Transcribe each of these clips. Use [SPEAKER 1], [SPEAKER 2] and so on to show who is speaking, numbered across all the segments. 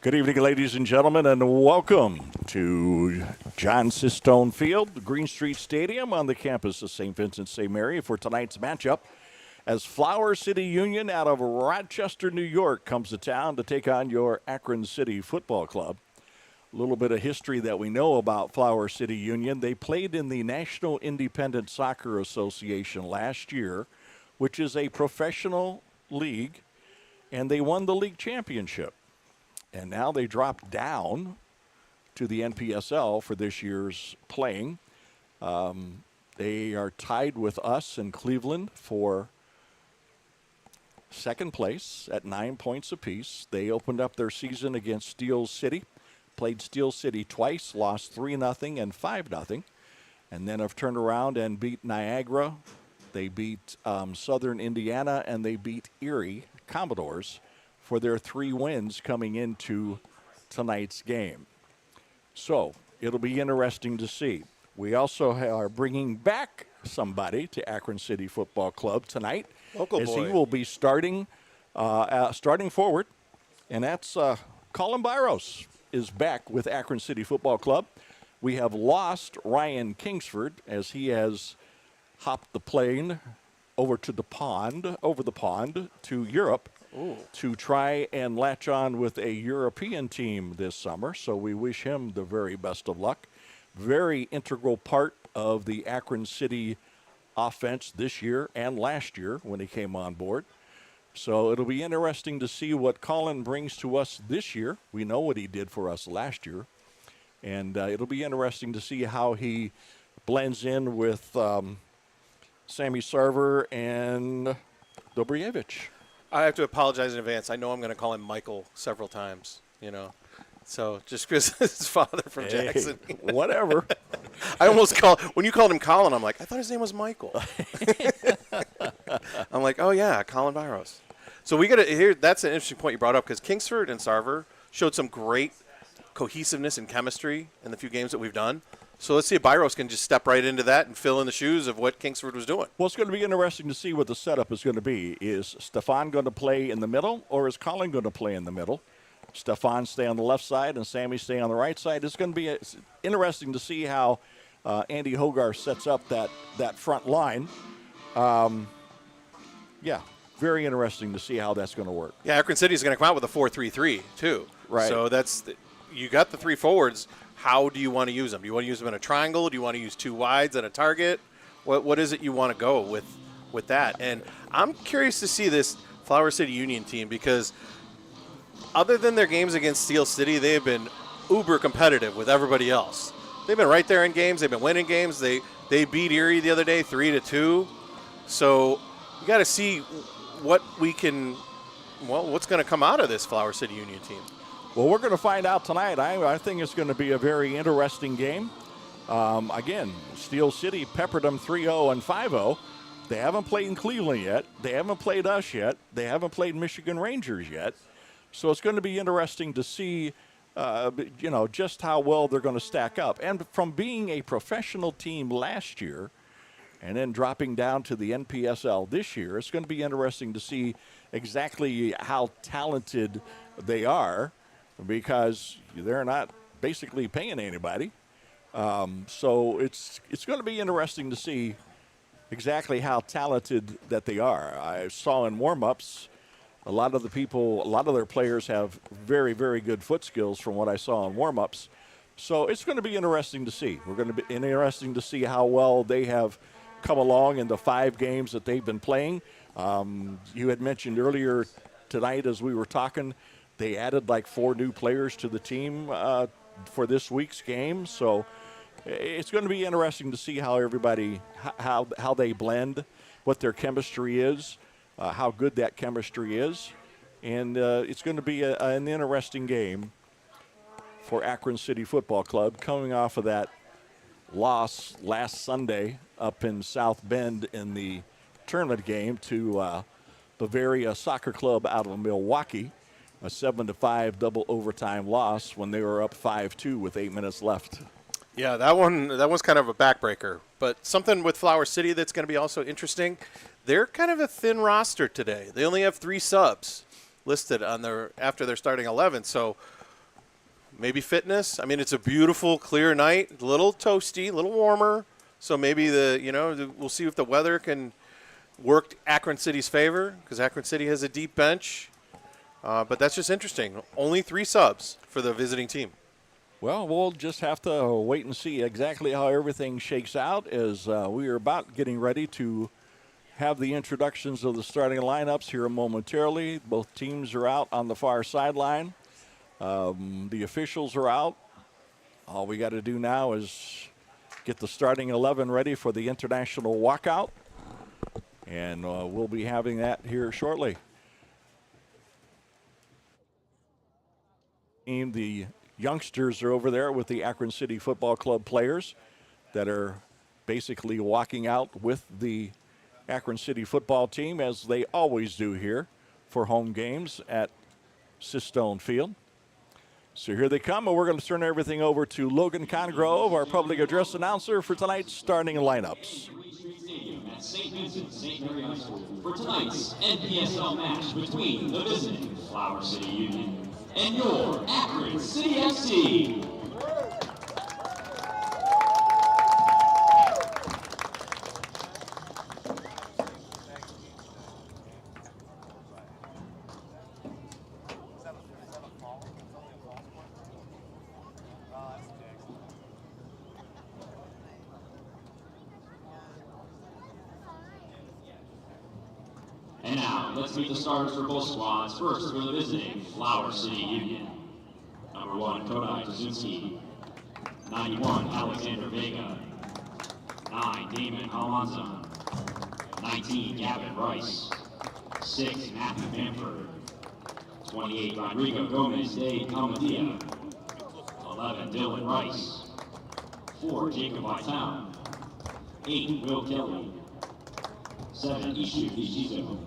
[SPEAKER 1] Good evening, ladies and gentlemen, and welcome to John Sistone Field, Green Street Stadium on the campus of St. Vincent St. Mary for tonight's matchup as Flower City Union out of Rochester, New York comes to town to take on your Akron City Football Club. A little bit of history that we know about Flower City Union. They played in the National Independent Soccer Association last year, which is a professional league, and they won the league championship. And now they dropped down to the NPSL for this year's playing. They are tied with us in Cleveland for second place at 9 points apiece. They opened up their season against Steel City, played Steel City twice, lost 3-0 and 5-0, and then have turned around and beat Niagara. They beat Southern Indiana, and they beat Erie Commodores for their 3 wins coming into tonight's game. So it'll be interesting to see. We also are bringing back somebody to Akron City Football Club tonight.
[SPEAKER 2] Local
[SPEAKER 1] as
[SPEAKER 2] boy.
[SPEAKER 1] he will be starting forward, and that's Colin Byros is back with Akron City Football Club. We have lost Ryan Kingsford as he has hopped the plane over the pond to Europe.
[SPEAKER 2] Ooh.
[SPEAKER 1] To try and latch on with a European team this summer. So we wish him the very best of luck. Very integral part of the Akron City offense this year and last year when he came on board. So it'll be interesting to see what Colin brings to us this year. We know what he did for us last year. And it'll be interesting to see how he blends in with Sammy Sarver and Dobrjevich.
[SPEAKER 2] I have to apologize in advance. I know I'm going to call him Michael several times, So just because his father from Jackson.
[SPEAKER 1] Whatever.
[SPEAKER 2] I almost when you called him Colin, I'm like, I thought his name was Michael. I'm like, oh, yeah, Colin Byros. So we got to hear, that's an interesting point you brought up because Kingsford and Sarver showed some great cohesiveness and chemistry in the few games that we've done. So let's see if Byros can just step right into that and fill in the shoes of what Kingsford was doing.
[SPEAKER 1] Well, it's going to be interesting to see what the setup is going to be. Is Stefan going to play in the middle, or is Colin going to play in the middle? Stefan stay on the left side and Sammy stay on the right side. It's going to be interesting to see how Andy Hoggarth sets up that front line. Very interesting to see how that's going to work.
[SPEAKER 2] Yeah, Akron City is going to come out with a 4-3-3 too.
[SPEAKER 1] Right.
[SPEAKER 2] So you got the 3 forwards. How do you want to use them? Do you want to use them in a triangle? Do you want to use 2 wides and a target? What is it you want to go with that? And I'm curious to see this Flower City Union team because other than their games against Steel City, they have been uber competitive with everybody else. They've been right there in games. They've been winning games. They beat Erie the other day 3-2. So you got to see what's going to come out of this Flower City Union team.
[SPEAKER 1] Well, we're going to find out tonight. I think it's going to be a very interesting game. Again, Steel City peppered them 3-0 and 5-0. They haven't played in Cleveland yet. They haven't played us yet. They haven't played Michigan Rangers yet. So it's going to be interesting to see, just how well they're going to stack up. And from being a professional team last year and then dropping down to the NPSL this year, it's going to be interesting to see exactly how talented they are, because they're not basically paying anybody. So it's going to be interesting to see exactly how talented that they are. I saw in warm-ups a lot of their players have very, very good foot skills from what I saw in warm-ups. So it's going to be interesting to see. We're going to be interesting to see how well they have come along in the 5 games that they've been playing. You had mentioned earlier tonight as we were talking, they added like 4 new players to the team for this week's game. So it's going to be interesting to see how everybody, how they blend, what their chemistry is, how good that chemistry is. And it's going to be an interesting game for Akron City Football Club coming off of that loss last Sunday up in South Bend in the tournament game to Bavaria Soccer Club out of Milwaukee. A 7-5 double overtime loss when they were up 5-2 with 8 minutes left.
[SPEAKER 2] Yeah, that one's kind of a backbreaker. But something with Flower City that's going to be also interesting, they're kind of a thin roster today. They only have 3 subs listed on after their starting 11. So maybe fitness. I mean, it's a beautiful, clear night, a little toasty, a little warmer. So maybe we'll see if the weather can work Akron City's favor, because Akron City has a deep bench. But that's just interesting. Only 3 subs for the visiting team.
[SPEAKER 1] Well, we'll just have to wait and see exactly how everything shakes out as we are about getting ready to have the introductions of the starting lineups here momentarily. Both teams are out on the far sideline. The officials are out. All we got to do now is get the starting 11 ready for the international walkout. And we'll be having that here shortly. The youngsters are over there with the Akron City Football Club players that are basically walking out with the Akron City football team, as they always do here for home games at Sistone Field. So here they come, and we're going to turn everything over to Logan Congrove, our public address announcer, for tonight's starting lineups.
[SPEAKER 3] At St. Vincent St. Mary High School for tonight's NPSL match between the visiting Flower City Union and your Akron City FC. And now, let's meet the starters for both squads. First, for the visiting Flower City Union. Number 1, Kodai Kaczynski. 91, Alexander Vega. 9, Damon Almanza. 19, Gavin Rice. 6, Matthew Bamford. 28, Rodrigo Gomez de Almadia. 11, Dylan Rice. 4, Jacob Vitale. 8, Will Kelly. 7, Ishu Ishizo.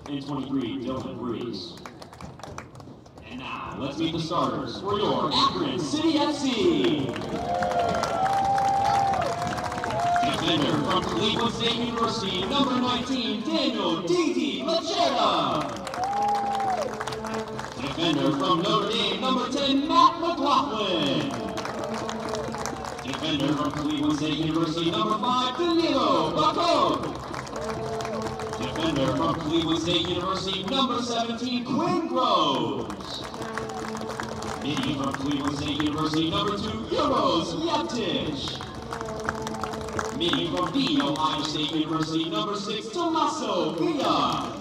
[SPEAKER 3] And 23, Dylan Breeze. And now, let's meet the starters for your Akron City FC. Defender from Cleveland State University, number 19, Daniel D.D. Macheda. Defender from Notre Dame, number 10, Matt McLaughlin. Defender from Cleveland State University, number 5, Danilo Bacot. Defender from Cleveland State University, number 17, Quinn Groves. Midi from Cleveland State University, number 2, Euros Yeptich. Midi from the Ohio State University, number 6, Tommaso Villa.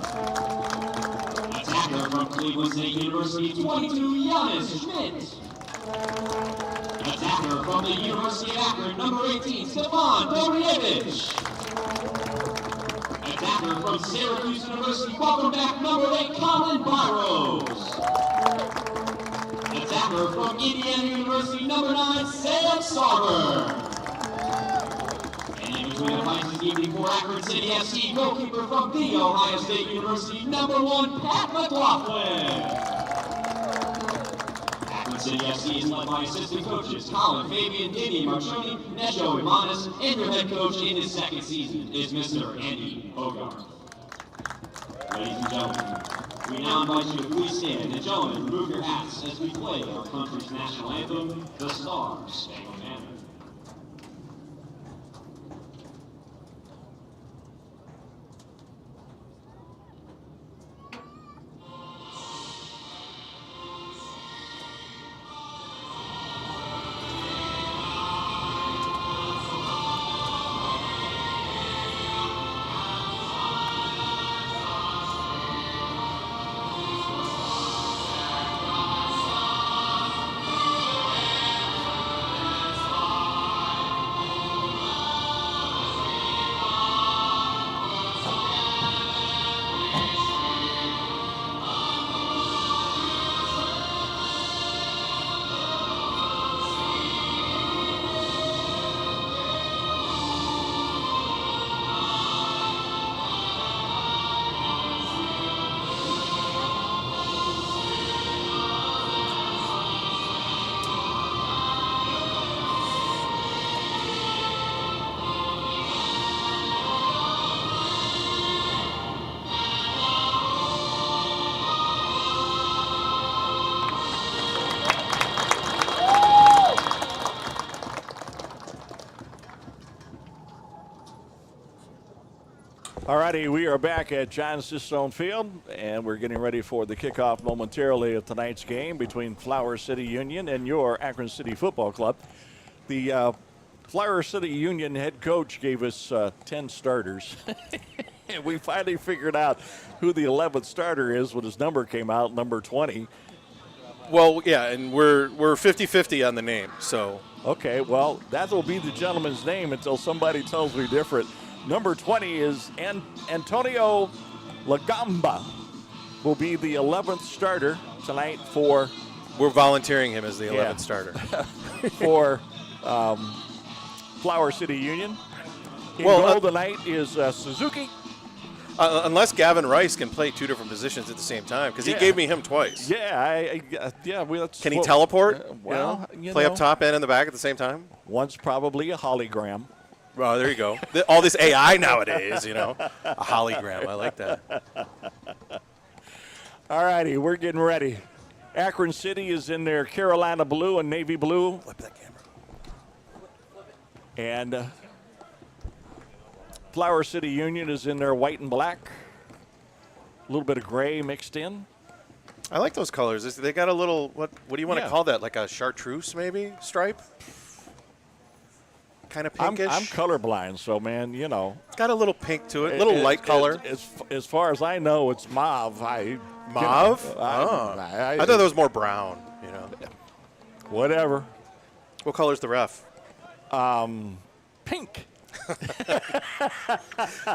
[SPEAKER 3] Attacker from Cleveland State University, 22, Giannis Schmidt. Attacker from the University of Akron, number 18, Stefan Dorievich. Attacker from Syracuse University, welcome back, number 8, Colin Byros. Attacker from Indiana University, number 9, Sam Sauber. And in between the lines this evening for Akron City FC, goalkeeper from the Ohio State University, number 1, Pat McLaughlin. Akron City FC is led by assistant coaches Colin, Fabian, Danny, Marcioni, Nejo, Imanis, and your head coach in his second season is Mr. Andy Hoggarth. Ladies and gentlemen, we now invite you to please stand and gentlemen, remove your hats as we play our country's national anthem, The Star-Spangled Banner.
[SPEAKER 1] All righty, we are back at John Sistone Field, and we're getting ready for the kickoff momentarily of tonight's game between Flower City Union and your Akron City Football Club. The Flower City Union head coach gave us 10 starters, and we finally figured out who the 11th starter is when his number came out, number 20.
[SPEAKER 2] Well, yeah, and we're 50-50 on the name, so.
[SPEAKER 1] Okay, well, that will be the gentleman's name until somebody tells me different. Number 20 is Antonio Lagamba, will be the 11th starter tonight for.
[SPEAKER 2] We're volunteering him as the 11th starter.
[SPEAKER 1] For Flower City Union. In
[SPEAKER 2] Well,
[SPEAKER 1] goal tonight is Suzuki.
[SPEAKER 2] Unless Gavin Rice can play two different positions at the same time, because he gave me him twice.
[SPEAKER 1] Yeah,
[SPEAKER 2] Can he teleport?
[SPEAKER 1] Well,
[SPEAKER 2] play up top and in the back at the same time?
[SPEAKER 1] One's probably a hologram.
[SPEAKER 2] Oh, there you go. All this AI nowadays, a hologram. I like that.
[SPEAKER 1] All righty, we're getting ready. Akron City is in their Carolina blue and navy blue.
[SPEAKER 2] Flip that camera.
[SPEAKER 1] And Flower City Union is in their white and black. A little bit of gray mixed in.
[SPEAKER 2] I like those colors. They got a little, what do you want to
[SPEAKER 1] Yeah.
[SPEAKER 2] call that? Like a chartreuse, maybe, stripe? Kind of pinkish.
[SPEAKER 1] I'm colorblind, so, man,
[SPEAKER 2] It's got a little pink to it, a little light color.
[SPEAKER 1] As far as I know, it's mauve.
[SPEAKER 2] Mauve?
[SPEAKER 1] I
[SPEAKER 2] I thought that was more brown,
[SPEAKER 1] Whatever.
[SPEAKER 2] What color's the ref?
[SPEAKER 1] Pink.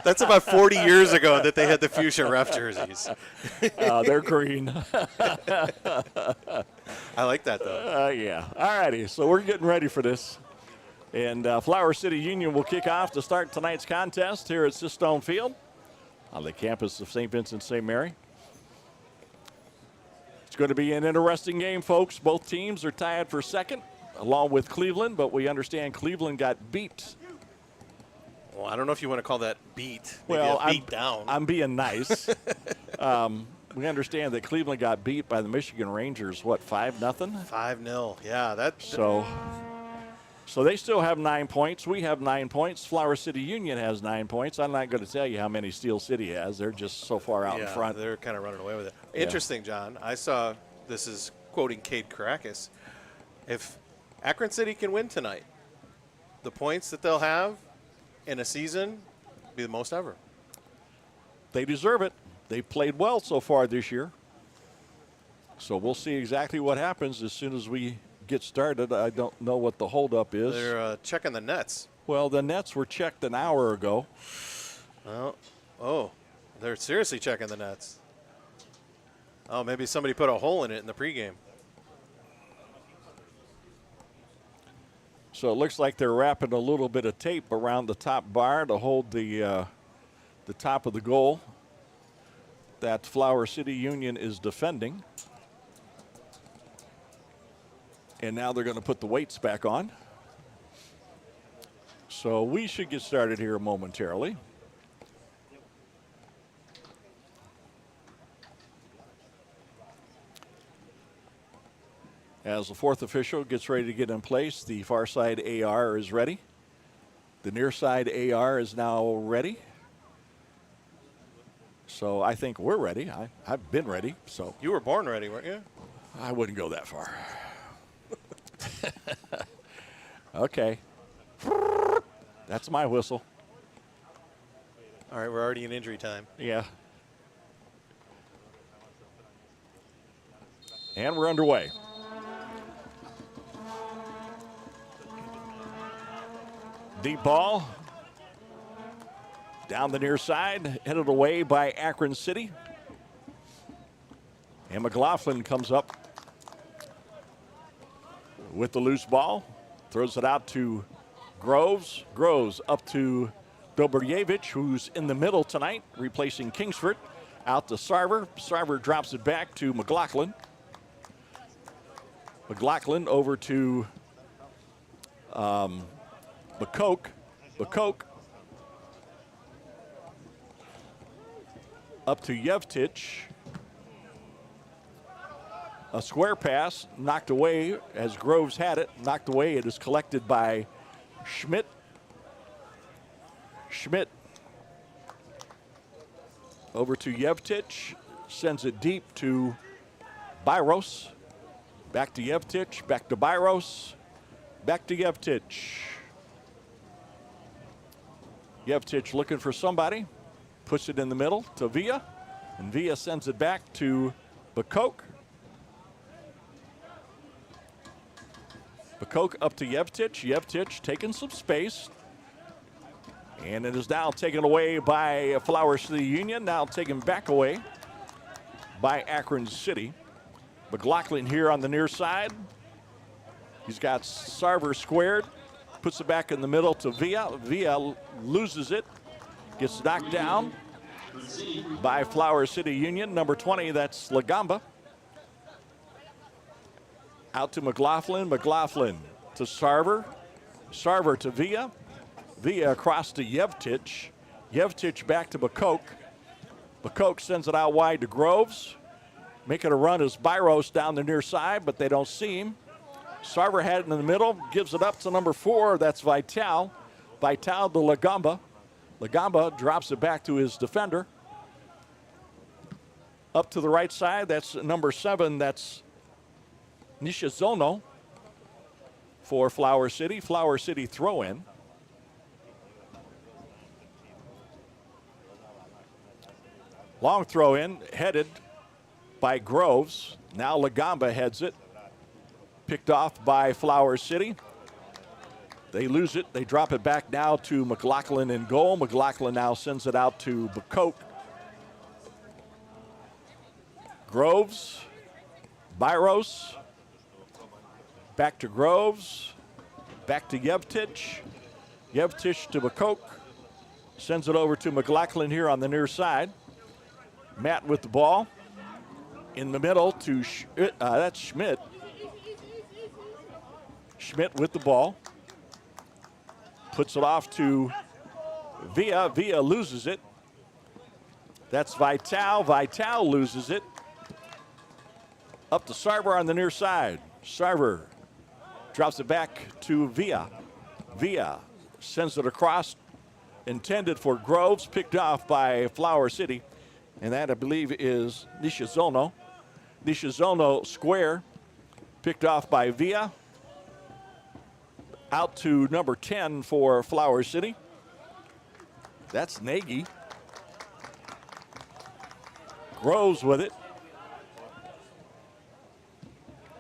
[SPEAKER 2] That's about 40 years ago that they had the fuchsia ref jerseys.
[SPEAKER 1] They're green.
[SPEAKER 2] I like that, though.
[SPEAKER 1] Yeah. All righty, so we're getting ready for this. And Flower City Union will kick off to start tonight's contest here at Sistone Field on the campus of St. Vincent St. Mary. It's going to be an interesting game, folks. Both teams are tied for second, along with Cleveland, but we understand Cleveland got beat.
[SPEAKER 2] Well, I don't know if you want to call that beat. Maybe
[SPEAKER 1] Well,
[SPEAKER 2] beat down.
[SPEAKER 1] I'm being nice. We understand that Cleveland got beat by the Michigan Rangers, 5-0?
[SPEAKER 2] 5-0. Yeah,
[SPEAKER 1] So they still have 9 points. We have 9 points. Flower City Union has 9 points. I'm not going to tell you how many Steel City has. They're just so far out in front.
[SPEAKER 2] They're kind of running away with it.
[SPEAKER 1] Yeah.
[SPEAKER 2] Interesting, John. I saw, this is quoting Cade Caracas, if Akron City can win tonight, the points that they'll have in a season will be the most ever.
[SPEAKER 1] They deserve it. They've played well so far this year. So we'll see exactly what happens as soon as we get started. I don't know what the holdup is.
[SPEAKER 2] They're checking the nets.
[SPEAKER 1] Well, the nets were checked an hour ago.
[SPEAKER 2] They're seriously checking the nets. Oh, maybe somebody put a hole in it in the pregame.
[SPEAKER 1] So it looks like they're wrapping a little bit of tape around the top bar to hold the top of the goal that Flower City Union is defending. And now they're going to put the weights back on. So we should get started here momentarily. As the fourth official gets ready to get in place, the far side AR is ready. The near side AR is now ready. So I think we're ready. I've been ready. So
[SPEAKER 2] You were born ready, weren't you?
[SPEAKER 1] I wouldn't go that far. Okay. That's my whistle.
[SPEAKER 2] All right, we're already in injury time.
[SPEAKER 1] Yeah. And we're underway. Deep ball. Down the near side, headed away by Akron City. And McLaughlin comes up with the loose ball. Throws it out to Groves. Groves up to Dobrjevich, who's in the middle tonight, replacing Kingsford. Out to Sarver. Sarver drops it back to McLaughlin. McLaughlin over to McCoke. McCoke up to Yevtich. A square pass knocked away as Groves had it. Knocked away. It is collected by Schmidt. Schmidt Over to Yevtich. Sends it deep to Byros. Back to Yevtich. Back to Byros. Back to Yevtich. Yevtich looking for somebody. Puts it in the middle to Villa. And Villa sends it back to Bakok. Bakok up to Yevtich. Yevtich taking some space. And it is now taken away by Flower City Union. Now taken back away by Akron City. McLaughlin here on the near side. He's got Sarver squared. Puts it back in the middle to Villa. Villa loses it. Gets knocked down by Flower City Union. Number 20, that's Lagamba. Out to McLaughlin. McLaughlin to Sarver. Sarver to Villa. Villa across to Yevtich. Yevtich back to Bakok. Bakok sends it out wide to Groves. Making a run is Byros down the near side, but they don't see him. Sarver had it in the middle, gives it up to number 4. That's Vital. Vital to Lagamba. Lagamba drops it back to his defender. Up to the right side, that's number 7. That's Nishizono for Flower City. Flower City throw in. Long throw in, headed by Groves. Now Lagamba heads it. Picked off by Flower City. They lose it. They drop it back now to McLaughlin in goal. McLaughlin now sends it out to Bakok. Groves. Byros. Back to Groves. Back to Yevtich. Yevtich to Bakok. Sends it over to McLaughlin here on the near side. Matt with the ball. In the middle to that's Schmidt. Schmidt with the ball. Puts it off to Villa. Villa loses it. That's Vital. Vital loses it. Up to Sarver on the near side. Sarver drops it back to Villa. Villa sends it across. Intended for Groves. Picked off by Flower City. And that, I believe, is Nishizono. Nishizono square. Picked off by Villa. Out to number 10 for Flower City. That's Nagy. Groves with it.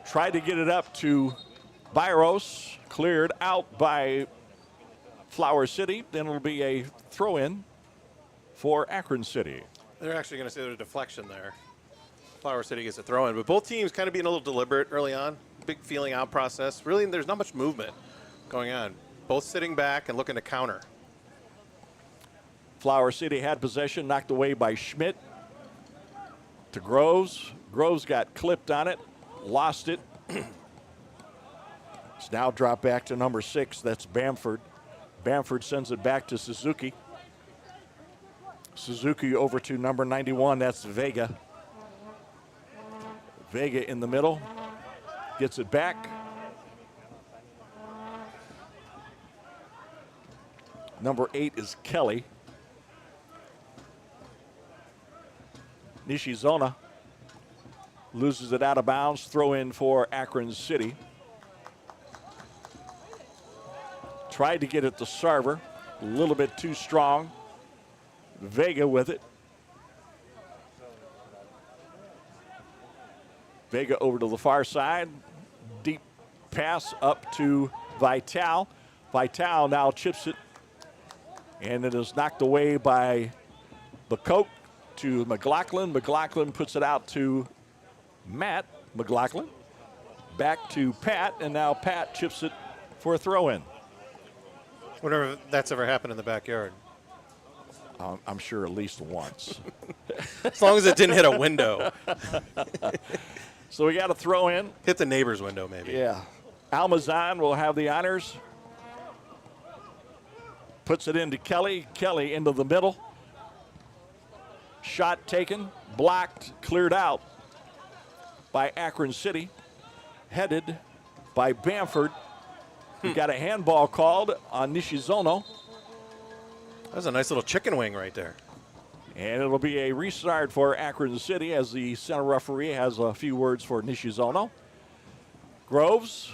[SPEAKER 1] Tried to get it up to Byros. Cleared out by Flower City. Then it'll be a throw-in for Akron City.
[SPEAKER 2] They're actually going to say there's a deflection there. Flower City gets a throw-in. But both teams kind of being a little deliberate early on. Big feeling out process. Really, there's not much movement going on. Both sitting back and looking to counter.
[SPEAKER 1] Flower City had possession, knocked away by Schmidt. To Groves. Groves got clipped on it, lost it. It's now dropped back to number 6. That's Bamford. Bamford sends it back to Suzuki. Suzuki over to number 91. That's Vega. Vega in the middle. Gets it back. Number 8 is Kelly. Nishizona loses it out of bounds. Throw in for Akron City. Tried to get it to Sarver. A little bit too strong. Vega with it. Vega over to the far side. Deep pass up to Vital. Vital now chips it. And it is knocked away by Bakok to McLaughlin. McLaughlin puts it out to Matt McLaughlin. Back to Pat, and now Pat chips it for a throw-in.
[SPEAKER 2] Whenever that's ever happened in the backyard.
[SPEAKER 1] I'm sure at least once.
[SPEAKER 2] As long as it didn't hit a window.
[SPEAKER 1] So we got a throw-in.
[SPEAKER 2] Hit the neighbor's window, maybe.
[SPEAKER 1] Yeah. Almazan will have the honors. Puts it into Kelly. Kelly into the middle. Shot taken, blocked, cleared out by Akron City. Headed by Bamford. We got a handball called on Nishizono.
[SPEAKER 2] That was a nice little chicken wing right there.
[SPEAKER 1] And it'll be a restart for Akron City as the center referee has a few words for Nishizono. Groves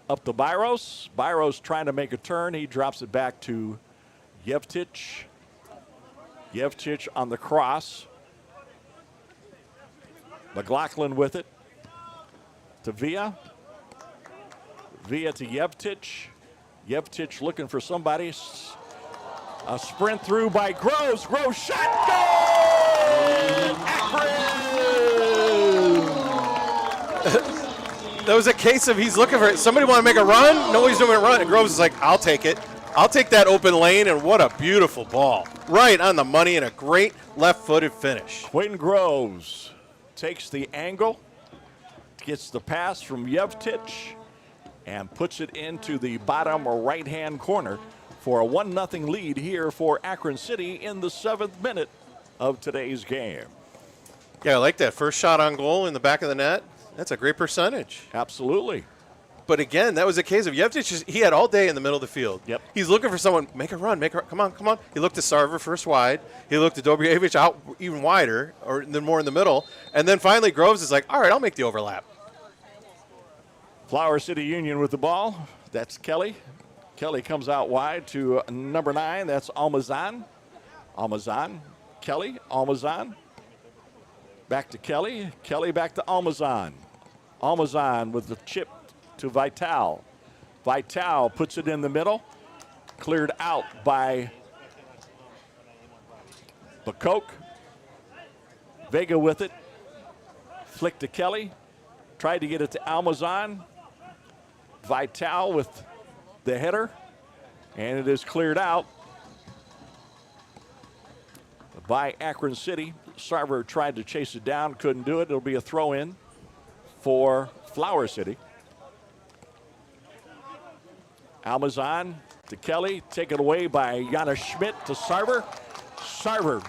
[SPEAKER 1] up to Byros. Byros trying to make a turn. He drops it back to Yevtich. Yevtich on the cross. McLaughlin with it to Villa. Villa to Yevtich. Yevtich looking for somebody. A sprint through by Groves. Groves shot. Goal! Akron!
[SPEAKER 2] That was a case of he's looking for it. Somebody want to make a run? Nobody's doing a run. And Groves is like, I'll take it. I'll take that open lane, and what a beautiful ball. Right on the money and a great left-footed finish.
[SPEAKER 1] Quentin Groves takes the angle, gets the pass from Yevtich, and puts it into the bottom right-hand corner for a 1-0 lead here for Akron City in the 7th minute of today's game.
[SPEAKER 2] Yeah, I like that. First shot on goal in the back of the net. That's a great percentage.
[SPEAKER 1] Absolutely.
[SPEAKER 2] But again, that was a case of Yevtich. He had all day in the middle of the field.
[SPEAKER 1] Yep.
[SPEAKER 2] He's looking for someone. Make a run. Come on, come on. He looked at Sarver first wide. He looked at Dobrjevich out even wider, or then more in the middle. And then finally Groves is like, all right, I'll make the overlap.
[SPEAKER 1] Flower City Union with the ball. That's Kelly. Kelly comes out wide to number 9. That's Almazan. Almazan. Kelly. Almazan. Back to Kelly. Kelly back to Almazan. Almazan with the chip to Vital. Vital puts it in the middle. Cleared out by Bacoke. Vega with it. Flick to Kelly. Tried to get it to Almazan. Vital with the header. And it is cleared out by Akron City. Sarver tried to chase it down, couldn't do it. It'll be a throw in for Flower City. Almazan to Kelly, taken away by Jana Schmidt to Sarver. Sarver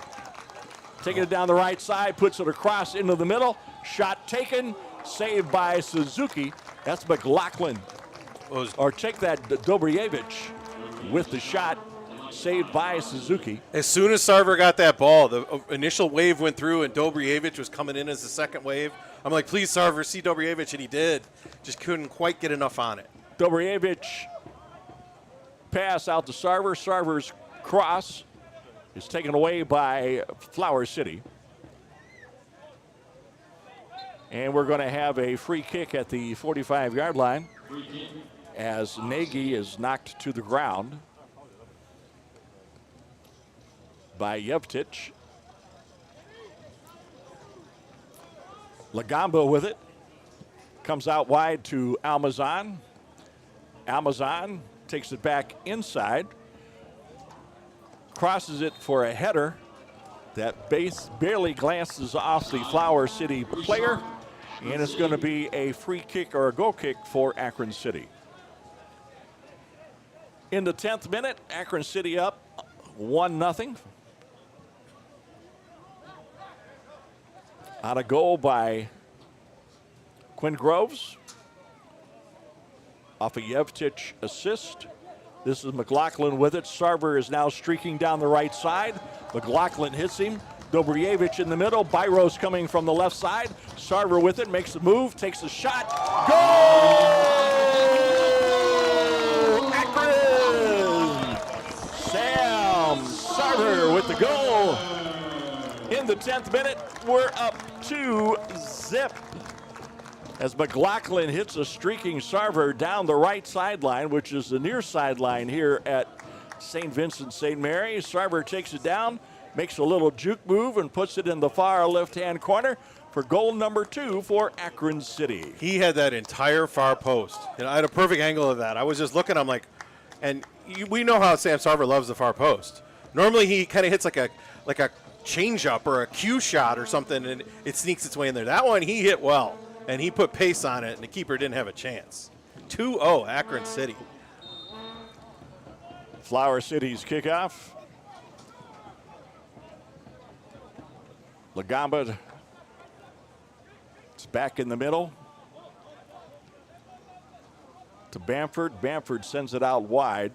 [SPEAKER 1] taking it down the right side, puts it across into the middle. Shot taken, saved by Suzuki. That's McLaughlin. Or take that, Dobrjevich with the shot, saved by Suzuki.
[SPEAKER 2] As soon as Sarver got that ball, the initial wave went through and Dobrjevich was coming in as the second wave. I'm like, please, Sarver, see Dobrjevich, and he did. Just couldn't quite get enough on it.
[SPEAKER 1] Dobrjevich pass out to Sarver. Sarver's cross is taken away by Flower City. And we're going to have a free kick at the 45-yard line as Nagy is knocked to the ground by Yevtich. Lagamba with it. Comes out wide to Almazan. Almazan takes it back inside. Crosses it for a header that barely glances off the Flower City player. And it's going to be a free kick or a goal kick for Akron City. In the 10th minute, Akron City up 1-0. On a goal by Quinn Groves. Off a Yevtich assist. This is McLaughlin with it. Sarver is now streaking down the right side. McLaughlin hits him. Dobrjevich in the middle. Byros coming from the left side. Sarver with it, makes the move, takes the shot. Goal! Akron! Sam Sarver with the goal. In the 10th minute, we're up 2-0. As McLaughlin hits a streaking Sarver down the right sideline, which is the near sideline here at St. Vincent St. Mary. Sarver takes it down, makes a little juke move, and puts it in the far left-hand corner for goal number 2 for Akron City.
[SPEAKER 2] He had that entire far post. And I had a perfect angle of that. I was just looking, I'm like, and we know how Sam Sarver loves the far post. Normally he kind of hits like a change-up or a cue shot or something, and it sneaks its way in there. That one he hit well, and he put pace on it, and the keeper didn't have a chance. 2-0 Akron City.
[SPEAKER 1] Flower City's kickoff. Lagamba, it's back in the middle to Bamford. Bamford sends it out wide.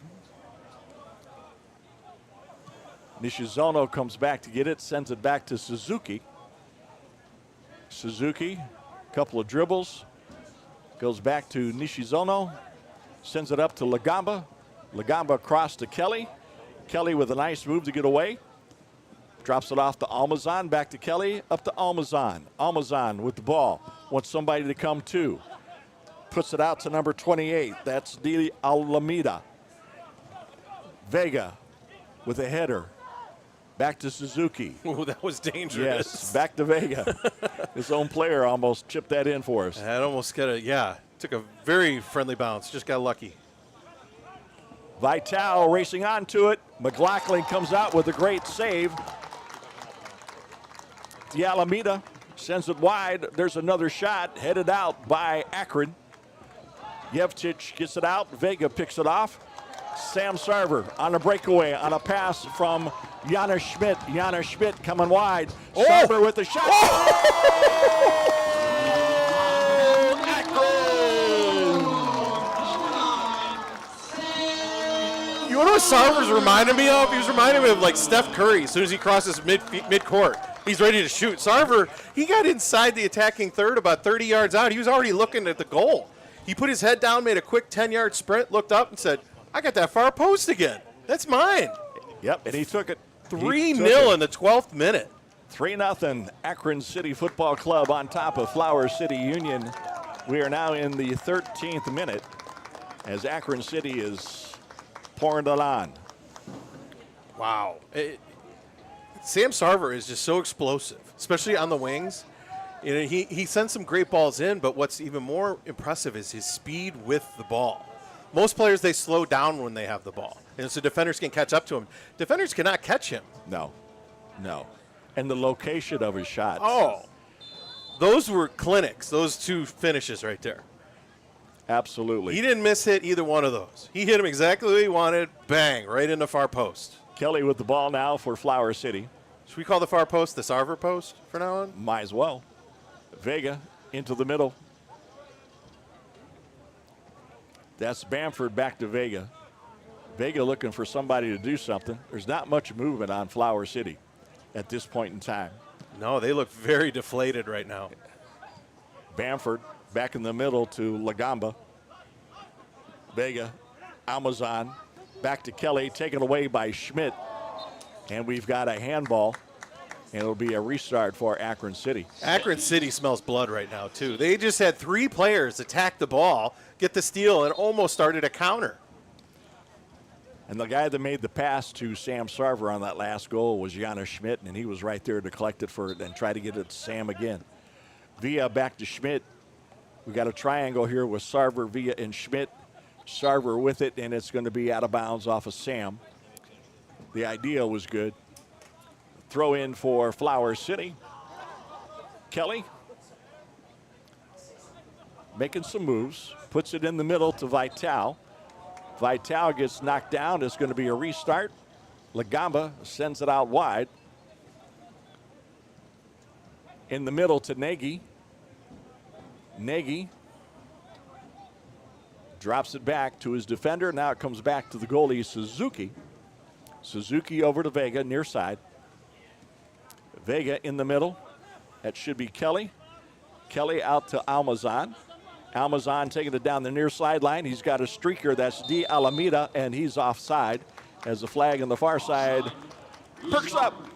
[SPEAKER 1] Nishizono comes back to get it, sends it back to Suzuki. Suzuki, couple of dribbles, goes back to Nishizono, sends it up to Lagamba. Lagamba across to Kelly. Kelly with a nice move to get away. Drops it off to Almazan, back to Kelly, up to Almazan. Almazan with the ball, wants somebody to come to. Puts it out to number 28, that's De Alameda. Vega with a header. Back to Suzuki.
[SPEAKER 2] Ooh, that was dangerous.
[SPEAKER 1] Yes, back to Vega. His own player almost chipped that in for us.
[SPEAKER 2] That almost took a very friendly bounce. Just got lucky.
[SPEAKER 1] Vital racing onto it. McLaughlin comes out with a great save. De Alameda sends it wide. There's another shot headed out by Akron. Yevtich gets it out. Vega picks it off. Sam Sarver on a breakaway on a pass from Jana Schmidt. Jana Schmidt coming wide. Sarver with the shot.
[SPEAKER 2] You know what Sarver's reminded me of? He was reminding me of like Steph Curry as soon as he crosses mid-court. He's ready to shoot. Sarver, he got inside the attacking third about 30 yards out. He was already looking at the goal. He put his head down, made a quick 10-yard sprint, looked up and said, I got that far post again. That's mine.
[SPEAKER 1] Yep, and he took it.
[SPEAKER 2] 3-0 in the 12th minute.
[SPEAKER 1] 3-0 Akron City Football Club on top of Flower City Union. We are now in the 13th minute as Akron City is pouring it on.
[SPEAKER 2] Wow. Sam Sarver is just so explosive, especially on the wings. You know, he sends some great balls in, but what's even more impressive is his speed with the ball. Most players, they slow down when they have the ball, and so defenders can catch up to him. Defenders cannot catch him.
[SPEAKER 1] No. And the location of his shots.
[SPEAKER 2] Oh, those were clinics, those two finishes right there.
[SPEAKER 1] Absolutely.
[SPEAKER 2] He didn't miss-hit either one of those. He hit him exactly where he wanted, bang, right in the far post.
[SPEAKER 1] Kelly with the ball now for Flower City.
[SPEAKER 2] Should we call the far post the Sarver post from now on?
[SPEAKER 1] Might as well. Vega into the middle. That's Bamford back to Vega. Vega looking for somebody to do something. There's not much movement on Flower City at this point in time.
[SPEAKER 2] No, they look very deflated right now.
[SPEAKER 1] Bamford back in the middle to Lagamba. Vega, Almazan, back to Kelly, taken away by Schmidt. And we've got a handball, and it'll be a restart for Akron City.
[SPEAKER 2] Akron City smells blood right now, too. They just had 3 players attack the ball, get the steal, and almost started a counter.
[SPEAKER 1] And the guy that made the pass to Sam Sarver on that last goal was Jana Schmidt, and he was right there to collect it for it and try to get it to Sam again. Villa back to Schmidt. We got a triangle here with Sarver, Villa, and Schmidt. Sarver with it, and it's going to be out of bounds off of Sam. The idea was good. Throw in for Flower City. Kelly making some moves, puts it in the middle to Vital. Vital gets knocked down. It's going to be a restart. Lagamba sends it out wide. In the middle to Nagy. Nagy drops it back to his defender. Now it comes back to the goalie, Suzuki. Suzuki over to Vega, near side. Vega in the middle. That should be Kelly. Kelly out to Almazan. Almazan taking it down the near sideline. He's got a streaker. That's De Alameda, and he's offside as the flag on the far side perks up.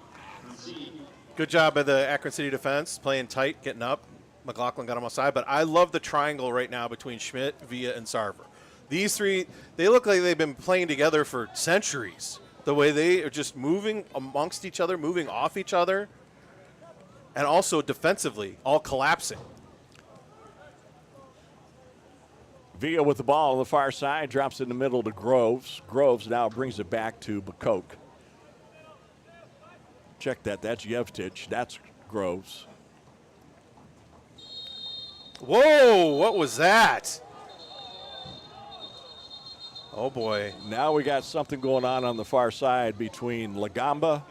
[SPEAKER 2] Good job by the Akron City defense, playing tight, getting up. McLaughlin got him offside, but I love the triangle right now between Schmidt, Villa, and Sarver. These 3, they look like they've been playing together for centuries. The way they are just moving amongst each other, moving off each other, and also defensively, all collapsing.
[SPEAKER 1] Villa with the ball on the far side, drops in the middle to Groves. Groves now brings it back to Bakoke. Check that. That's Yevtich. That's Groves.
[SPEAKER 2] Whoa, what was that? Oh, boy.
[SPEAKER 1] Now we got something going on the far side between Lagamba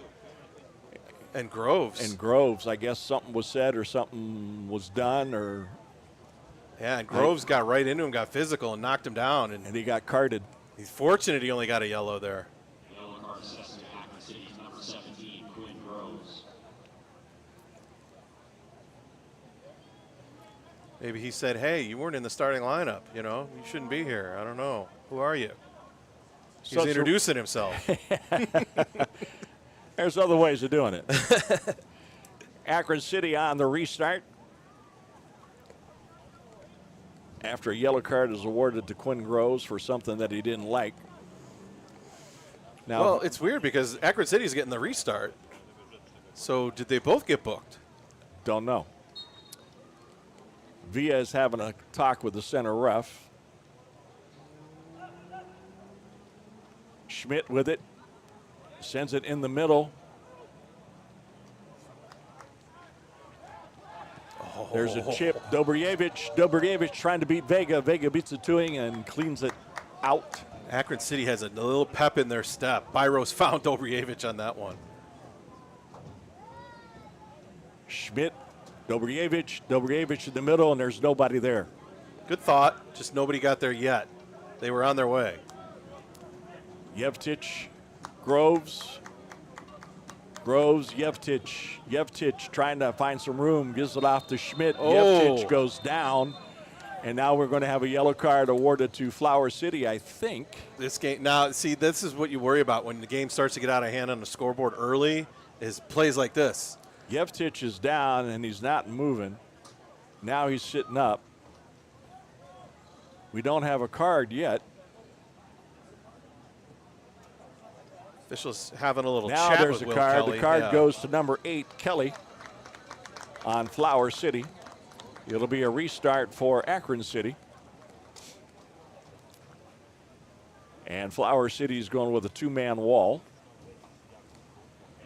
[SPEAKER 2] and Groves.
[SPEAKER 1] I guess something was said or something was done or...
[SPEAKER 2] Yeah, and Groves got right into him, got physical, and knocked him down.
[SPEAKER 1] And he got carded.
[SPEAKER 2] He's fortunate he only got a yellow there.
[SPEAKER 3] Yellow card assessed to Akron City's number 7,
[SPEAKER 2] Maybe he said, hey, you weren't in the starting lineup, you know? You shouldn't be here. I don't know. Who are you? He's introducing himself.
[SPEAKER 1] There's other ways of doing it. Akron City on the restart. After a yellow card is awarded to Quinn Groves for something that he didn't like. Now,
[SPEAKER 2] Well, it's weird because Akron City's getting the restart. So did they both get booked?
[SPEAKER 1] don't know. Villa is having a talk with the center ref. Schmidt with it. Sends it in the middle. There's a chip. Dobrjevich trying to beat Vega. Vega beats it to him and cleans it out.
[SPEAKER 2] Akron City has a little pep in their step. Byros found Dobrjevich on that one.
[SPEAKER 1] Schmidt, Dobrjevich in the middle, and there's nobody there.
[SPEAKER 2] Good thought. Just nobody got there yet. They were on their way.
[SPEAKER 1] Yevtich, Groves, Yevtich. Yevtich trying to find some room, gives it off to Schmidt.
[SPEAKER 2] Oh.
[SPEAKER 1] Yevtich goes down, and now we're going to have a yellow card awarded to Flower City, I think.
[SPEAKER 2] This game now, see, this is what you worry about when the game starts to get out of hand on the scoreboard early. Is plays like this.
[SPEAKER 1] Yevtich is down, and he's not moving. Now he's sitting up. We don't have a card yet.
[SPEAKER 2] Officials having a little
[SPEAKER 1] Now
[SPEAKER 2] chat
[SPEAKER 1] there's
[SPEAKER 2] with
[SPEAKER 1] a
[SPEAKER 2] Will
[SPEAKER 1] card.
[SPEAKER 2] Kelly.
[SPEAKER 1] The card
[SPEAKER 2] Yeah.
[SPEAKER 1] goes to number 8, Kelly, on Flower City. It'll be a restart for Akron City. And Flower City is going with a two-man wall.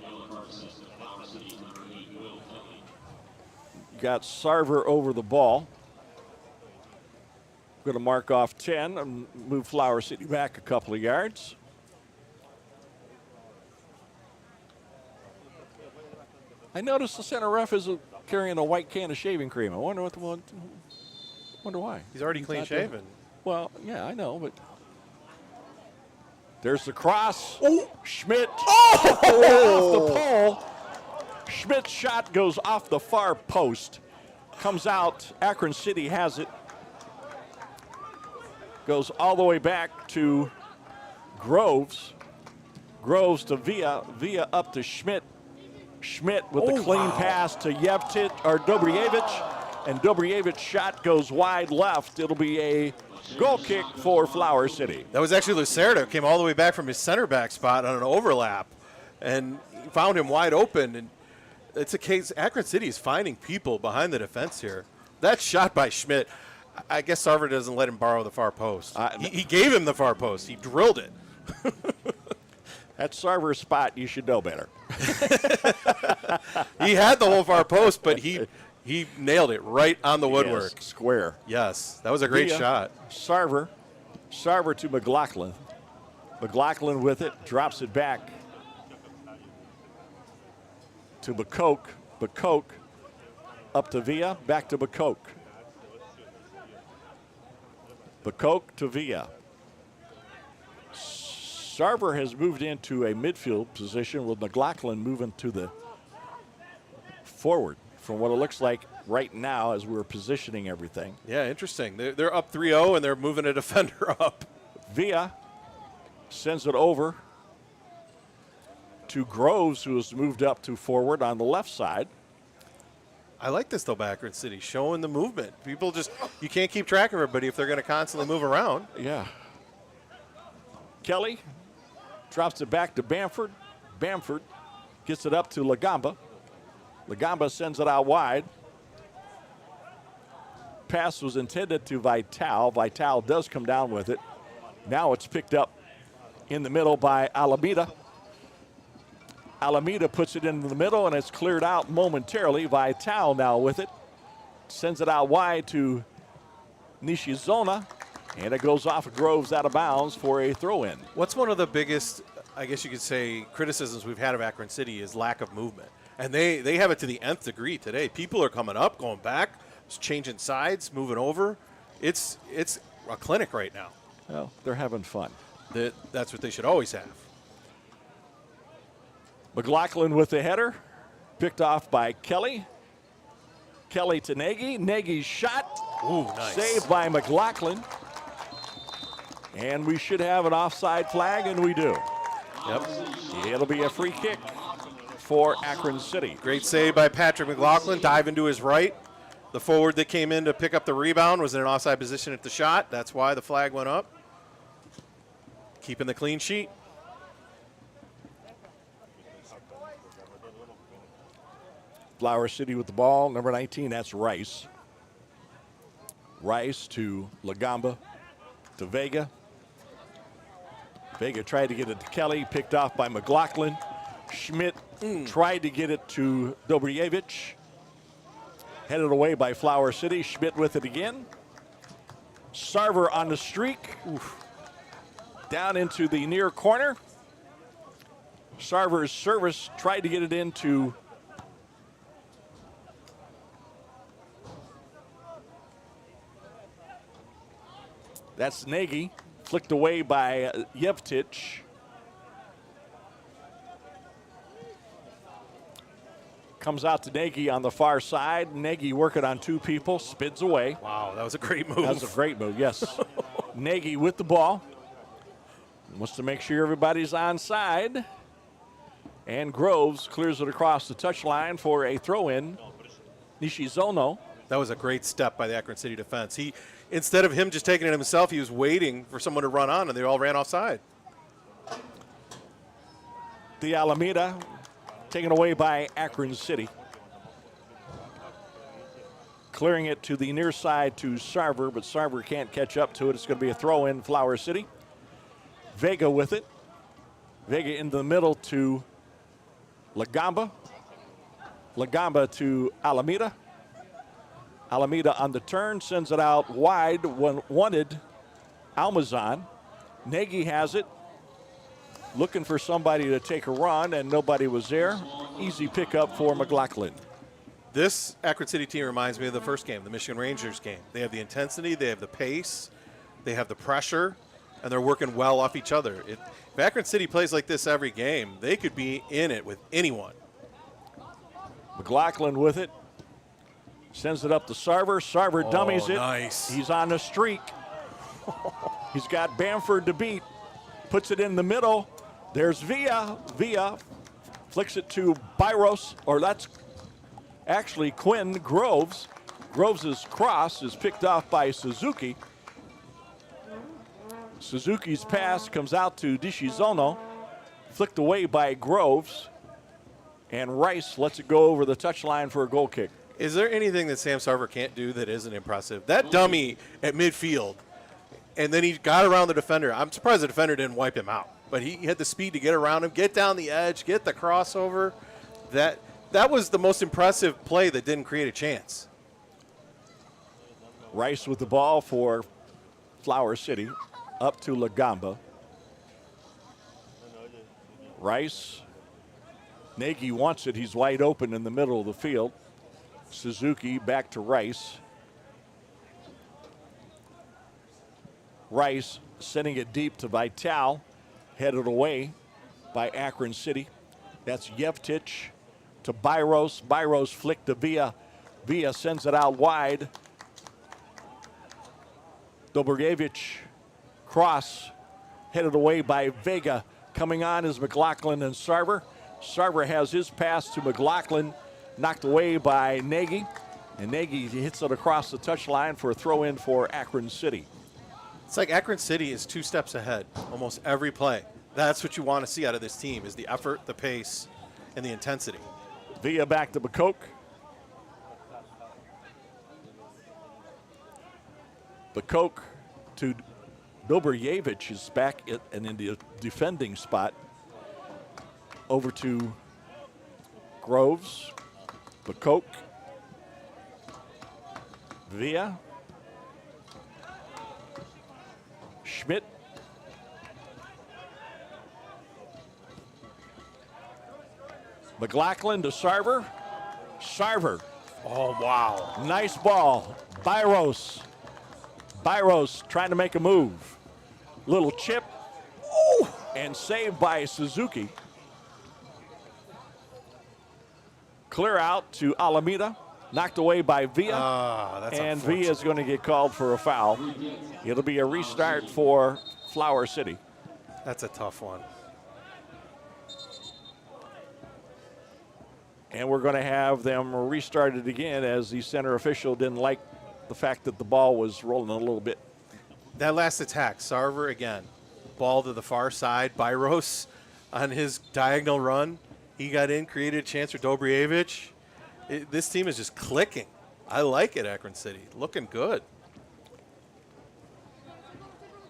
[SPEAKER 3] Yellow card assessed to Flower City's number 8, Will Kelly.
[SPEAKER 1] Got Sarver over the ball. Going to mark off 10 and move Flower City back a couple of yards. I noticed the center ref is carrying a white can of shaving cream. I wonder what the one. Wonder why.
[SPEAKER 2] He's already
[SPEAKER 1] not
[SPEAKER 2] clean
[SPEAKER 1] doing-
[SPEAKER 2] shaven.
[SPEAKER 1] Well, yeah, I know, but there's the cross. Oh, Schmidt off the pole. Schmidt's shot goes off the far post, comes out. Akron City has it. Goes all the way back to Groves. Groves to Villa. Villa up to Schmidt. Schmidt with the clean pass to Yevtich or Dobrjevich, and Dobrjevich's shot goes wide left. It'll be a goal kick for Flower City.
[SPEAKER 2] That was actually Lucerda. Came all the way back from his center back spot on an overlap and found him wide open. And it's a case, Akron City is finding people behind the defense here. That shot by Schmidt, I guess Sarver doesn't let him borrow the far post. He gave him the far post. He drilled it.
[SPEAKER 1] That's Sarver's spot. You should know better.
[SPEAKER 2] He had the whole far post, but he nailed it right on the woodwork.
[SPEAKER 1] Yes, square.
[SPEAKER 2] Yes, that was a great
[SPEAKER 1] Villa,
[SPEAKER 2] shot.
[SPEAKER 1] Sarver to McLaughlin. McLaughlin with it, drops it back to Bacoke. Bacoke up to Villa, back to Bacoke. Bacoke to Villa. Sarver has moved into a midfield position with McLaughlin moving to the forward from what it looks like right now as we're positioning everything.
[SPEAKER 2] Yeah, interesting. They're up 3-0, and they're moving a defender up.
[SPEAKER 1] Villa sends it over to Groves, who has moved up to forward on the left side.
[SPEAKER 2] I like this, though, Akron City, showing the movement. People just, you can't keep track of everybody if they're going to constantly move around.
[SPEAKER 1] Yeah. Kelly drops it back to Bamford. Bamford gets it up to Lagamba. Lagamba sends it out wide. Pass was intended to Vital. Vital does come down with it. Now it's picked up in the middle by Alameda. Alameda puts it into the middle, and it's cleared out momentarily. Vital now with it. Sends it out wide to Nishizona. And it goes off of Groves out of bounds for a throw-in.
[SPEAKER 2] What's one of the biggest, I guess you could say, criticisms we've had of Akron City is lack of movement. And they have it to the nth degree today. People are coming up, going back, changing sides, moving over. It's a clinic right now.
[SPEAKER 1] Well, they're having fun.
[SPEAKER 2] That's what they should always have.
[SPEAKER 1] McLaughlin with the header, picked off by Kelly. Kelly to Nagy. Nagy's shot.
[SPEAKER 2] Ooh, nice.
[SPEAKER 1] Saved by McLaughlin. And we should have an offside flag, and we do.
[SPEAKER 2] Yep.
[SPEAKER 1] It'll be a free kick for Akron City.
[SPEAKER 2] Great save by Patrick McLaughlin. Dive into his right. The forward that came in to pick up the rebound was in an offside position at the shot. That's why the flag went up. Keeping the clean sheet.
[SPEAKER 1] Flower City with the ball. Number 19, that's Rice. Rice to Lagamba to Vega. Vega tried to get it to Kelly, picked off by McLaughlin. Schmidt tried to get it to Dobrjevich. Headed away by Flower City. Schmidt with it again. Sarver on the streak. Oof. Down into the near corner. Sarver's service tried to get it into that's Nagy. Flicked away by Yevtich. Comes out to Nagy on the far side. Nagy working on two people, spins away.
[SPEAKER 2] Wow, that was a great move.
[SPEAKER 1] That was a great move, yes. Nagy with the ball. Wants to make sure everybody's onside. And Groves clears it across the touchline for a throw-in. Nishizono.
[SPEAKER 2] That was a great step by the Akron City defense. Instead of him just taking it himself, he was waiting for someone to run on, and they all ran offside.
[SPEAKER 1] The Alameda taken away by Akron City. Clearing it to the near side to Sarver, but Sarver can't catch up to it. It's going to be a throw-in, Flower City. Vega with it. Vega in the middle to Lagamba. Lagamba to Alameda. Alameda on the turn, sends it out wide when wanted Almazan. Nagy has it. Looking for somebody to take a run, and nobody was there. Easy pickup for McLaughlin.
[SPEAKER 2] This Akron City team reminds me of the first game, the Michigan Rangers game. They have the intensity, they have the pace, they have the pressure, and they're working well off each other. If Akron City plays like this every game, they could be in it with anyone.
[SPEAKER 1] McLaughlin with it. Sends it up to Sarver. Sarver dummies it.
[SPEAKER 2] Nice.
[SPEAKER 1] He's on the streak. He's got Bamford to beat. Puts it in the middle. There's Villa. Villa flicks it to Byros, or that's actually Quinn Groves. Groves' cross is picked off by Suzuki. Suzuki's pass comes out to Dishizono. Flicked away by Groves. And Rice lets it go over the touchline for a goal kick.
[SPEAKER 2] Is there anything that Sam Sarver can't do that isn't impressive? That dummy at midfield, and then he got around the defender. I'm surprised the defender didn't wipe him out. But he had the speed to get around him, get down the edge, get the crossover. That was the most impressive play that didn't create a chance.
[SPEAKER 1] Rice with the ball for Flower City. Up to Lagamba. Rice. Nagy wants it. He's wide open in the middle of the field. Suzuki back to Rice. Rice sending it deep to Vital. Headed away by Akron City. That's Yevtich to Byros. Byros flicked to Villa. Villa sends it out wide. Dobrjevich cross headed away by Vega. Coming on is McLaughlin and Sarver. Sarver has his pass to McLaughlin, knocked away by Nagy. And Nagy hits it across the touchline for a throw-in for Akron City.
[SPEAKER 2] It's like Akron City is 2 steps ahead almost every play. That's what you want to see out of this team is the effort, the pace, and the intensity.
[SPEAKER 1] Villa back to Bacoke. Bacoke to Dobrjevich is back and in the defending spot. Over to Groves. Bacoke. Villa. Schmidt. McLaughlin to Sarver. Sarver.
[SPEAKER 2] Oh, wow.
[SPEAKER 1] Nice ball. Byros. Byros trying to make a move. Little chip. Ooh, and saved by Suzuki. Clear out to Alameda. Knocked away by Villa.
[SPEAKER 2] That's
[SPEAKER 1] and Villa is going to get called for a foul. It'll be a restart for Flower City.
[SPEAKER 2] That's a tough one.
[SPEAKER 1] And we're going to have them restart it again as the center official didn't like the fact that the ball was rolling a little bit.
[SPEAKER 2] That last attack, Sarver again. Ball to the far side. Byros on his diagonal run. He got in, created a chance for Dobrievich. This team is just clicking. I like it, Akron City. Looking good.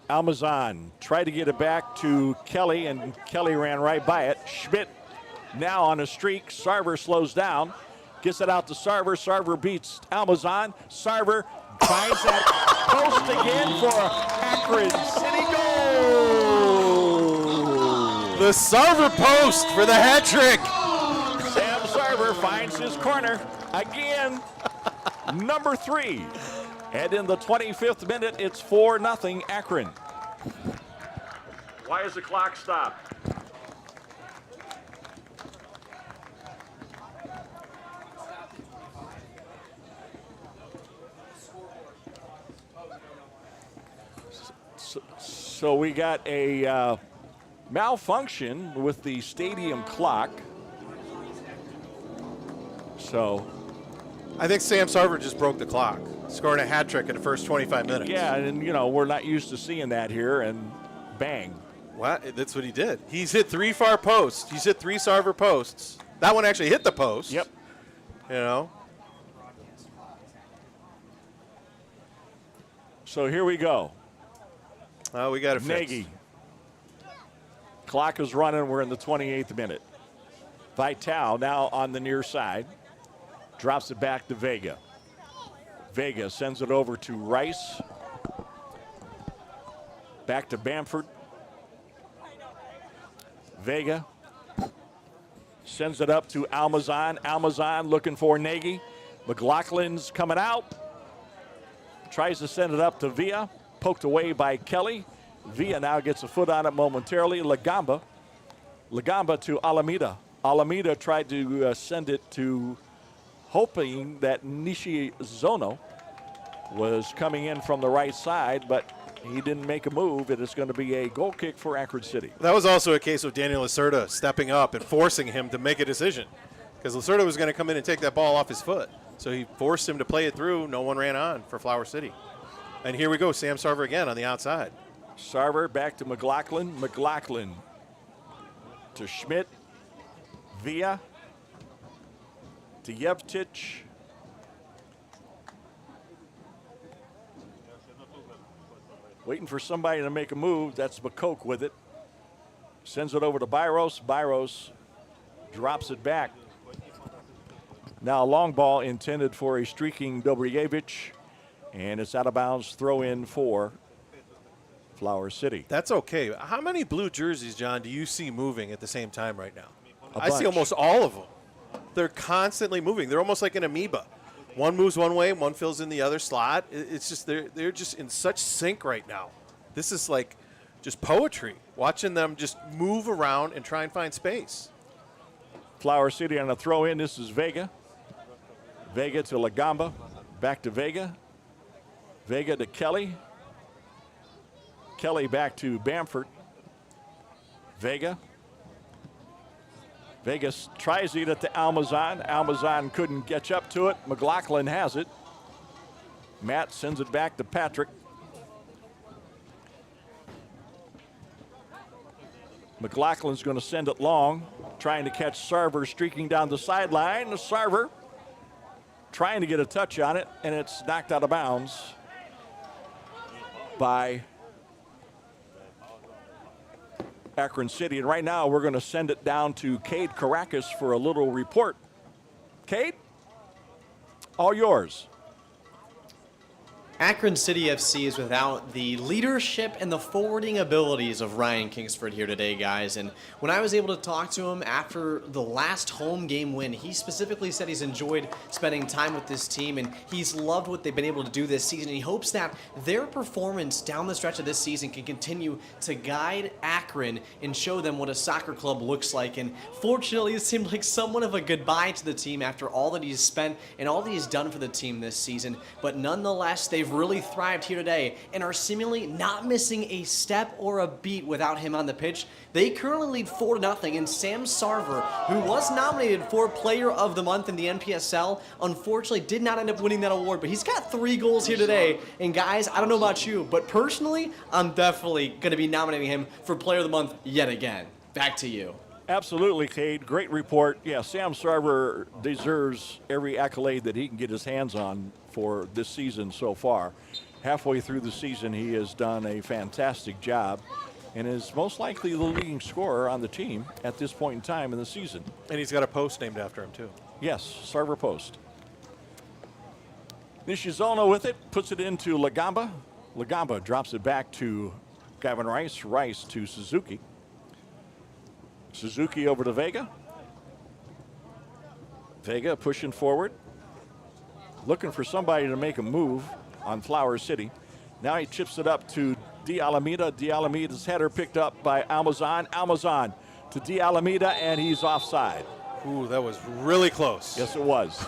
[SPEAKER 1] Almazan tried to get it back to Kelly, and Kelly ran right by it. Schmidt now on a streak. Sarver slows down. Gets it out to Sarver. Sarver beats Almazan. Sarver finds that post again for Akron City goal.
[SPEAKER 2] The Sarver post for the hat trick.
[SPEAKER 1] Sam Sarver finds his corner again. Number 3. And in the 25th minute, it's 4-0 Akron. Why is the clock stopped? So we got a malfunction with the stadium clock. So
[SPEAKER 2] I think Sam Sarver just broke the clock, scoring a hat trick in the first 25 minutes.
[SPEAKER 1] yeah, and we're not used to seeing that here, and bang.
[SPEAKER 2] What? That's what he did. He's hit 3 far posts. He's hit 3 Sarver posts. That one actually hit the post.
[SPEAKER 1] Yep. So here we go.
[SPEAKER 2] Oh, we got to fix.
[SPEAKER 1] Nagy. Clock is running. We're in the 28th minute. Vital now on the near side. Drops it back to Vega. Vega sends it over to Rice. Back to Bamford. Vega sends it up to Almazan. Almazan looking for Nagy. McLaughlin's coming out. Tries to send it up to Villa. Poked away by Kelly. Villa now gets a foot on it momentarily. Lagamba to Alameda. Alameda tried to send it to, hoping that Nishizono was coming in from the right side, but he didn't make a move. It is going to be a goal kick for Akron City.
[SPEAKER 2] That was also a case of Daniel Lacerda stepping up and forcing him to make a decision, because Lacerda was going to come in and take that ball off his foot. So he forced him to play it through. No one ran on for Flower City. And here we go, Sam Sarver again on the outside.
[SPEAKER 1] Sarver back to McLaughlin. McLaughlin to Schmidt. Villa to Yevtich. Waiting for somebody to make a move. That's McCoke with it. Sends it over to Byros. Byros drops it back. Now a long ball intended for a streaking Dobrievich. And it's out of bounds, throw in for Flower City.
[SPEAKER 2] That's okay. How many blue jerseys, John, do you see moving at the same time right now?
[SPEAKER 1] A
[SPEAKER 2] I see
[SPEAKER 1] bunch.
[SPEAKER 2] almost all of them. They're constantly moving. They're almost like an amoeba. One moves one way, one fills in the other slot. It's just they're just in such sync right now. This is like just poetry, watching them just move around and try and find space.
[SPEAKER 1] Flower City on a throw in. This is Vega. Vega to Lagamba. Back to Vega. Vega to Kelly. Kelly back to Bamford. Vega. Vegas tries to get it to Almazan. Almazan couldn't catch up to it. McLaughlin has it. Matt sends it back to Patrick. McLaughlin's going to send it long, trying to catch Sarver streaking down the sideline. Sarver trying to get a touch on it, and it's knocked out of bounds by Akron City. And right now we're going to send it down to Cade Caracas for a little report. Cade, all yours.
[SPEAKER 4] Akron City FC is without the leadership and the forwarding abilities of Ryan Kingsford here today, guys. And when I was able to talk to him after the last home game win, he specifically said he's enjoyed spending time with this team and he's loved what they've been able to do this season. He hopes that their performance down the stretch of this season can continue to guide Akron and show them what a soccer club looks like. And fortunately, it seemed like somewhat of a goodbye to the team after all that he's spent and all that he's done for the team this season. But nonetheless, they've really thrived here today and are seemingly not missing a step or a beat without him on the pitch. They currently lead 4-0, and Sam Sarver, who was nominated for Player of the Month in the NPSL, unfortunately did not end up winning that award, but he's got 3 goals here today. And guys, I don't know about you, but personally, I'm definitely going to be nominating him for Player of the Month yet again. Back to you.
[SPEAKER 1] Absolutely, Cade. Great report. Yeah, Sam Sarver deserves every accolade that he can get his hands on for this season so far. Halfway through the season, he has done a fantastic job and is most likely the leading scorer on the team at this point in time in the season.
[SPEAKER 2] And he's got a post named after him, too.
[SPEAKER 1] Yes, Sarver post. Nishizono with it, puts it into Lagamba. Lagamba drops it back to Gavin Rice. Rice to Suzuki. Suzuki over to Vega. Vega pushing forward. Looking for somebody to make a move on Flower City. Now he chips it up to De Alameda. De Alameda's header picked up by Almazan. Almazan to De Alameda, and he's offside.
[SPEAKER 2] Ooh, that was really close.
[SPEAKER 1] Yes, it was.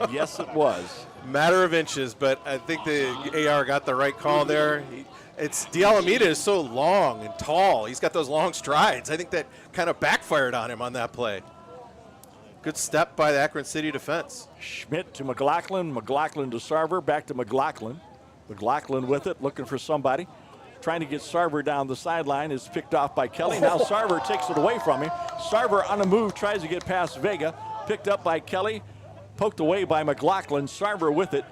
[SPEAKER 1] Yes, it was.
[SPEAKER 2] Matter of inches, but I think the AR got the right call there. It's De Alameda is so long and tall. He's got those long strides. I think that kind of backfired on him on that play. Good step by the Akron City defense.
[SPEAKER 1] Schmidt to McLaughlin. McLaughlin to Sarver. Back to McLaughlin. McLaughlin with it, looking for somebody. Trying to get Sarver down the sideline, is picked off by Kelly. Now Sarver takes it away from him. Sarver on the move, tries to get past Vega. Picked up by Kelly. Poked away by McLaughlin. Sarver with it.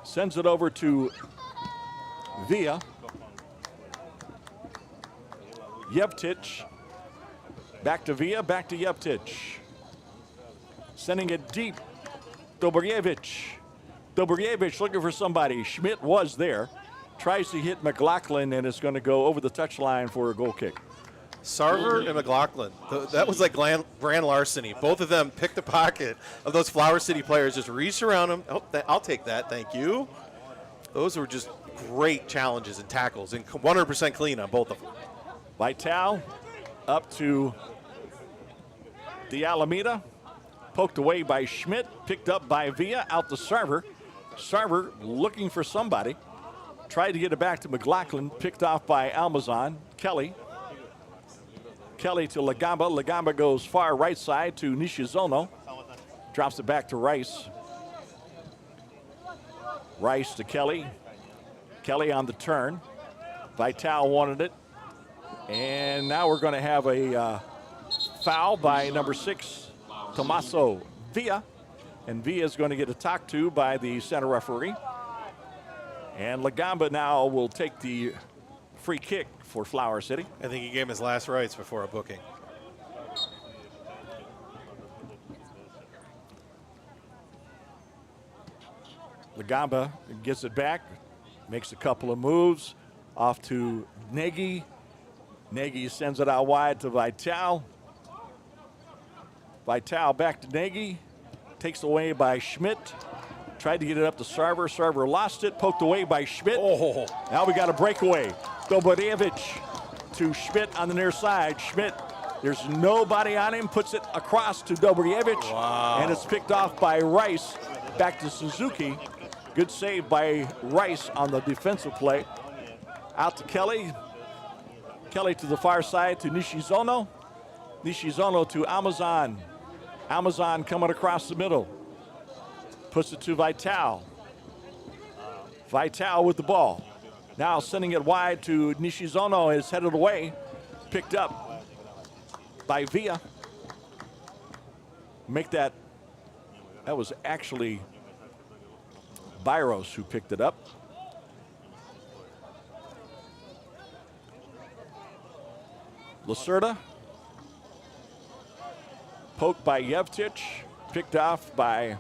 [SPEAKER 1] Sends it over to Villa. Yevtich. Back to Villa, back to Yevtich. Sending it deep. Dobrjevich. Dobrjevich looking for somebody. Schmidt was there. Tries to hit McLaughlin, and it's going to go over the touchline for a goal kick.
[SPEAKER 2] Sarver and McLaughlin, that was like grand larceny. Both of them picked the pocket of those Flower City players, just reached around them. Oh, I'll take that, thank you. Those were just great challenges and tackles, and 100% clean on both of them.
[SPEAKER 1] Vital up to De Alameda. Poked away by Schmidt, picked up by Villa, out to Sarver. Sarver looking for somebody. Tried to get it back to McLaughlin, picked off by Almazan. Kelly. Kelly to Lagamba. Lagamba goes far right side to Nishizono. Drops it back to Rice. Rice to Kelly. Kelly on the turn. Vital wanted it. And now we're going to have a foul by number 6, Tommaso Villa. And Villa is going to get a talk to by the center referee. And Lagamba now will take the free kick for Flower City.
[SPEAKER 2] I think he gave him his last rites before a booking.
[SPEAKER 1] Lagamba gets it back, makes a couple of moves, off to Nagy. Nagy sends it out wide to Vital. Vital back to Nagy, takes away by Schmidt. Tried to get it up to Sarver. Sarver lost it, poked away by Schmidt.
[SPEAKER 2] Oh.
[SPEAKER 1] Now we got a breakaway. Dobrjevich to Schmidt on the near side. Schmidt, there's nobody on him, puts it across to Dobrjevich.
[SPEAKER 2] Wow.
[SPEAKER 1] And it's picked off by Rice. Back to Suzuki. Good save by Rice on the defensive play. Out to Kelly. Kelly to the far side to Nishizono. Nishizono to Almazan. Almazan coming across the middle. Puts it to Vital. Vital with the ball. Now sending it wide to Nishizono. Is headed away. Picked up by Villa. That was actually Byros who picked it up. Lacerda. Poked by Yevtich. Picked off by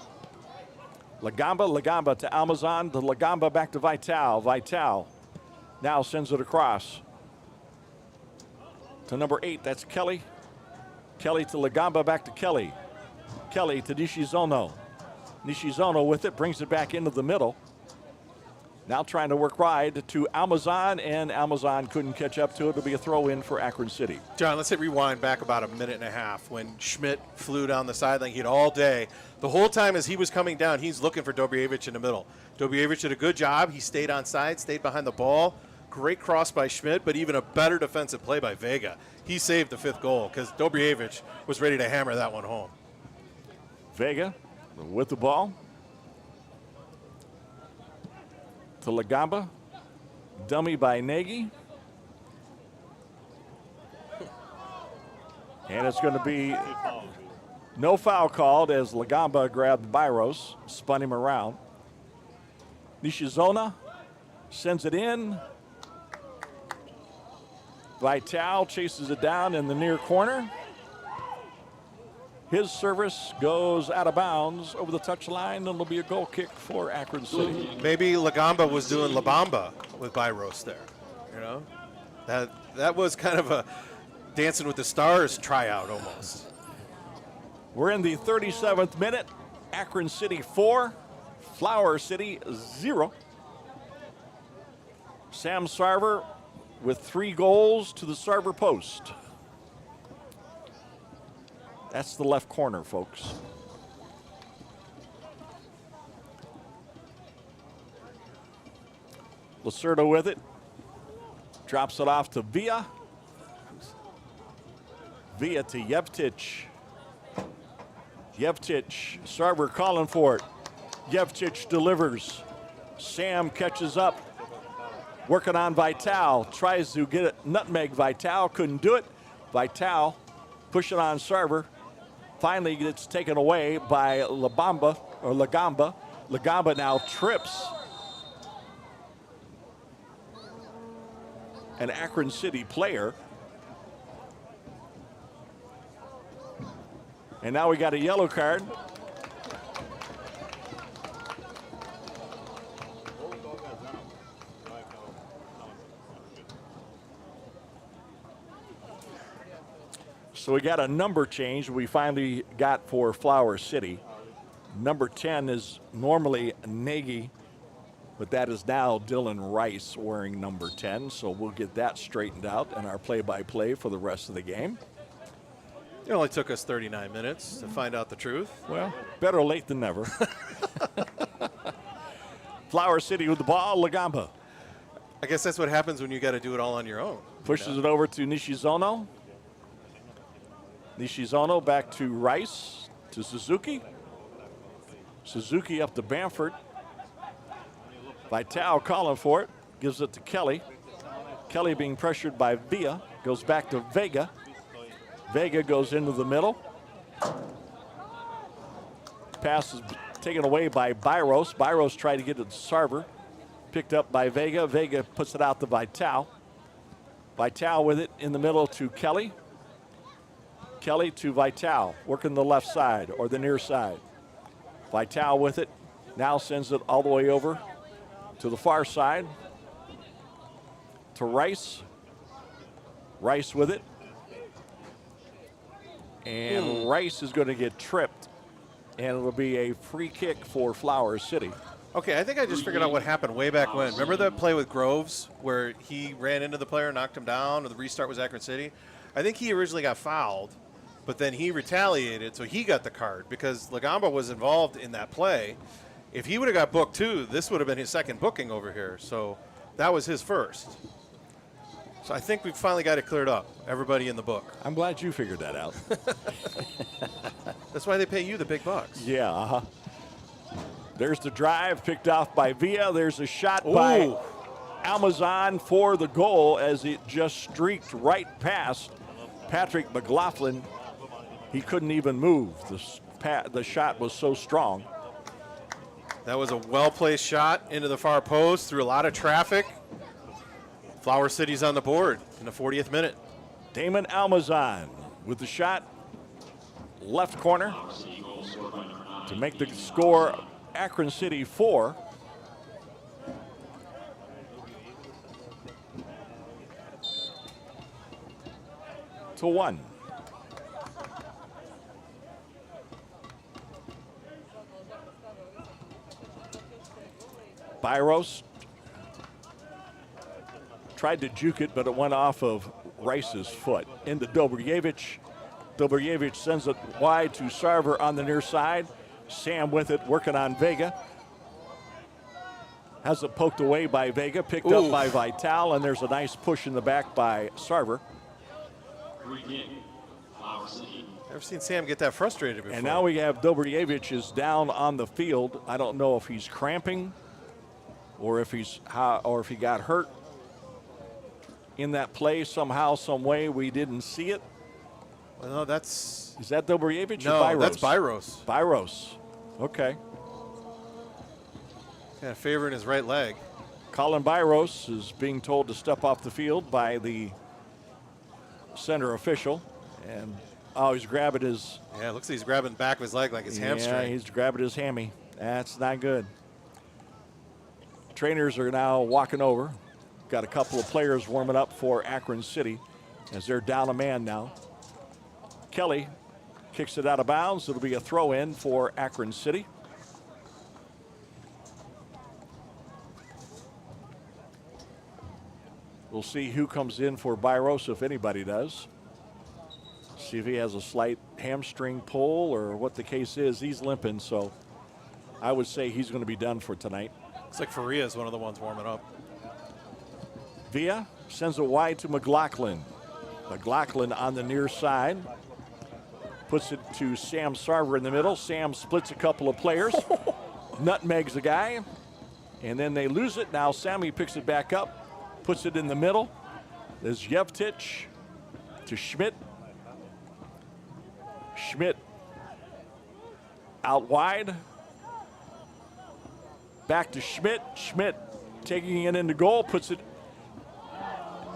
[SPEAKER 1] Lagamba to Almazan, to Lagamba back to Vital. Vital now sends it across to number 8, that's Kelly. Kelly to Lagamba, back to Kelly. Kelly to Nishizono. Nishizono with it, brings it back into the middle. Now trying to work wide to Almazan, and Almazan couldn't catch up to it. It'll be a throw in for Akron City.
[SPEAKER 2] John, let's hit rewind back about a minute and a half when Schmidt flew down the sideline. He had all day. The whole time as he was coming down, he's looking for Dobrievich in the middle. Dobrievich did a good job. He stayed on side, stayed behind the ball. Great cross by Schmidt, but even a better defensive play by Vega. He saved the 5th goal because Dobrievich was ready to hammer that one home.
[SPEAKER 1] Vega with the ball to Lagamba. Dummy by Nagy. And it's going to be no foul called as Lagamba grabbed Byros, spun him around. Nishizona sends it in. Vital chases it down in the near corner. His service goes out of bounds over the touchline, and it'll be a goal kick for Akron City.
[SPEAKER 2] Maybe Lagamba was doing La Bamba with Byros there. You know, that was kind of a Dancing with the Stars tryout almost.
[SPEAKER 1] We're in the 37th minute. Akron City 4, Flower City 0. Sam Sarver with 3 goals to the Sarver post. That's the left corner, folks. Lacerda with it. Drops it off to Villa. Villa to Jevtic. Jevtic, Sarver calling for it. Jevtic delivers. Sam catches up. Working on Vital. Tries to get it. Nutmeg Vital. Couldn't do it. Vital pushing on Sarver. Finally gets taken away by Lagamba. Lagamba now trips an Akron City player. And now we got a yellow card. So we got a number change we finally got for Flower City. Number 10 is normally Nagy, but that is now Dylan Rice wearing number 10. So we'll get that straightened out in our play-by-play for the rest of the game.
[SPEAKER 2] It only took us 39 minutes to find out the truth.
[SPEAKER 1] Well, better late than never. Flower City with the ball, Lagamba.
[SPEAKER 2] I guess that's what happens when you got to do it all on your own.
[SPEAKER 1] Pushes it over to Nishizono. Nishizono back to Rice, to Suzuki. Suzuki up to Bamford. Vital calling for it, gives it to Kelly. Kelly being pressured by Villa, goes back to Vega. Vega goes into the middle. Pass is taken away by Byros. Byros tried to get it to Sarver. Picked up by Vega. Vega puts it out to Vital. Vital with it in the middle to Kelly. Kelly to Vital, working the left side or the near side. Vital with it. Now sends it all the way over to the far side. To Rice. Rice with it. And Rice is going to get tripped, and it'll be a free kick for Flower City.
[SPEAKER 2] Okay, I think I just figured out what happened way back when. Remember that play with Groves where he ran into the player, knocked him down, and the restart was Akron City? I think he originally got fouled, but then he retaliated, so he got the card because Lagamba was involved in that play. If he would have got booked too, this would have been his second booking over here. So that was his first. So I think we've finally got it cleared up, everybody in the book.
[SPEAKER 1] I'm glad you figured that out.
[SPEAKER 2] That's why they pay you the big bucks.
[SPEAKER 1] Yeah, There's the drive picked off by Villa. There's a shot by Almazan for the goal as it just streaked right past Patrick McLaughlin. He couldn't even move. The shot was so strong.
[SPEAKER 2] That was a well-placed shot into the far post through a lot of traffic. Flower City's on the board in the 40th minute.
[SPEAKER 1] Damon Almazan with the shot, left corner to make the score Akron City 4. To 1. Byros tried to juke it, but it went off of Rice's foot into Dobrjevich. Dobrjevich sends it wide to Sarver on the near side. Sam with it, working on Vega. Has it poked away by Vega, picked up by Vital, and there's a nice push in the back by Sarver.
[SPEAKER 3] Free kick, Flower City.
[SPEAKER 2] Never seen Sam get that frustrated before.
[SPEAKER 1] And now we have Dobrjevich is down on the field. I don't know if he's cramping or if he got hurt in that play somehow, some way. We didn't see it.
[SPEAKER 2] Well, no, that's...
[SPEAKER 1] Is that Dobrjevich
[SPEAKER 2] no,
[SPEAKER 1] or Byros?
[SPEAKER 2] That's Byros.
[SPEAKER 1] Byros. Okay.
[SPEAKER 2] Kind of favoring his right leg.
[SPEAKER 1] Colin Byros is being told to step off the field by the center official. And, he's grabbing his...
[SPEAKER 2] Yeah, it looks like he's grabbing the back of his leg like his hamstring.
[SPEAKER 1] Yeah, he's grabbing his hammy. That's not good. Trainers are now walking over. Got a couple of players warming up for Akron City as they're down a man now. Kelly kicks it out of bounds. It'll be a throw in for Akron City. We'll see who comes in for Byros, if anybody does. See if he has a slight hamstring pull or what the case is. He's limping, so I would say he's going to be done for tonight.
[SPEAKER 2] Looks like Faria is one of the ones warming up.
[SPEAKER 1] Villa sends it wide to McLaughlin. McLaughlin on the near side. Puts it to Sam Sarver in the middle. Sam splits a couple of players. Nutmegs a guy. And then they lose it. Now Sammy picks it back up. Puts it in the middle. There's Yevtich to Schmidt. Schmidt out wide. Back to Schmidt. Schmidt taking it into goal. Puts it.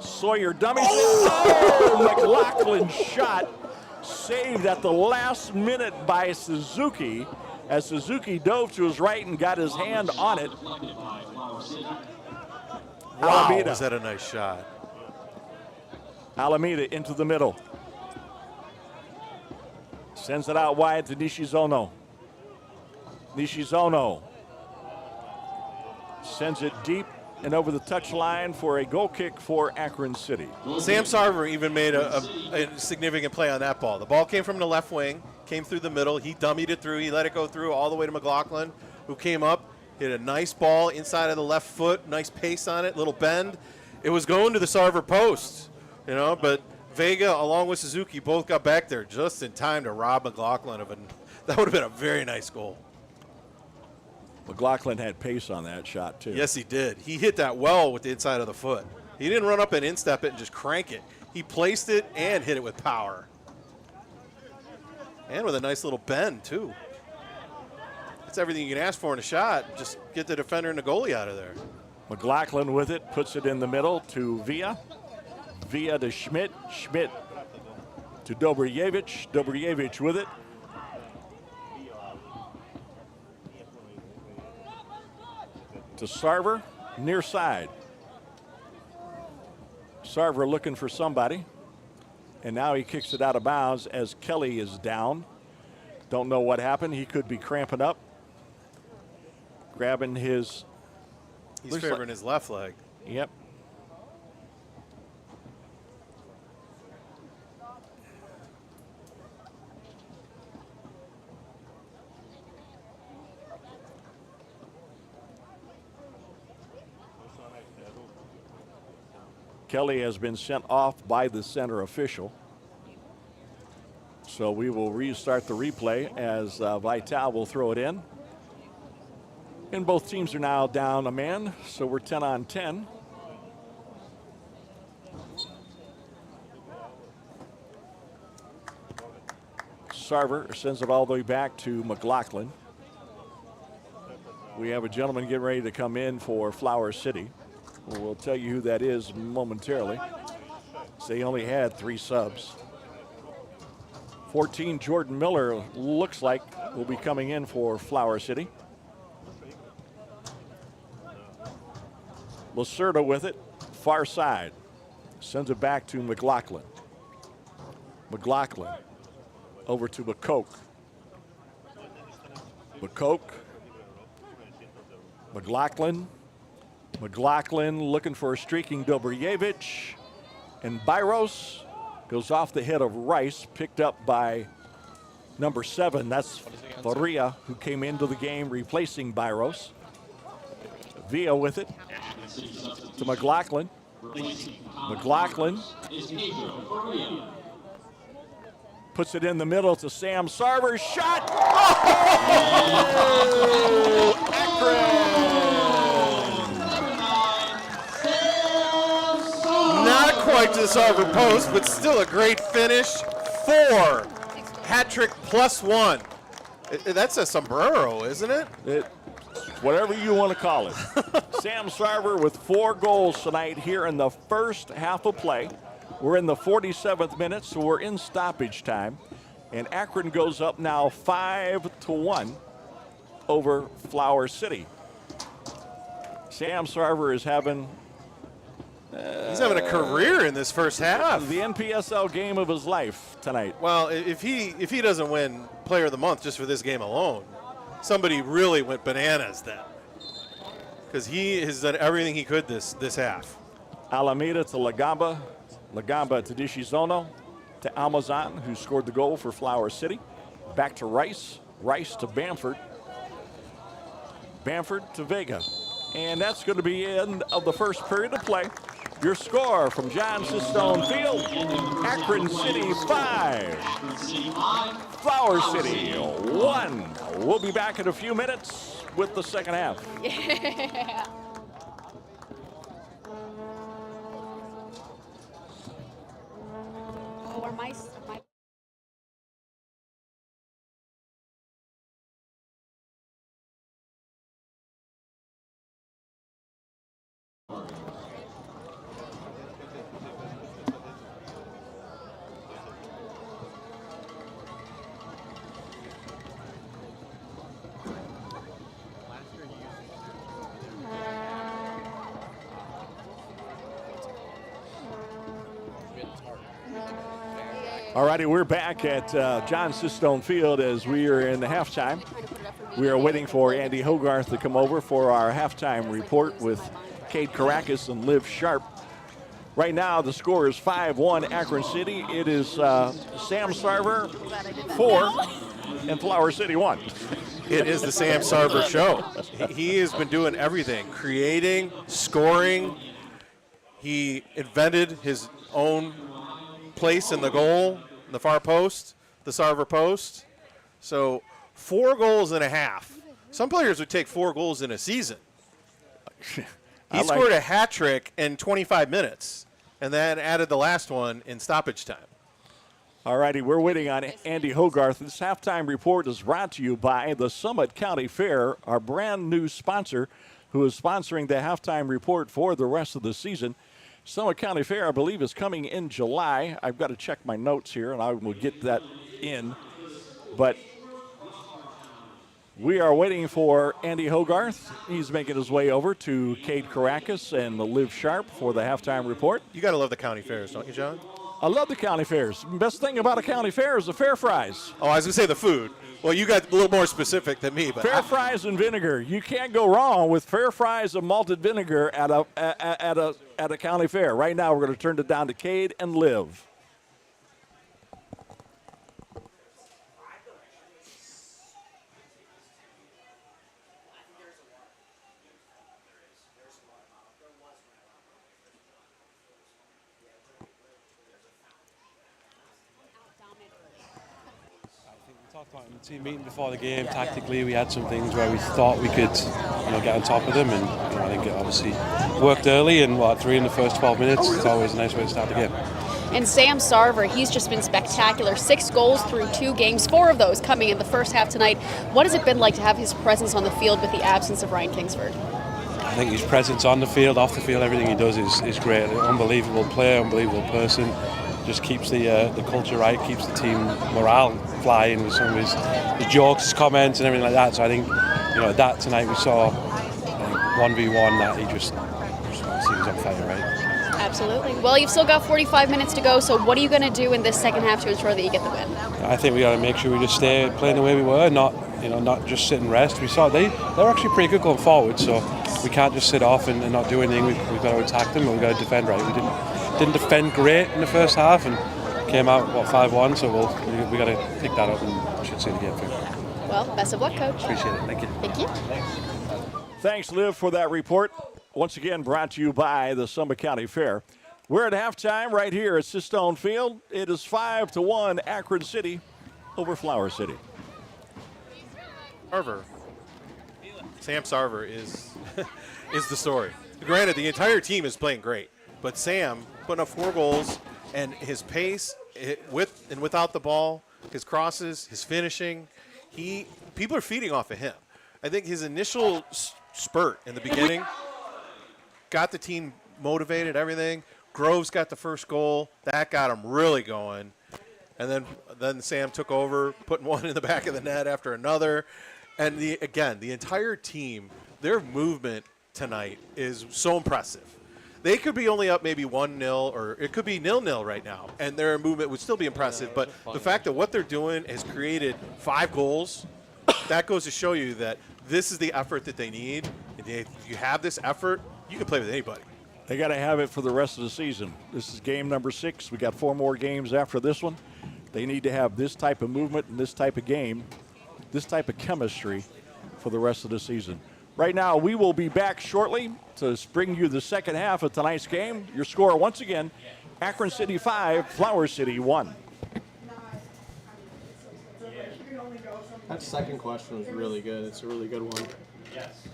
[SPEAKER 1] Sawyer dummies it. Oh, McLaughlin shot. Saved at the last minute by Suzuki as Suzuki dove to his right and got his hand on it.
[SPEAKER 2] Wow,
[SPEAKER 1] Alameda.
[SPEAKER 2] was that a nice shot.
[SPEAKER 1] Alameda into the middle. Sends it out wide to Nishizono. Nishizono sends it deep and over the touchline for a goal kick for Akron City.
[SPEAKER 2] Sam Sarver even made a significant play on that ball. The ball came from the left wing, came through the middle. He dummied it through. He let it go through all the way to McLaughlin, who came up, hit a nice ball inside of the left foot, nice pace on it, little bend. It was going to the Sarver post, but Vega along with Suzuki both got back there just in time to rob McLaughlin of it. That would have been a very nice goal.
[SPEAKER 1] McLaughlin had pace on that shot, too.
[SPEAKER 2] Yes, he did. He hit that well with the inside of the foot. He didn't run up and instep it and just crank it. He placed it and hit it with power. And with a nice little bend, too. That's everything you can ask for in a shot. Just get the defender and the goalie out of there.
[SPEAKER 1] McLaughlin with it, puts it in the middle to Villa. Villa to Schmidt. Schmidt to Dobrjevich. Dobrjevich with it. To Sarver, near side. Sarver looking for somebody. And now he kicks it out of bounds as Kelly is down. Don't know what happened. He could be cramping up. Grabbing his...
[SPEAKER 2] He's favoring his left leg.
[SPEAKER 1] Yep. Kelly has been sent off by the center official. So we will restart the replay as Vital will throw it in. And both teams are now down a man, so we're 10 on 10. Sarver sends it all the way back to McLaughlin. We have a gentleman getting ready to come in for Flower City. We'll tell you who that is momentarily. So they only had 3 subs. 14, Jordan Miller looks like will be coming in for Flower City. Lacerda with it, far side. Sends it back to McLaughlin. McLaughlin over to McCoke. McLaughlin. McLaughlin looking for a streaking Dobrjevich. And Byros goes off the head of Rice, picked up by number 7. That's Faria, who came into the game replacing Byros. Villa with it to McLaughlin. McLaughlin puts it in the middle to Sam Sarver. Shot! Oh! Akron!
[SPEAKER 2] Not quite to the Sarver post, but still a great finish. 4. Hat trick +1. That's a sombrero, isn't it?
[SPEAKER 1] Whatever you want to call it. Sam Sarver with 4 goals tonight here in the first half of play. We're in the 47th minute, so we're in stoppage time. And Akron goes up now 5-1 over Flower City. Sam Sarver is having...
[SPEAKER 2] he's having a career in this first half.
[SPEAKER 1] The NPSL game of his life tonight.
[SPEAKER 2] Well, if he doesn't win Player of the Month just for this game alone, somebody really went bananas then. Because he has done everything he could this half.
[SPEAKER 1] Alameda to Lagamba. Lagamba to Dishizono. To Almazan, who scored the goal for Flower City. Back to Rice. Rice to Bamford. Bamford to Vega. And that's going to be the end of the first period of play. Your score from John Sistone Field, Akron City 5, Flower City 1. We'll be back in a few minutes with the second half.
[SPEAKER 5] Yeah. Oh, are my
[SPEAKER 1] All righty, we're back at John Sistone Field as we are in the halftime. We are waiting for Andy Hoggarth to come over for our halftime report with Cade Caracas and Liv Sharp. Right now, the score is 5-1 Akron City. It is Sam Sarver 4 and Flower City 1.
[SPEAKER 2] It is the Sam Sarver show. He has been doing everything, creating, scoring. He invented his own place in the goal, in the far post, the Sarver post. So 4 goals and a half. Some players would take 4 goals in a season. He scored a hat trick in 25 minutes and then added the last one in stoppage time.
[SPEAKER 1] All righty, we're waiting on Andy Hoggarth. This halftime report is brought to you by the Summit County Fair, our brand new sponsor, who is sponsoring the halftime report for the rest of the season. Summit County Fair, I believe, is coming in July. I've got to check my notes here, and I will get that in. But we are waiting for Andy Hoggarth. He's making his way over to Cade Caracas and Liv Sharp for the halftime report.
[SPEAKER 2] You got to love the county fairs, don't you, John?
[SPEAKER 1] I love the county fairs. Best thing about a county fair is the fair fries.
[SPEAKER 2] Oh, I was going to say the food. Well, you got a little more specific than me. But
[SPEAKER 1] fair fries and vinegar. You can't go wrong with fair fries and malted vinegar at a county fair. Right now, we're going to turn it down to Cade and Liv.
[SPEAKER 6] In the team meeting before the game, tactically we had some things where we thought we could, get on top of them, and I think it obviously worked early. And 3 in the first 12 minutes. It's always a nice way to start the game.
[SPEAKER 5] And Sam Sarver, he's just been spectacular. 6 goals through 2 games, 4 of those coming in the first half tonight. What has it been like to have his presence on the field with the absence of Ryan Kingsford?
[SPEAKER 6] I think his presence on the field, off the field, everything he does is great. An unbelievable player, unbelievable person. Just keeps the culture right, keeps the team morale flying with some of his jokes, his comments, and everything like that. So I think, that tonight we saw 1v1 that he just
[SPEAKER 5] Absolutely. Well, you've still got 45 minutes to go, so what are you going to do in this second half to ensure that you get the win?
[SPEAKER 6] I think we got to make sure we just stay playing the way we were, not just sit and rest. We saw they're actually pretty good going forward, so we can't just sit off and not do anything. We've got to attack them, and we've got to defend right. We didn't defend great in the first half and came out 5-1, so we got to pick that up and should see the game through.
[SPEAKER 5] Well, best of luck, Coach.
[SPEAKER 6] Appreciate it. Thank you.
[SPEAKER 5] Thank you.
[SPEAKER 1] Thanks, Liv, for that report. Once again, brought to you by the Summit County Fair. We're at halftime right here at Sistone Field. It is 5-1 Akron City over Flower City.
[SPEAKER 2] Sam Sarver is the story. Granted, the entire team is playing great, but Sam putting up 4 goals, and his pace with and without the ball, his crosses, his finishing, people are feeding off of him. I think his initial spurt in the beginning got the team motivated, everything. Groves got the first goal. That got him really going. And then Sam took over, putting one in the back of the net after another. And the entire team, their movement tonight is so impressive. They could be only up maybe 1-0, or it could be 0-0 right now, and their movement would still be impressive. But the fact that what they're doing has created 5 goals, that goes to show you that this is the effort that they need. If you have this effort, you can play with anybody.
[SPEAKER 1] They got to have it for the rest of the season. This is game number 6. We got 4 more games after this one. They need to have this type of movement and this type of game, this type of chemistry for the rest of the season. Right now, we will be back shortly to bring you the second half of tonight's game. Your score, once again, Akron City 5, Flower City 1.
[SPEAKER 7] That second question was really good. It's a really good one.
[SPEAKER 8] Yes.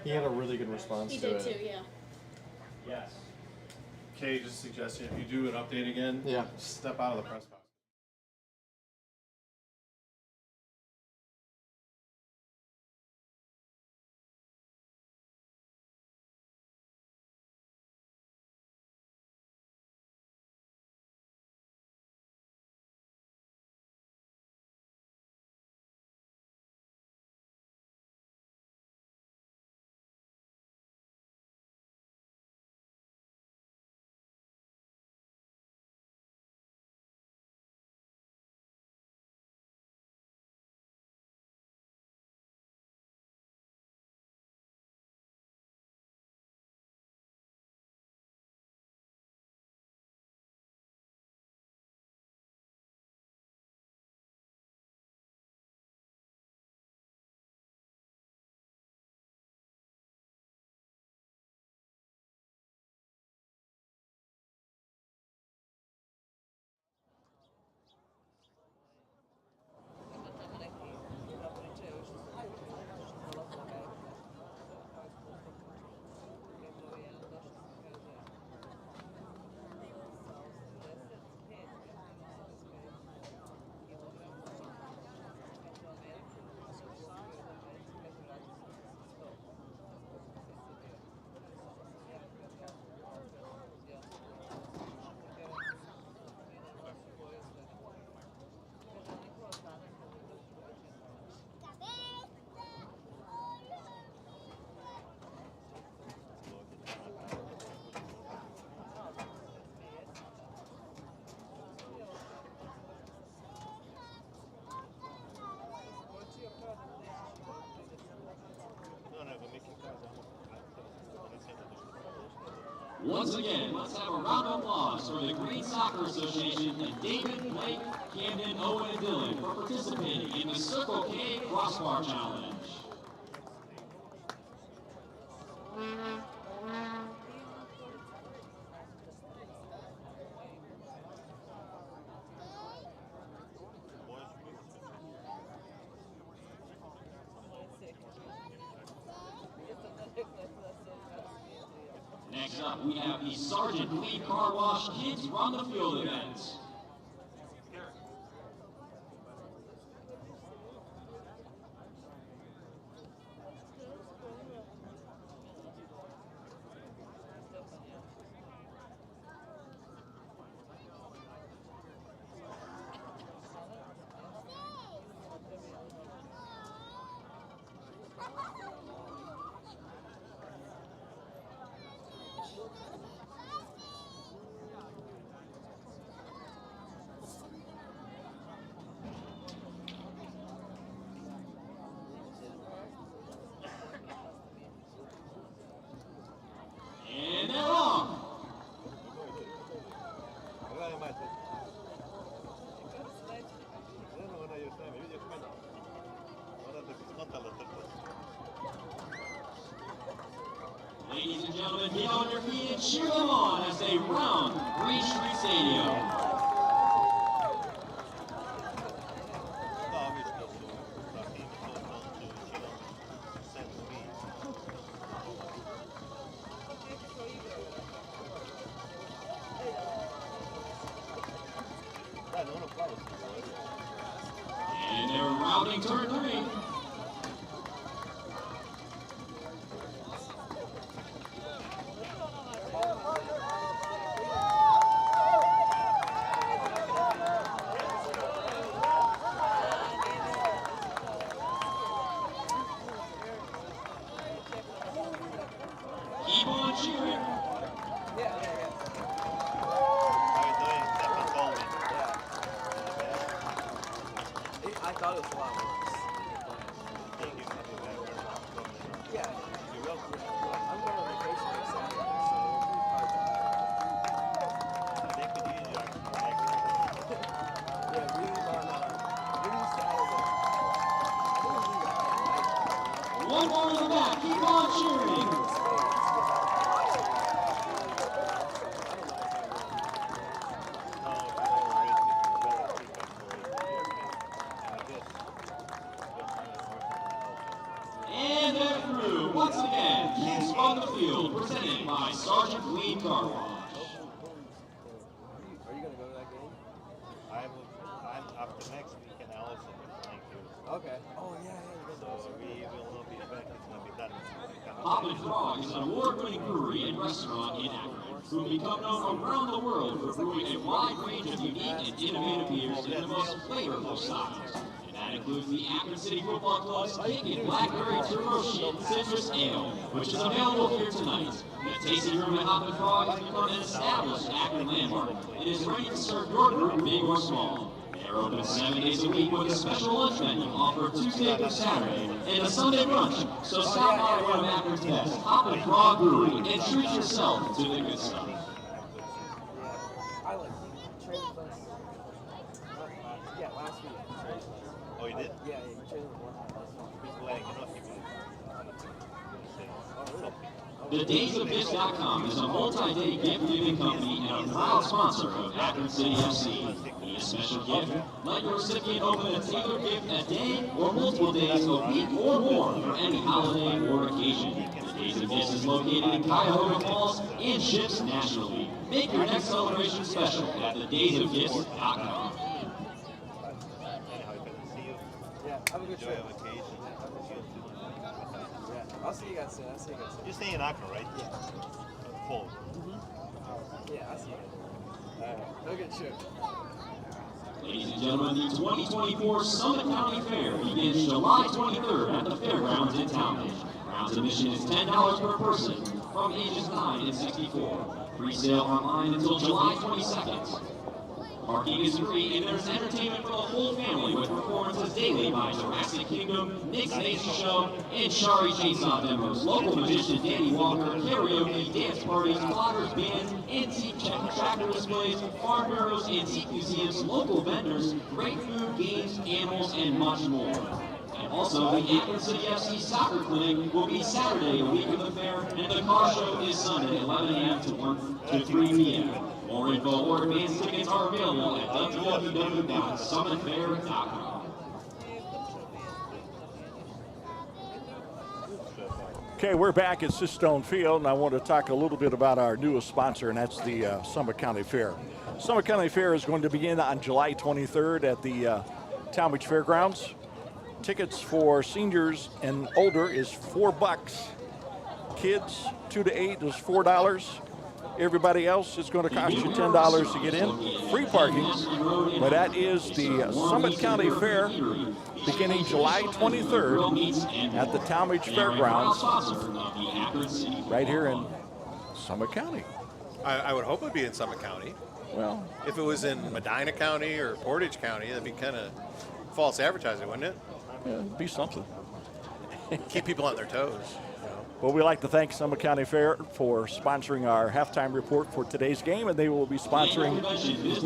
[SPEAKER 7] He had a really good response to it.
[SPEAKER 5] yeah.
[SPEAKER 8] Yes. Okay, just a suggestion. If you do an update again,
[SPEAKER 7] Yeah.
[SPEAKER 8] step out of the press box.
[SPEAKER 3] Once again, let's have a round of applause for the Green Soccer Association and David, Blake, Camden, Owen, and Dylan for participating in the Circle K Crossbar Challenge. Next up, we have the Sergeant Clean Car Wash Kids Run the Field event. gentlemen, get on your feet and cheer them on as they round Green Street Stadium. And they're rounding turn 3. Keep on cheering.
[SPEAKER 9] I thought it was a lot worse. Yeah. I'm going on vacation next Saturday, so yeah, we leave on Saturday.
[SPEAKER 3] One more in the back. Keep on cheering. And they're through. Once again, Kings on the field, presented by Sergeant Clean Car Wash.
[SPEAKER 9] Are you going to go to that game?
[SPEAKER 10] I'm after next week in Allison with Frank here.
[SPEAKER 9] Okay. Oh, yeah.
[SPEAKER 10] So we will not be back. It's going to be done.
[SPEAKER 3] Hop and Frog is an award-winning brewery and restaurant in Akron, who have become known around the world for brewing a wide range of unique and innovative beers in the most flavorful styles. And that includes the Akron City Football Club's Picking Blackberry Turbo Citrus Ale, which is available here tonight. The tasting room at Hop and Frog has become an established Akron landmark. It is ready to serve your group, big or small. They're open 7 days a week with a special lunch menu offered Tuesday through Saturday and a Sunday brunch. So stop by one of Akron's best, Hop and Frog Brewery, and treat yourself to the good stuff.
[SPEAKER 9] I like traded place. Yeah, last week.
[SPEAKER 10] Oh, you did?
[SPEAKER 9] Yeah, you traded with one.
[SPEAKER 10] He's glad you know people.
[SPEAKER 3] TheDaysOfThis.com is a multi-day gift-giving company and a proud sponsor of Akron City FC. Need a special gift? Let your recipient open a tailored gift a day or multiple days, a week or more for any holiday or occasion. The Days of This is located in Cuyahoga Falls and ships nationally. Make your next celebration special at TheDaysOfThis.com.
[SPEAKER 10] Anyhow, good to see you.
[SPEAKER 9] Yeah, have a good
[SPEAKER 10] Enjoy
[SPEAKER 9] trip.
[SPEAKER 10] your vacation.
[SPEAKER 9] Yeah, I'll see you guys soon.
[SPEAKER 10] You're staying in Akron, right?
[SPEAKER 9] Yeah.
[SPEAKER 10] Full.
[SPEAKER 9] Yeah, I'll see you guys. All right, have a good trip.
[SPEAKER 3] Ladies and gentlemen, the 2024 Summit County Fair begins July 23rd at the fairgrounds in Township. Grounds admission is $10 per person from ages 9 and 64. Pre-sale online until July 22nd. Parking is free and there's entertainment for the whole family with performances daily by Jurassic Kingdom, Nick's Nation Show, and Shari Chainsaw demos. Local magician Danny Walker, karaoke, dance parties, plotters, bands, antique tractor displays, farm bureaus, antique museums, local vendors, great food, games, animals, and much more. And also, the Akron City FC Soccer Clinic will be Saturday, a week of the fair, and the car show is Sunday, 11 a.m. to 3 p.m. More info or advance tickets are available at www.summitfair.com.
[SPEAKER 1] Okay, we're back at Sistone Field, and I want to talk a little bit about our newest sponsor, and that's the Summit County Fair. Summit County Fair is going to begin on July 23rd at the Talmadge Fairgrounds. Tickets for seniors and older is $4. Kids 2 to 8 is $4. Everybody else is going to cost you $10 to get in. Free parking, but that is the Summit County Fair beginning July 23rd at the Talmadge Fairgrounds right here in Summit County.
[SPEAKER 2] I would hope it would be in Summit County.
[SPEAKER 1] Well,
[SPEAKER 2] If it was in Medina County or Portage County, that'd be kind of false advertising, wouldn't it?
[SPEAKER 1] yeah, it'd be something.
[SPEAKER 2] Keep people on their toes.
[SPEAKER 1] Well, we'd like to thank Summit County Fair for sponsoring our halftime report for today's game, and they will be sponsoring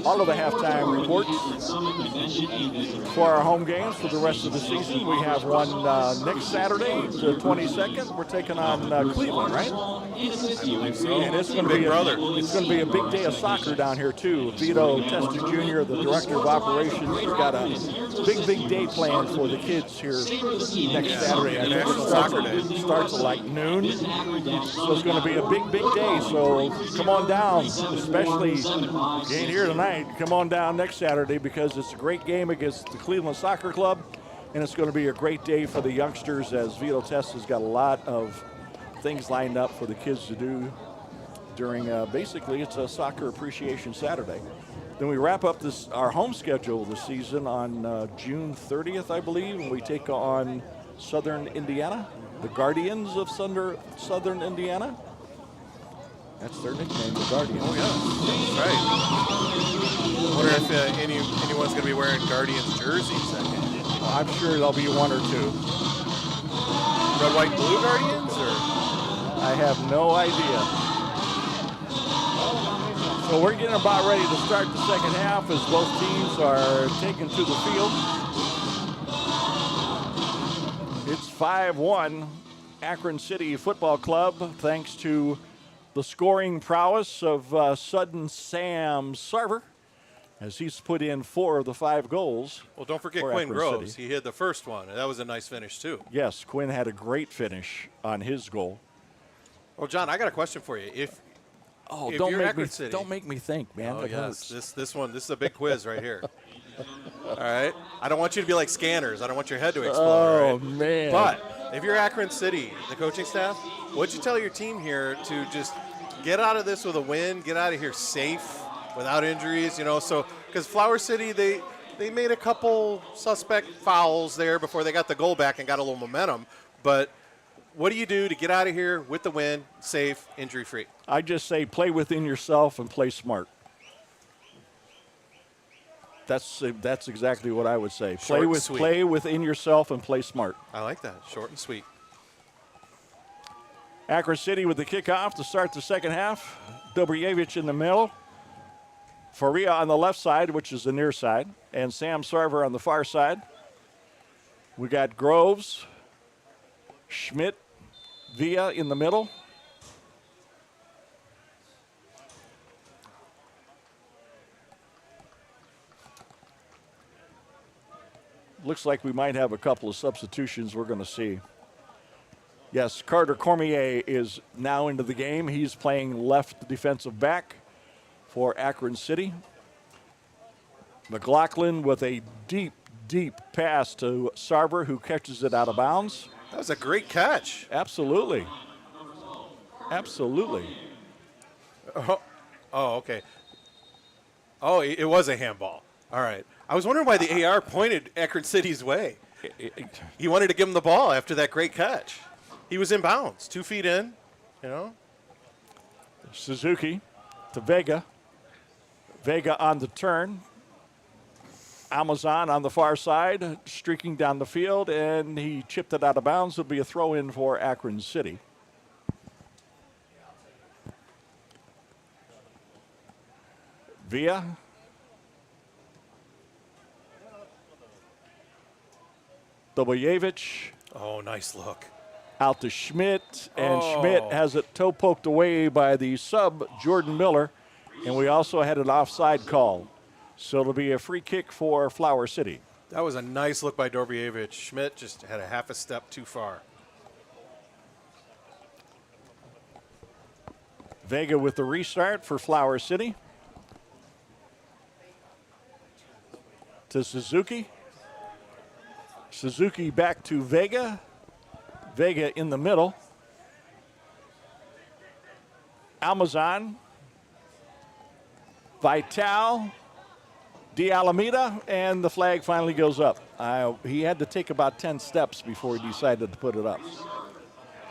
[SPEAKER 1] all of the halftime reports for our home games for the rest of the season. We have one next Saturday, the 22nd. We're taking on Cleveland, right? And it's going to be a big day of soccer down here too. Vito Testa Jr., the director of operations, has got a big day planned for the kids here next Saturday. I think it starts at like noon. So it's going to be a big day. So come on down, especially if you ain't here tonight. Come on down next Saturday because it's a great game against the Cleveland Soccer Club, and it's going to be a great day for the youngsters as Vito Testa's got a lot of things lined up for the kids to do during basically it's a soccer appreciation Saturday. Then we wrap up our home schedule this season on June 30th, I believe, and we take on Southern Indiana, the Guardians of Southern Indiana. That's their nickname, the Guardians.
[SPEAKER 2] Oh, yeah. That's right. I wonder if anyone's going to be wearing Guardians jerseys that game.
[SPEAKER 1] Well, I'm sure there'll be one or two.
[SPEAKER 2] Red, white, blue Guardians? Or?
[SPEAKER 1] I have no idea. So we're getting about ready to start the second half as both teams are taken to the field. It's 5-1 Akron City Football Club thanks to the scoring prowess of sudden Sam Sarver as he's put in 4 of the 5 goals.
[SPEAKER 2] Well, don't forget Quinn Groves. He hit the first one, and that was a nice finish too.
[SPEAKER 1] Yes, Quinn had a great finish on his goal.
[SPEAKER 2] Well, John, I got a question for you. If
[SPEAKER 1] don't make me think, man.
[SPEAKER 2] Oh, yes. This is a big quiz right here. All right. I don't want you to be like Scanners. I don't want your head to explode.
[SPEAKER 1] Oh,
[SPEAKER 2] right?
[SPEAKER 1] man.
[SPEAKER 2] But if you're Akron City, the coaching staff, what'd you tell your team here to just get out of this with a win, get out of here safe, without injuries, So, because Flower City, they made a couple suspect fouls there before they got the goal back and got a little momentum. But what do you do to get out of here with the win, safe, injury-free?
[SPEAKER 1] I just say play within yourself and play smart. That's exactly what I would say. Play within yourself and play smart.
[SPEAKER 2] I like that. Short and sweet.
[SPEAKER 1] Akron City with the kickoff to start the second half. Dobrjevich in the middle. Faria on the left side, which is the near side, and Sam Sarver on the far side. We got Groves, Schmidt, Villa in the middle. Looks like we might have a couple of substitutions we're going to see. Yes, Carter Cormier is now into the game. He's playing left defensive back for Akron City. McLaughlin with a deep pass to Sarver, who catches it out of bounds.
[SPEAKER 2] That was a great catch.
[SPEAKER 1] Absolutely.
[SPEAKER 2] Oh, okay. Oh, it was a handball. All right. I was wondering why the AR pointed Akron City's way. He wanted to give him the ball after that great catch. He was in bounds, 2 feet in,
[SPEAKER 1] Suzuki to Vega. Vega on the turn. Amazon on the far side, streaking down the field, and he chipped it out of bounds. It'll be a throw-in for Akron City. Villa. Dobrjevich.
[SPEAKER 2] Oh, nice look.
[SPEAKER 1] Out to Schmidt, and Schmidt has it toe poked away by the sub, Jordan Miller, and we also had an offside call. So it'll be a free kick for Flower City.
[SPEAKER 2] That was a nice look by Dobrjevich. Schmidt just had a half a step too far.
[SPEAKER 1] Vega with the restart for Flower City. To Suzuki. Suzuki back to Vega. Vega in the middle. Almazan. Vital. De Alameda, and the flag finally goes up. He had to take about 10 steps before he decided to put it up.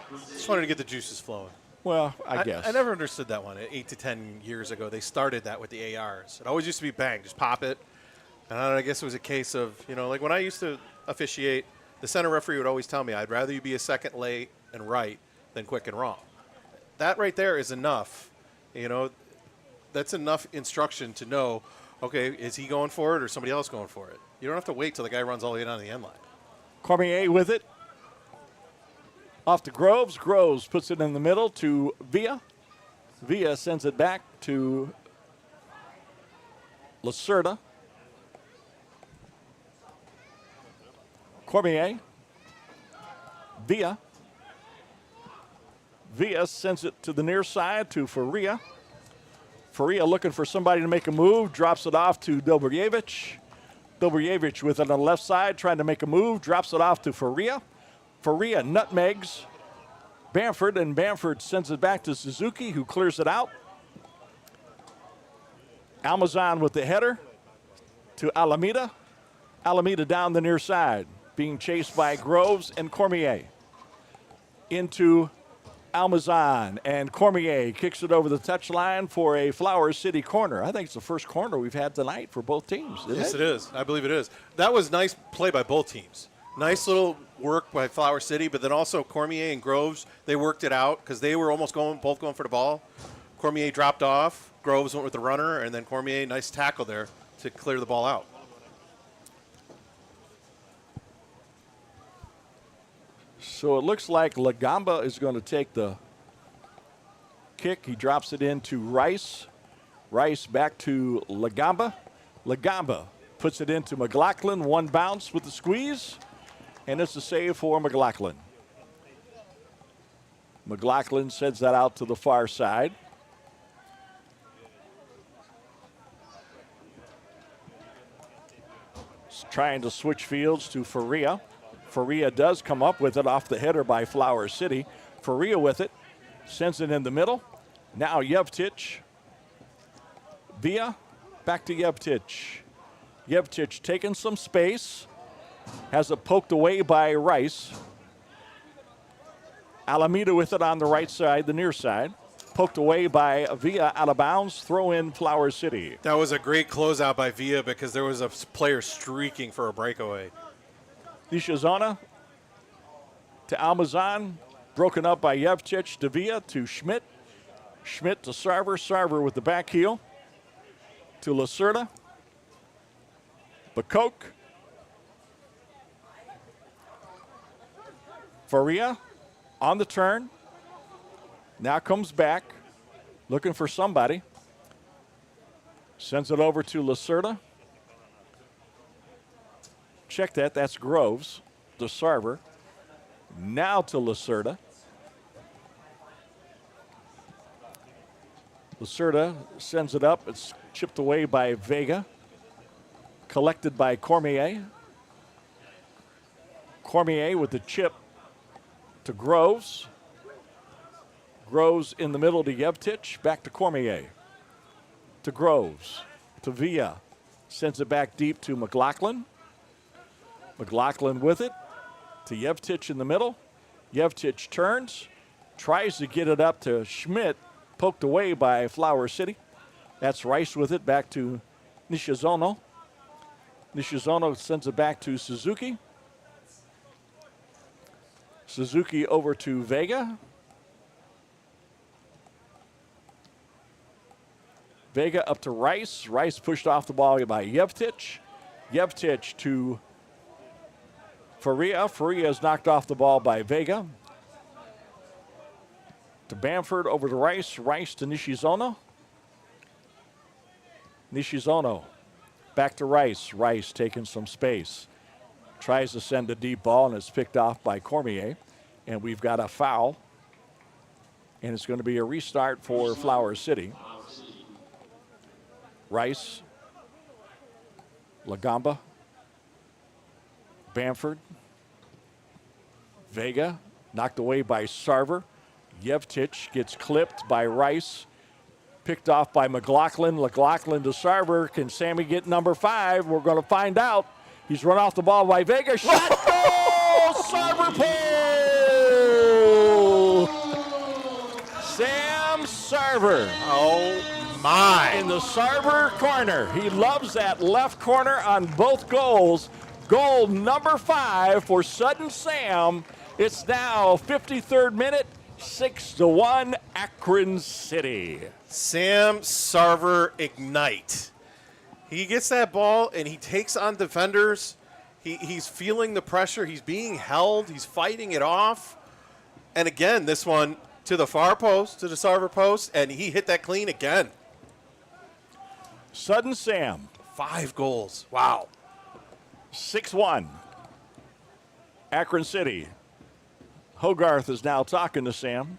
[SPEAKER 2] Just wanted to get the juices flowing.
[SPEAKER 1] Well, I guess.
[SPEAKER 2] I never understood that one. 8 to 10 years ago, they started that with the ARs. It always used to be bang, just pop it. And I guess it was a case of, like when I used to officiate, the center referee would always tell me, I'd rather you be a second late and right than quick and wrong. That right there is enough. You know, that's enough instruction to know, okay, is he going for it or somebody else going for it? You don't have to wait till the guy runs all the way down the end line.
[SPEAKER 1] Cormier with it. Off to Groves. Groves puts it in the middle to Villa. Villa sends it back to Lacerda. Cormier. Villa. Villa sends it to the near side to Faria. Faria looking for somebody to make a move. Drops it off to Dobrjevich. Dobrjevich with it on the left side, trying to make a move. Drops it off to Faria. Faria nutmegs Bamford, and Bamford sends it back to Suzuki, who clears it out. Almazan with the header to Alameda. Alameda down the near side, being chased by Groves and Cormier. Into Almazan, and Cormier kicks it over the touchline for a Flower City corner. I think it's the first corner we've had tonight for both teams, isn't
[SPEAKER 2] Yes,
[SPEAKER 1] it?
[SPEAKER 2] it is. I believe it is. That was nice play by both teams. Nice little work by Flower City, but then also Cormier and Groves, they worked it out because they were almost both going for the ball. Cormier dropped off. Groves went with the runner, and then Cormier, nice tackle there to clear the ball out.
[SPEAKER 1] So it looks like Lagamba is going to take the kick. He drops it into Rice. Rice back to Lagamba. Lagamba puts it into McLaughlin. One bounce with the squeeze. And it's a save for McLaughlin. McLaughlin sends that out to the far side. Trying to switch fields to Faria. Faria does come up with it off the header by Flower City. Faria with it. Sends it in the middle. Now Yevtich. Villa. Back to Yevtich. Yevtich taking some space. Has it poked away by Rice. Alameda with it on the right side, the near side. Poked away by Villa, out of bounds. Throw in Flower City.
[SPEAKER 2] That was a great closeout by Villa because there was a player streaking for a breakaway.
[SPEAKER 1] Nishizona to Almazan. Broken up by Yevtich to Villa to Schmidt. Schmidt to Sarver. Sarver with the back heel to Lacerda. Bacoke. Faria on the turn. Now comes back, looking for somebody. Sends it over to Lacerda. Check that, that's Groves, the server. Now to Lacerda. Lacerda sends it up. It's chipped away by Vega. Collected by Cormier. Cormier with the chip to Groves. Groves in the middle to Yevtich. Back to Cormier. To Groves. To Villa. Sends it back deep to McLaughlin. McLaughlin with it. To Yevtich in the middle. Yevtich turns. Tries to get it up to Schmidt. Poked away by Flower City. That's Rice with it. Back to Nishizono. Nishizono sends it back to Suzuki. Suzuki over to Vega. Vega up to Rice. Rice pushed off the ball by Yevtich. Yevtich to Faria. Faria is knocked off the ball by Vega. To Bamford over to Rice. Rice to Nishizono. Nishizono back to Rice. Rice taking some space. Tries to send a deep ball, and it's picked off by Cormier. And we've got a foul. And it's going to be a restart for Flower City. Rice. Lagamba. Bamford. Vega. Knocked away by Sarver. Yevtich gets clipped by Rice. Picked off by McLaughlin. McLaughlin to Sarver. Can Sammy get number 5? We're going to find out. He's run off the ball by Vega. Shot goal! Sarver pull! Sam Sarver.
[SPEAKER 2] Oh, my.
[SPEAKER 1] In the Sarver corner. He loves that left corner on both goals. Goal number 5 for Sudden Sam. It's now 53rd minute. 6-1 Akron City.
[SPEAKER 2] Sam Sarver ignite. He gets that ball and he takes on defenders. He's feeling the pressure. He's being held. He's fighting it off. And again, this one to the far post, to the Sarver post, and he hit that clean again.
[SPEAKER 1] Sudden Sam.
[SPEAKER 2] 5 goals. Wow.
[SPEAKER 1] 6-1 Akron City. Hoggarth is now talking to Sam.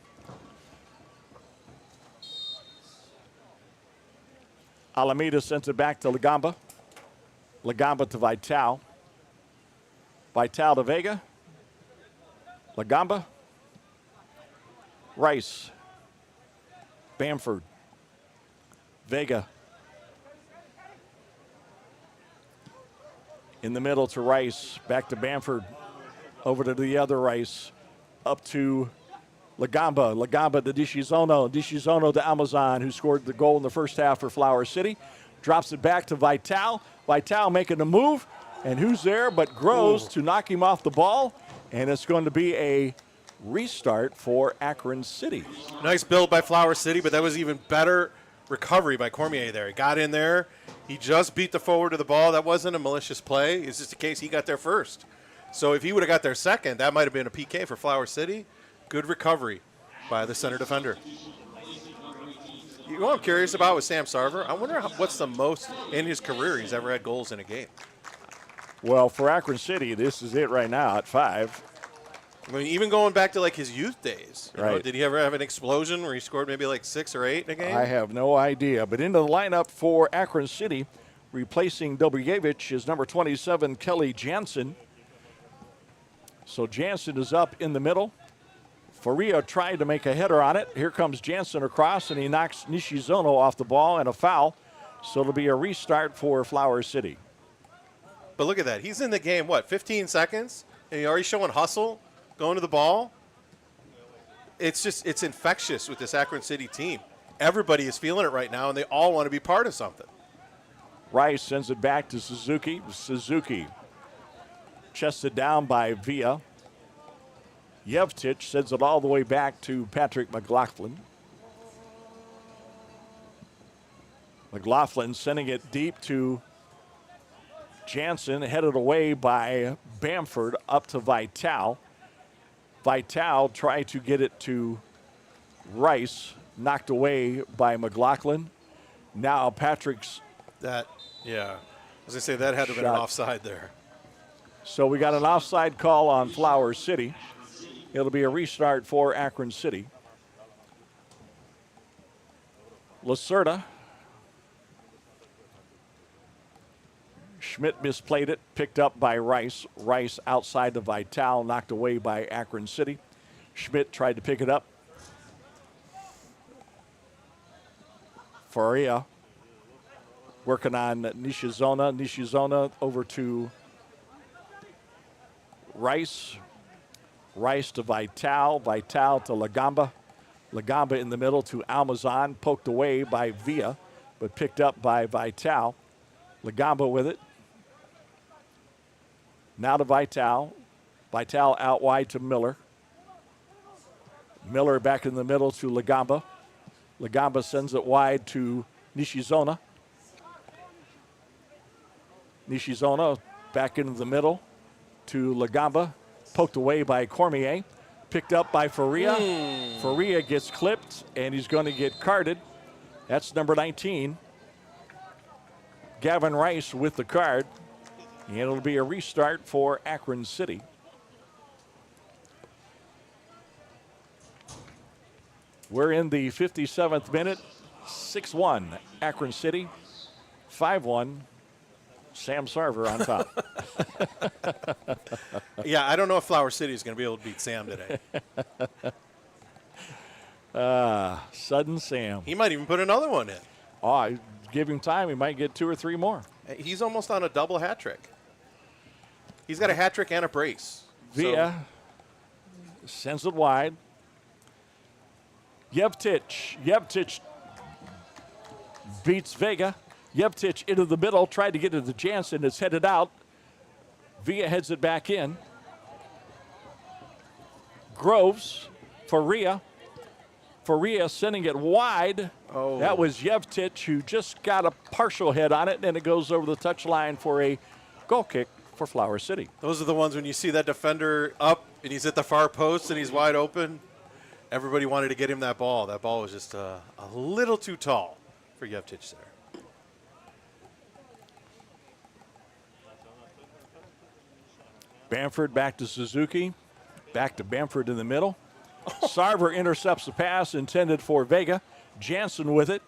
[SPEAKER 1] Alameda sends it back to Lagamba. Lagamba to Vital. Vital to Vega. Lagamba. Rice. Bamford. Vega. In the middle to Rice. Back to Bamford. Over to the other Rice. Up to Lagamba. Lagamba to Dishizono. Dishizono to Amazon, who scored the goal in the first half for Flower City. Drops it back to Vital. Vital making a move. And who's there but Groves to knock him off the ball. And it's going to be a restart for Akron City.
[SPEAKER 2] Nice build by Flower City, but that was even better recovery by Cormier there. He got in there. He just beat the forward of the ball. That wasn't a malicious play. It's just a case he got there first. So if he would have got there second, that might have been a PK for Flower City. Good recovery by the center defender. You know what I'm curious about with Sam Sarver? I wonder what's the most in his career he's ever had goals in a game.
[SPEAKER 1] Well, for Akron City, this is it right now at 5.
[SPEAKER 2] I mean, even going back to like his youth days, you know,
[SPEAKER 1] Right.
[SPEAKER 2] did he ever have an explosion where he scored maybe like 6 or 8 in a game?
[SPEAKER 1] I have no idea. But into the lineup for Akron City, replacing Dobryevich is number 27, Kelly Jansen. So Jansen is up in the middle. Faria tried to make a header on it. Here comes Jansen across, and he knocks Nishizono off the ball and a foul. So it'll be a restart for Flower City.
[SPEAKER 2] But look at that. He's in the game, 15 seconds? And he's already showing hustle, going to the ball. It's infectious with this Akron City team. Everybody is feeling it right now, and they all want to be part of something.
[SPEAKER 1] Rice sends it back to Suzuki. Suzuki chested down by Villa. Yevtich sends it all the way back to Patrick McLaughlin. McLaughlin sending it deep to Jansen, headed away by Bamford up to Vital. Vital tried to get it to Rice, knocked away by McLaughlin. Now Patrick's
[SPEAKER 2] I was going to say that had to have been an
[SPEAKER 1] Shot.
[SPEAKER 2] offside there.
[SPEAKER 1] So we got an offside call on Flower City. It'll be a restart for Akron City. Lacerda. Schmidt misplayed it, picked up by Rice. Rice outside the Vital, knocked away by Akron City. Schmidt tried to pick it up. Faria working on Nishizona. Nishizona over to Rice. Rice to Vital. Vital to Lagamba. Lagamba in the middle to Almazan. Poked away by Villa, but picked up by Vital. Lagamba with it. Now to Vital. Vital out wide to Miller. Miller back in the middle to Lagamba. Lagamba sends it wide to Nishizona. Nishizona back into the middle to Lagamba. Poked away by Cormier. Picked up by Faria. Faria gets clipped, and he's going to get carded. That's number 19. Gavin Rice with the card. And it'll be a restart for Akron City. We're in the 57th minute. 6-1 Akron City. 5-1 Sam Sarver on top.
[SPEAKER 2] Yeah, I don't know if Flower City is going to be able to beat Sam today.
[SPEAKER 1] Sudden Sam.
[SPEAKER 2] He might even put another one in.
[SPEAKER 1] Oh, give him time. He might get 2 or 3 more.
[SPEAKER 2] He's almost on a double hat trick. He's got a hat trick and a brace.
[SPEAKER 1] Villa sends it wide. Yevtich beats Vega. Yevtich into the middle, tried to get it to Jansen. It's headed out. Villa heads it back in. Groves, Faria, Faria sending it wide.
[SPEAKER 2] Oh.
[SPEAKER 1] That was Yevtich, who just got a partial hit on it, and it goes over the touchline for a goal kick for Flower City.
[SPEAKER 2] Those are the ones when you see that defender up and he's at the far post and he's wide open. Everybody wanted to get him that ball. That ball was just a little too tall for Yevtich there.
[SPEAKER 1] Bamford back to Suzuki. Back to Bamford in the middle. Sarver intercepts the pass intended for Vega. Jansen with it.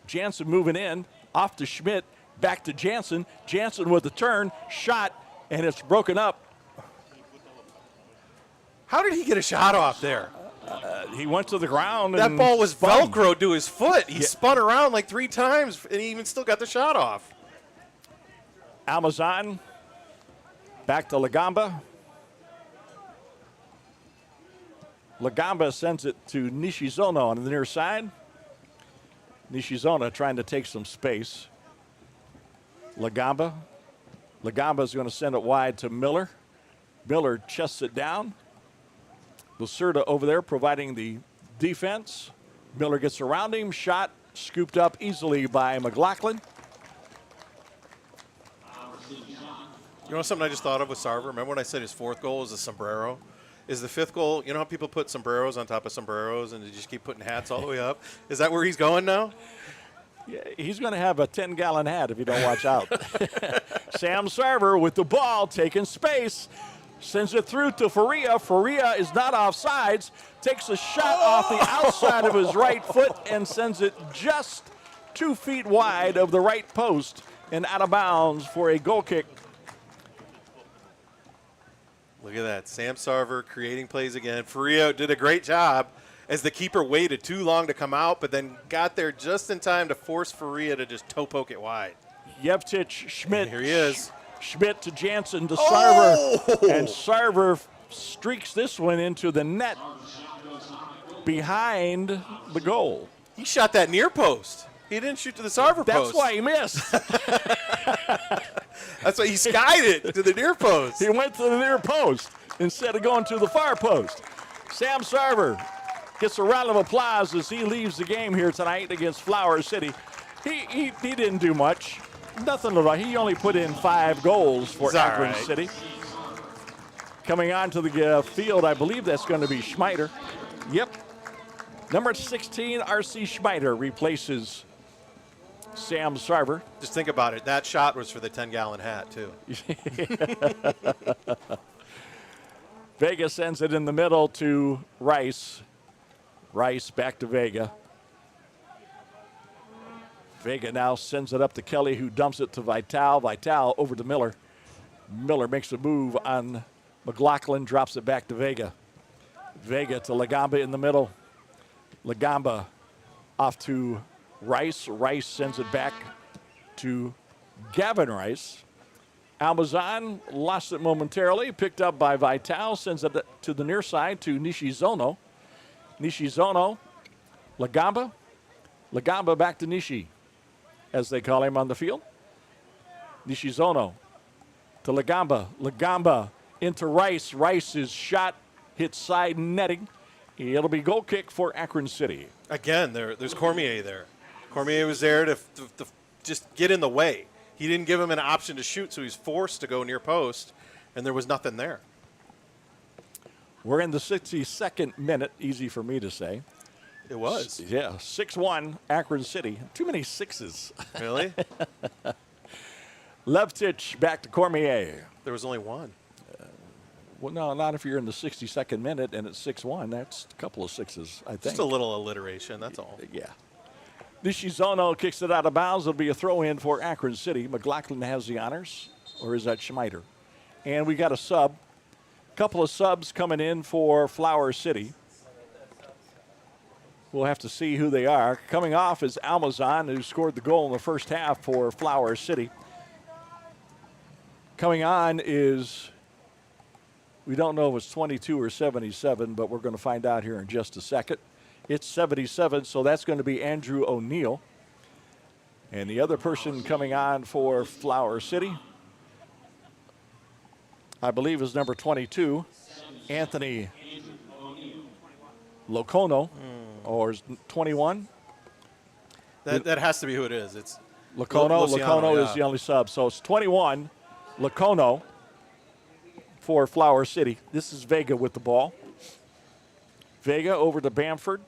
[SPEAKER 1] Jansen moving in. Off to Schmidt. Back to Jansen. Jansen with the turn. Shot. And it's broken up.
[SPEAKER 2] How did he get a shot off there?
[SPEAKER 1] He went to the ground.
[SPEAKER 2] That
[SPEAKER 1] and
[SPEAKER 2] ball was
[SPEAKER 1] spun.
[SPEAKER 2] Velcro to his foot. He spun around like 3 times, and he even still got the shot off.
[SPEAKER 1] Amazon. Back to Lagamba. Lagamba sends it to Nishizono on the near side. Nishizono trying to take some space. Lagamba. Lagamba is going to send it wide to Miller. Miller chests it down. Lacerda over there providing the defense. Miller gets around him. Shot scooped up easily by McLaughlin.
[SPEAKER 2] You know something I just thought of with Sarver? Remember when I said his 4th goal was a sombrero? Is the 5th goal, you know how people put sombreros on top of sombreros and they just keep putting hats all the way up? Is that where he's going now?
[SPEAKER 1] Yeah, he's going to have a 10-gallon hat if you don't watch out. Sam Sarver with the ball, taking space, sends it through to Faria. Faria is not offsides, takes a shot off the outside of his right foot and sends it just 2 feet wide of the right post and out of bounds for a goal kick.
[SPEAKER 2] Look at that. Sam Sarver creating plays again. Faria did a great job as the keeper waited too long to come out, but then got there just in time to force Faria to just toe poke it wide.
[SPEAKER 1] Yevtich, Schmidt.
[SPEAKER 2] Here he is.
[SPEAKER 1] Schmidt to Jansen to Sarver. And Sarver streaks this one into the net behind the goal.
[SPEAKER 2] He shot that near post. He didn't shoot to the Sarver post.
[SPEAKER 1] That's why he missed.
[SPEAKER 2] That's why he skied it to the near post.
[SPEAKER 1] He went to the near post instead of going to the far post. Sam Sarver gets a round of applause as he leaves the game here tonight against Flower City. He didn't do much. Nothing at all. He only put in 5 goals for Akron City. Coming onto the field, I believe that's going to be Schmeider. Yep. Number 16, R.C. Schmeider replaces Sam Sarver.
[SPEAKER 2] Just think about it. That shot was for the 10-gallon hat, too.
[SPEAKER 1] Vega sends it in the middle to Rice. Rice back to Vega. Vega now sends it up to Kelly, who dumps it to Vital. Vital over to Miller. Miller makes a move on McLaughlin, drops it back to Vega. Vega to Lagamba in the middle. Lagamba off to Rice. Rice sends it back to Gavin Rice. Almazan lost it momentarily, picked up by Vital, sends it to the near side to Nishizono. Nishizono, Lagamba. Lagamba back to Nishi, as they call him on the field. Nishizono to Lagamba. Lagamba into Rice. Rice's shot hits side netting. It'll be goal kick for Akron City.
[SPEAKER 2] Again, there's Cormier there. Cormier was there to just get in the way. He didn't give him an option to shoot, so he's forced to go near post, and there was nothing there.
[SPEAKER 1] We're in the 62nd minute, easy for me to say.
[SPEAKER 2] It was.
[SPEAKER 1] Yeah, 6-1, Akron City. Too many sixes.
[SPEAKER 2] Really?
[SPEAKER 1] Levtich back to Cormier.
[SPEAKER 2] There was only one.
[SPEAKER 1] Well, no, not if you're in the 62nd minute and it's 6-1. That's a couple of sixes, I think.
[SPEAKER 2] Just a little alliteration, that's all.
[SPEAKER 1] Yeah. Nishizono kicks it out of bounds. It'll be a throw-in for Akron City. McLaughlin has the honors, or is that Schmeider? And we got a sub. Couple of subs coming in for Flower City. We'll have to see who they are. Coming off is Almazan, who scored the goal in the first half for Flower City. Coming on is, we don't know if it's 22 or 77, but we're going to find out here in just a second. It's 77, so that's going to be Andrew O'Neill. And the other person coming on for Flower City, I believe, is number 22, Anthony Locono. or is 21?
[SPEAKER 2] That has to be who it is. It's
[SPEAKER 1] Lacono.
[SPEAKER 2] Luciano,
[SPEAKER 1] Lacono
[SPEAKER 2] yeah.
[SPEAKER 1] is the only sub. So it's 21. Lacono for Flower City. This is Vega with the ball. Vega over to Bamford.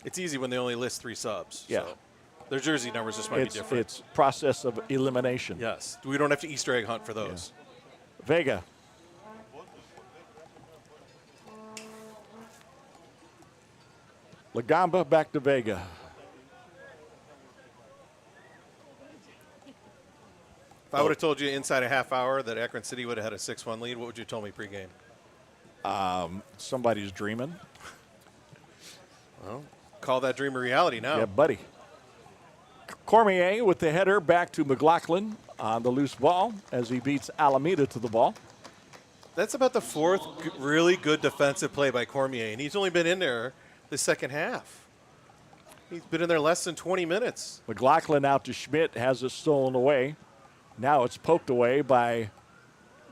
[SPEAKER 2] It's easy when they only list 3 subs.
[SPEAKER 1] Yeah.
[SPEAKER 2] So their jersey numbers just might be different.
[SPEAKER 1] It's process of elimination.
[SPEAKER 2] Yes. We don't have to Easter egg hunt for those.
[SPEAKER 1] Yeah. Vega. Lagamba back to Vega.
[SPEAKER 2] If I would have told you inside a half hour that Akron City would have had a 6-1 lead, what would you tell me pregame?
[SPEAKER 1] Somebody's dreaming.
[SPEAKER 2] Well, call that dream a reality now.
[SPEAKER 1] Yeah, buddy. Cormier with the header back to McLaughlin on the loose ball as he beats Alameda to the ball.
[SPEAKER 2] That's about the 4th really good defensive play by Cormier, and he's only been in there the second half. He's been in there less than 20 minutes.
[SPEAKER 1] McLaughlin out to Schmidt, has it stolen away. Now it's poked away by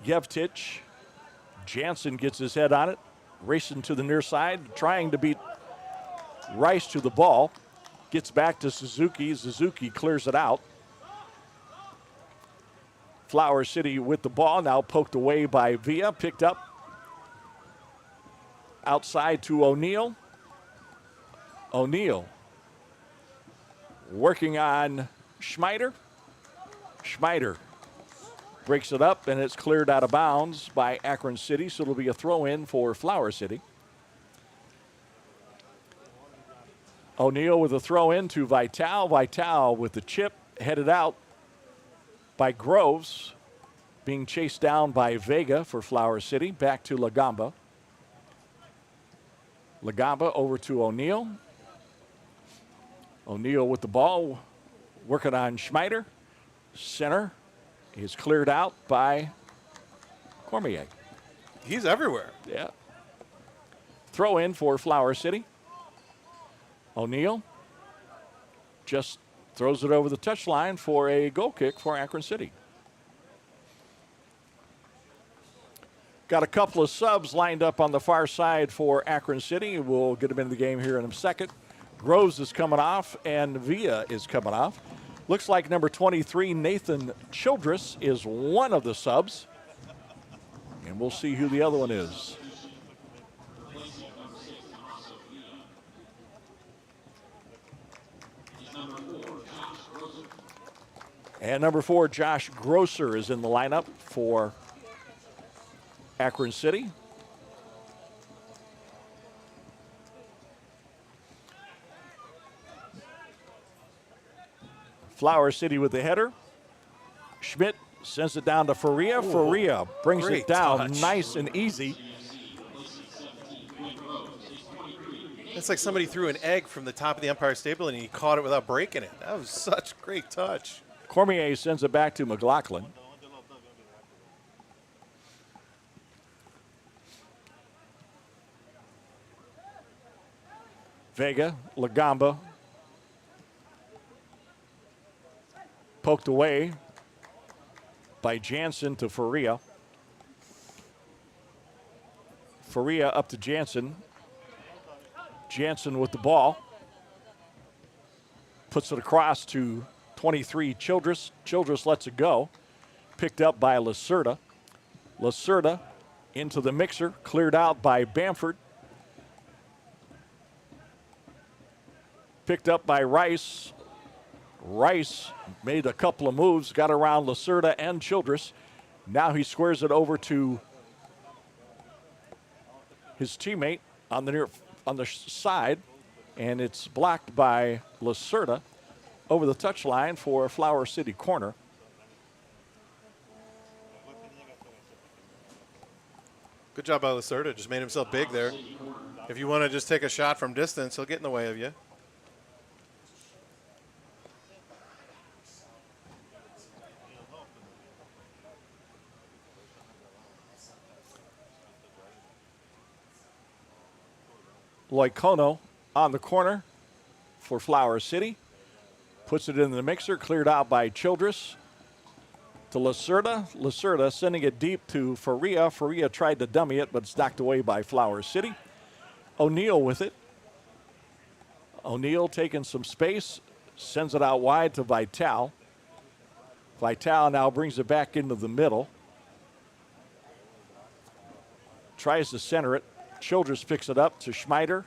[SPEAKER 1] Yevtich. Jansen gets his head on it, racing to the near side, trying to beat Rice to the ball. Gets back to Suzuki. Suzuki clears it out. Flower City with the ball, now poked away by Villa, picked up outside to O'Neal. O'Neal working on Schmeider. Schmeider breaks it up, and it's cleared out of bounds by Akron City, so it'll be a throw-in for Flower City. O'Neal with a throw-in to Vital. Vital with the chip, headed out by Groves, being chased down by Vega for Flower City. Back to Lagamba. Lagamba over to O'Neal. O'Neal with the ball, working on Schmeider. Center is cleared out by Cormier.
[SPEAKER 2] He's everywhere.
[SPEAKER 1] Yeah. Throw in for Flower City. O'Neal just throws it over the touchline for a goal kick for Akron City. Got a couple of subs lined up on the far side for Akron City. We'll get them into the game here in a second. Groves is coming off, and Villa is coming off. Looks like number 23, Nathan Childress, is one of the subs. And we'll see who the other one is. And number 4, Josh Grosser, is in the lineup for Akron City. Flower City with the header. Schmidt sends it down to Faria. Faria brings it down
[SPEAKER 2] touch.
[SPEAKER 1] Nice and easy.
[SPEAKER 2] It's like somebody threw an egg from the top of the Empire State Building and he caught it without breaking it. That was such great touch.
[SPEAKER 1] Cormier sends it back to McLaughlin. Vega, Lagamba. Poked away by Jansen to Faria. Faria up to Jansen. Jansen with the ball. Puts it across to 23, Childress. Childress lets it go. Picked up by Lacerda. Lacerda into the mixer. Cleared out by Bamford. Picked up by Rice. Rice made a couple of moves, got around Lacerda and Childress. Now he squares it over to his teammate on the side, and it's blocked by Lacerda over the touchline for a Flower City corner.
[SPEAKER 2] Good job by Lacerda. Just made himself big there. If you want to just take a shot from distance, he'll get in the way of you.
[SPEAKER 1] Loicono on the corner for Flower City. Puts it in the mixer, cleared out by Childress to Lacerda. Lacerda sending it deep to Faria. Faria tried to dummy it, but it's knocked away by Flower City. O'Neal with it. O'Neal taking some space, sends it out wide to Vital. Vital now brings it back into the middle. Tries to center it. Childress picks it up to Schmeider.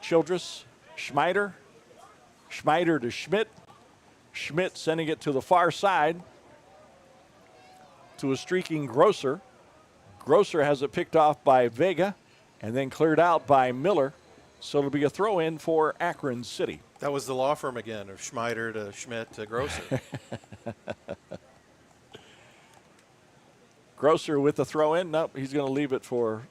[SPEAKER 1] Childress, Schmeider. Schmeider to Schmidt. Schmidt sending it to the far side to a streaking Grosser. Grosser has it picked off by Vega and then cleared out by Miller. So it'll be a throw in for Akron City.
[SPEAKER 2] That was the law firm again, of Schmeider to Schmidt to Grosser.
[SPEAKER 1] Grosser with the throw in. Nope, he's going to leave it for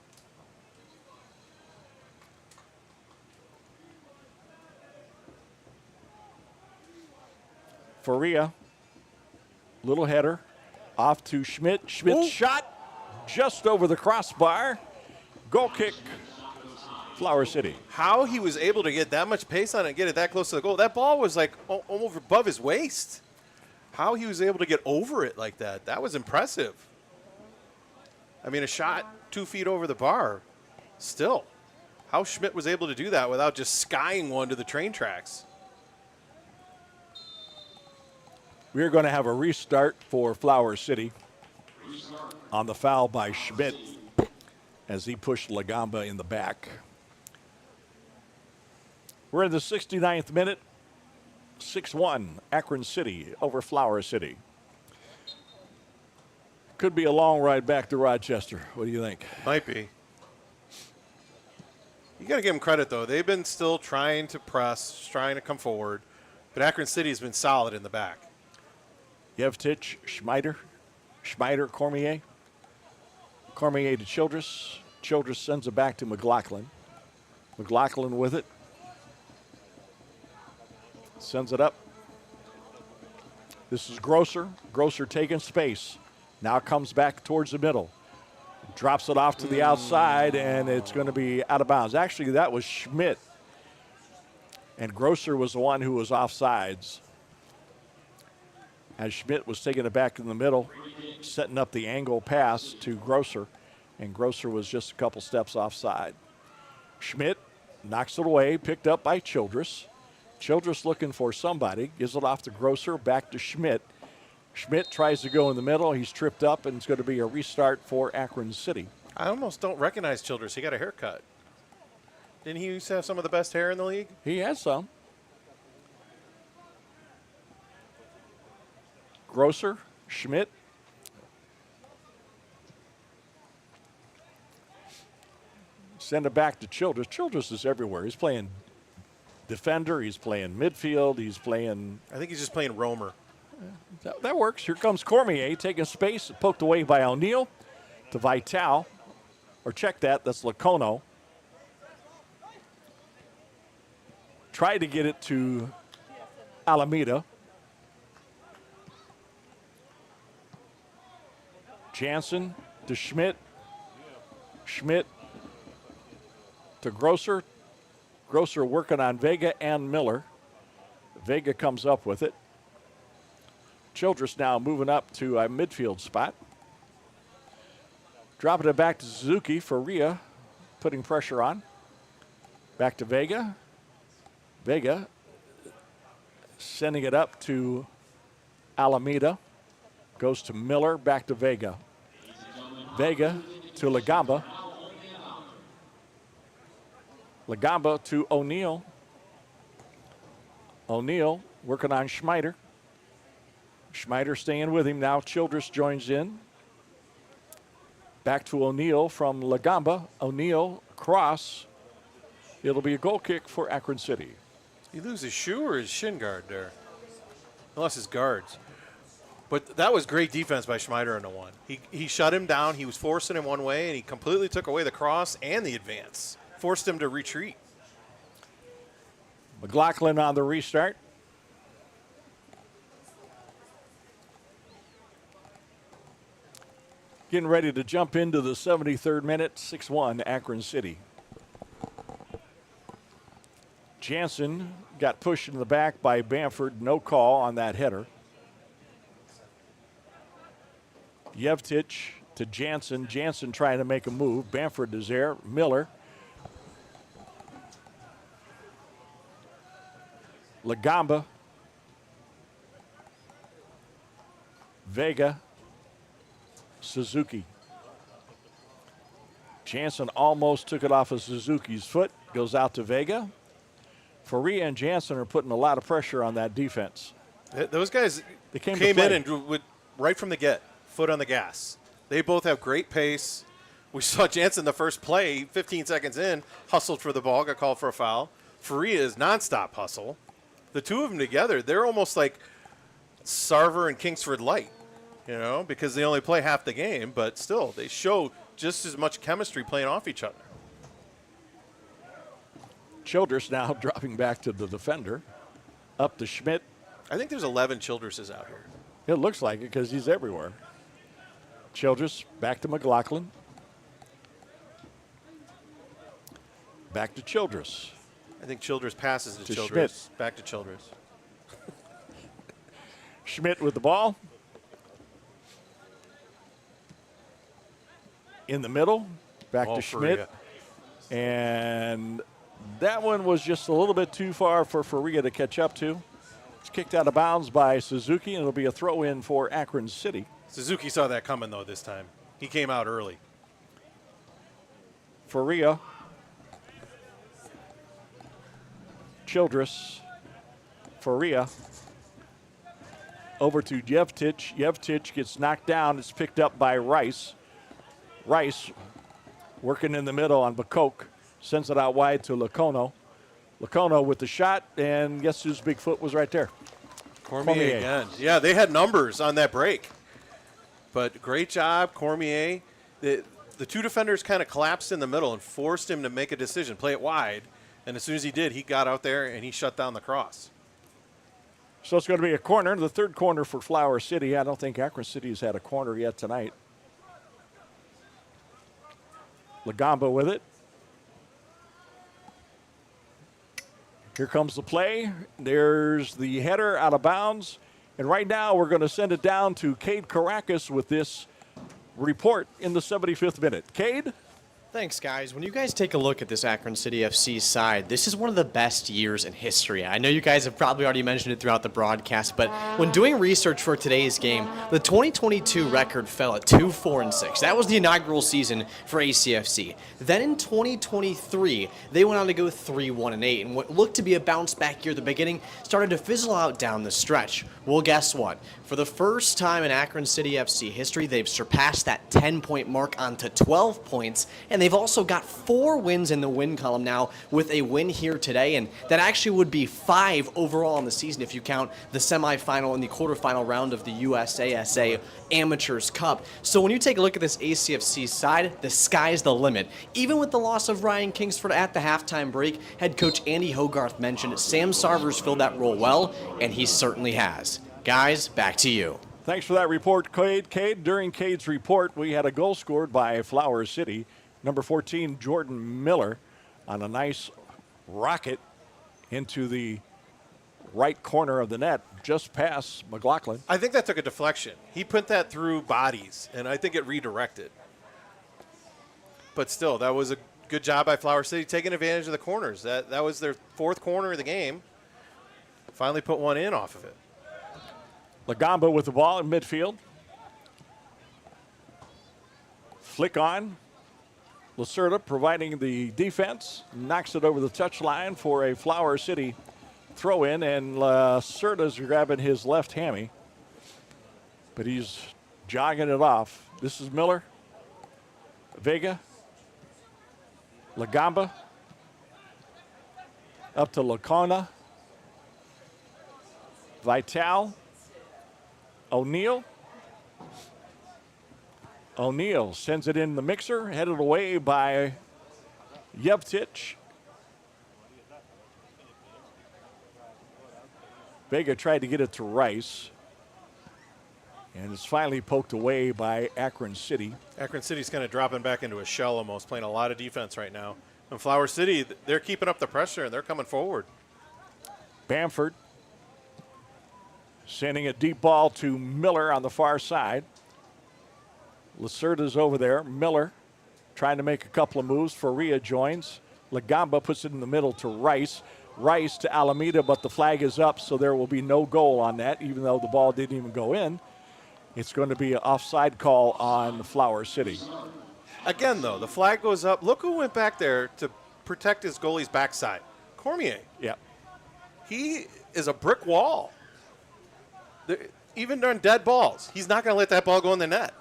[SPEAKER 1] Faria. Little header off to Schmidt. Schmidt's shot just over the crossbar. Goal kick, Flower City.
[SPEAKER 2] How he was able to get that much pace on it and get it that close to the goal. That ball was like almost above his waist. How he was able to get over it like that, that was impressive. I mean, a shot 2 feet over the bar. Still, how Schmidt was able to do that without just skying one to the train tracks.
[SPEAKER 1] We're going to have a restart for Flower City on the foul by Schmidt as he pushed Lagamba in the back. We're in the 69th minute. 6-1 Akron City over Flower City. Could be a long ride back to Rochester. What do you think?
[SPEAKER 2] Might be. You got to give them credit, though. They've been still trying to press, trying to come forward, but Akron City has been solid in the back.
[SPEAKER 1] Yevtich, Schmeider, Cormier. Cormier to Childress. Childress sends it back to McLaughlin. McLaughlin with it. Sends it up. This is Grosser. Grosser taking space. Now comes back towards the middle. Drops it off to the outside, and it's going to be out of bounds. Actually, that was Schmidt. And Grosser was the one who was offsides. As Schmidt was taking it back in the middle, setting up the angle pass to Grosser, and Grosser was just a couple steps offside. Schmidt knocks it away, picked up by Childress. Childress looking for somebody, gives it off to Grosser, back to Schmidt. Schmidt tries to go in the middle. He's tripped up, and it's going to be a restart for Akron City.
[SPEAKER 2] I almost don't recognize Childress. He got a haircut. Didn't he used to have some of the best hair in the league?
[SPEAKER 1] He has some. Grosser, Schmidt. Send it back to Childress. Childress is everywhere. He's playing defender. He's playing midfield. He's playing.
[SPEAKER 2] I think he's just playing roamer.
[SPEAKER 1] That works. Here comes Cormier taking space, poked away by O'Neal to Vital. Or check that. That's Lacono. Tried to get it to Alameda. Jansen to Schmidt. Schmidt to Grosser. Grosser working on Vega and Miller. Vega comes up with it. Childress now moving up to a midfield spot. Dropping it back to Suzuki for Rhea, putting pressure on. Back to Vega. Vega sending it up to Alameda. Goes to Miller, back to Vega. Vega to Lagamba. Lagamba to O'Neal. O'Neal working on Schmeider. Schmeider staying with him now. Childress joins in. Back to O'Neal from Lagamba. O'Neal cross. It'll be a goal kick for Akron City.
[SPEAKER 2] He lose his shoe or his shin guard there? Unless his guards. But that was great defense by Schmeider in the one. He shut him down. He was forcing him one way, and he completely took away the cross and the advance. Forced him to retreat.
[SPEAKER 1] McLaughlin on the restart. Getting ready to jump into the 73rd minute, 6-1 Akron City. Jansen got pushed in the back by Bamford. No call on that header. Yevtich to Jansen. Jansen trying to make a move. Bamford is there. Miller. Lagamba. Vega. Suzuki. Jansen almost took it off of Suzuki's foot. Goes out to Vega. Faria and Jansen are putting a lot of pressure on that defense.
[SPEAKER 2] Those guys
[SPEAKER 1] They came
[SPEAKER 2] in and right from the get, foot on the gas. They both have great pace. We saw Jansen the first play, 15 seconds in, hustled for the ball, got called for a foul. Faria is nonstop hustle. The two of them together, they're almost like Sarver and Kingsford light, because they only play half the game, but still, they show just as much chemistry playing off each other.
[SPEAKER 1] Childress now dropping back to the defender. Up to Schmidt.
[SPEAKER 2] I think there's 11 Childresses out here.
[SPEAKER 1] It looks like it because he's everywhere. Childress back to McLaughlin. Back to Childress.
[SPEAKER 2] I think Childress passes to Childress.
[SPEAKER 1] Schmidt.
[SPEAKER 2] Back to Childress.
[SPEAKER 1] Schmidt with the ball. In the middle. Back to Schmidt. And that one was just a little bit too far for Faria to catch up to. It's kicked out of bounds by Suzuki, and it'll be a throw-in for Akron City.
[SPEAKER 2] Suzuki saw that coming, though, this time. He came out early.
[SPEAKER 1] Faria. Childress. Faria. Over to Yevtich. Yevtich gets knocked down. It's picked up by Rice. Rice working in the middle on Bakok. Sends it out wide to Lacono. Lacono with the shot, and guess whose big foot was right there?
[SPEAKER 2] Cormier again. Yeah, they had numbers on that break. But great job, Cormier. The two defenders kind of collapsed in the middle and forced him to make a decision, play it wide. And as soon as he did, he got out there and he shut down the cross.
[SPEAKER 1] So it's going to be a corner, the third corner for Flower City. I don't think Akron City has had a corner yet tonight. Lagamba with it. Here comes the play. There's the header out of bounds. And right now we're going to send it down to Cade Caracas with this report in the 75th minute. Cade?
[SPEAKER 4] Thanks, guys. When you guys take a look at this Akron City FC side, this is one of the best years in history. I know you guys have probably already mentioned it throughout the broadcast, but when doing research for today's game, the 2022 record fell at 2-4-6. That was the inaugural season for ACFC. Then in 2023, they went on to go 3-1-8, and what looked to be a bounce back year at the beginning started to fizzle out down the stretch. Well, guess what? For the first time in Akron City FC history, they've surpassed that 10-point mark onto 12 points, and they've also got 4 wins in the win column now with a win here today, and that actually would be 5 overall in the season if you count the semifinal and the quarterfinal round of the USASA Amateurs Cup. So when you take a look at this ACFC side, the sky's the limit. Even with the loss of Ryan Kingsford at the halftime break, head coach Andy Hoggarth mentioned Sam Sarver's filled that role well, and he certainly has. Guys, back to you.
[SPEAKER 1] Thanks for that report, Cade. During Cade's report, we had a goal scored by Flower City. Number 14, Jordan Miller, on a nice rocket into the right corner of the net, just past McLaughlin.
[SPEAKER 2] I think that took a deflection. He put that through bodies, and I think it redirected. But still, that was a good job by Flower City taking advantage of the corners. That was their 4th corner of the game. Finally put one in off of it.
[SPEAKER 1] Lagamba with the ball in midfield. Flick on. Lacerda providing the defense. Knocks it over the touchline for a Flower City throw-in, and Lacerda's grabbing his left hammy. But he's jogging it off. This is Miller. Vega. Lagamba. Up to Lacona. Vital. O'Neal. O'Neal sends it in the mixer, headed away by Yevtich. Vega tried to get it to Rice. And it's finally poked away by Akron City.
[SPEAKER 2] Akron City's kind of dropping back into a shell almost, playing a lot of defense right now. And Flower City, they're keeping up the pressure, and they're coming forward.
[SPEAKER 1] Bamford sending a deep ball to Miller on the far side. Lacerda's over there. Miller trying to make a couple of moves. Faria joins. Lagamba puts it in the middle to Rice. Rice to Alameda, but the flag is up, so there will be no goal on that, even though the ball didn't even go in. It's going to be an offside call on Flower City.
[SPEAKER 2] Again, though, the flag goes up. Look who went back there to protect his goalie's backside. Cormier.
[SPEAKER 1] Yeah.
[SPEAKER 2] He is a brick wall. Even during dead balls, he's not going to let that ball go in the net.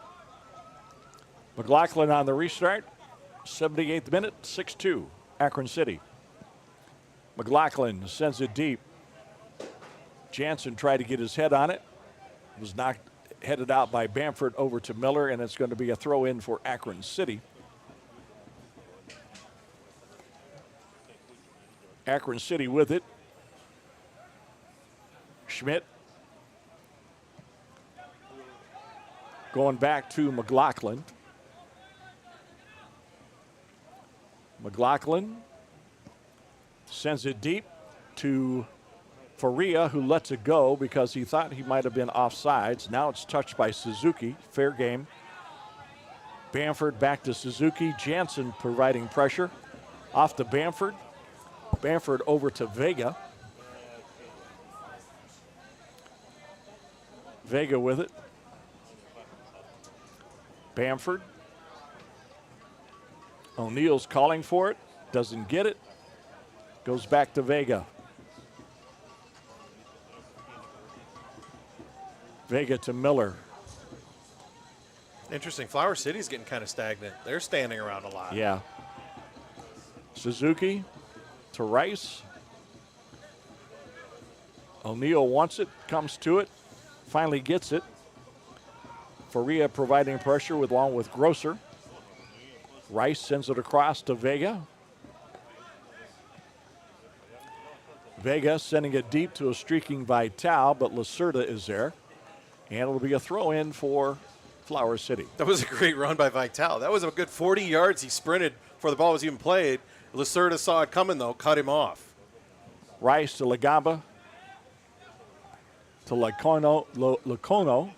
[SPEAKER 1] McLaughlin on the restart. 78th minute, 6-2, Akron City. McLaughlin sends it deep. Jansen tried to get his head on it. Was knocked, headed out by Bamford over to Miller, and it's going to be a throw in for Akron City. Akron City with it. Schmidt going back to McLaughlin. McLaughlin sends it deep to Faria, who lets it go because he thought he might have been offsides. Now it's touched by Suzuki. Fair game. Bamford back to Suzuki. Jansen providing pressure. Off to Bamford. Bamford over to Vega. Vega with it. Bamford. O'Neill's calling for it. Doesn't get it. Goes back to Vega. Vega to Miller.
[SPEAKER 2] Interesting. Flower City's getting kind of stagnant. They're standing around a lot.
[SPEAKER 1] Yeah. Suzuki to Rice. O'Neill wants it, comes to it, finally gets it. Faria providing pressure along with Grosser. Rice sends it across to Vega. Vega sending it deep to a streaking Vital, but Lacerda is there. And it'll be a throw in for Flower City.
[SPEAKER 2] That was a great run by Vital. That was a good 40 yards he sprinted before the ball was even played. Lacerda saw it coming, though, cut him off.
[SPEAKER 1] Rice to Lagamba. To Lacono.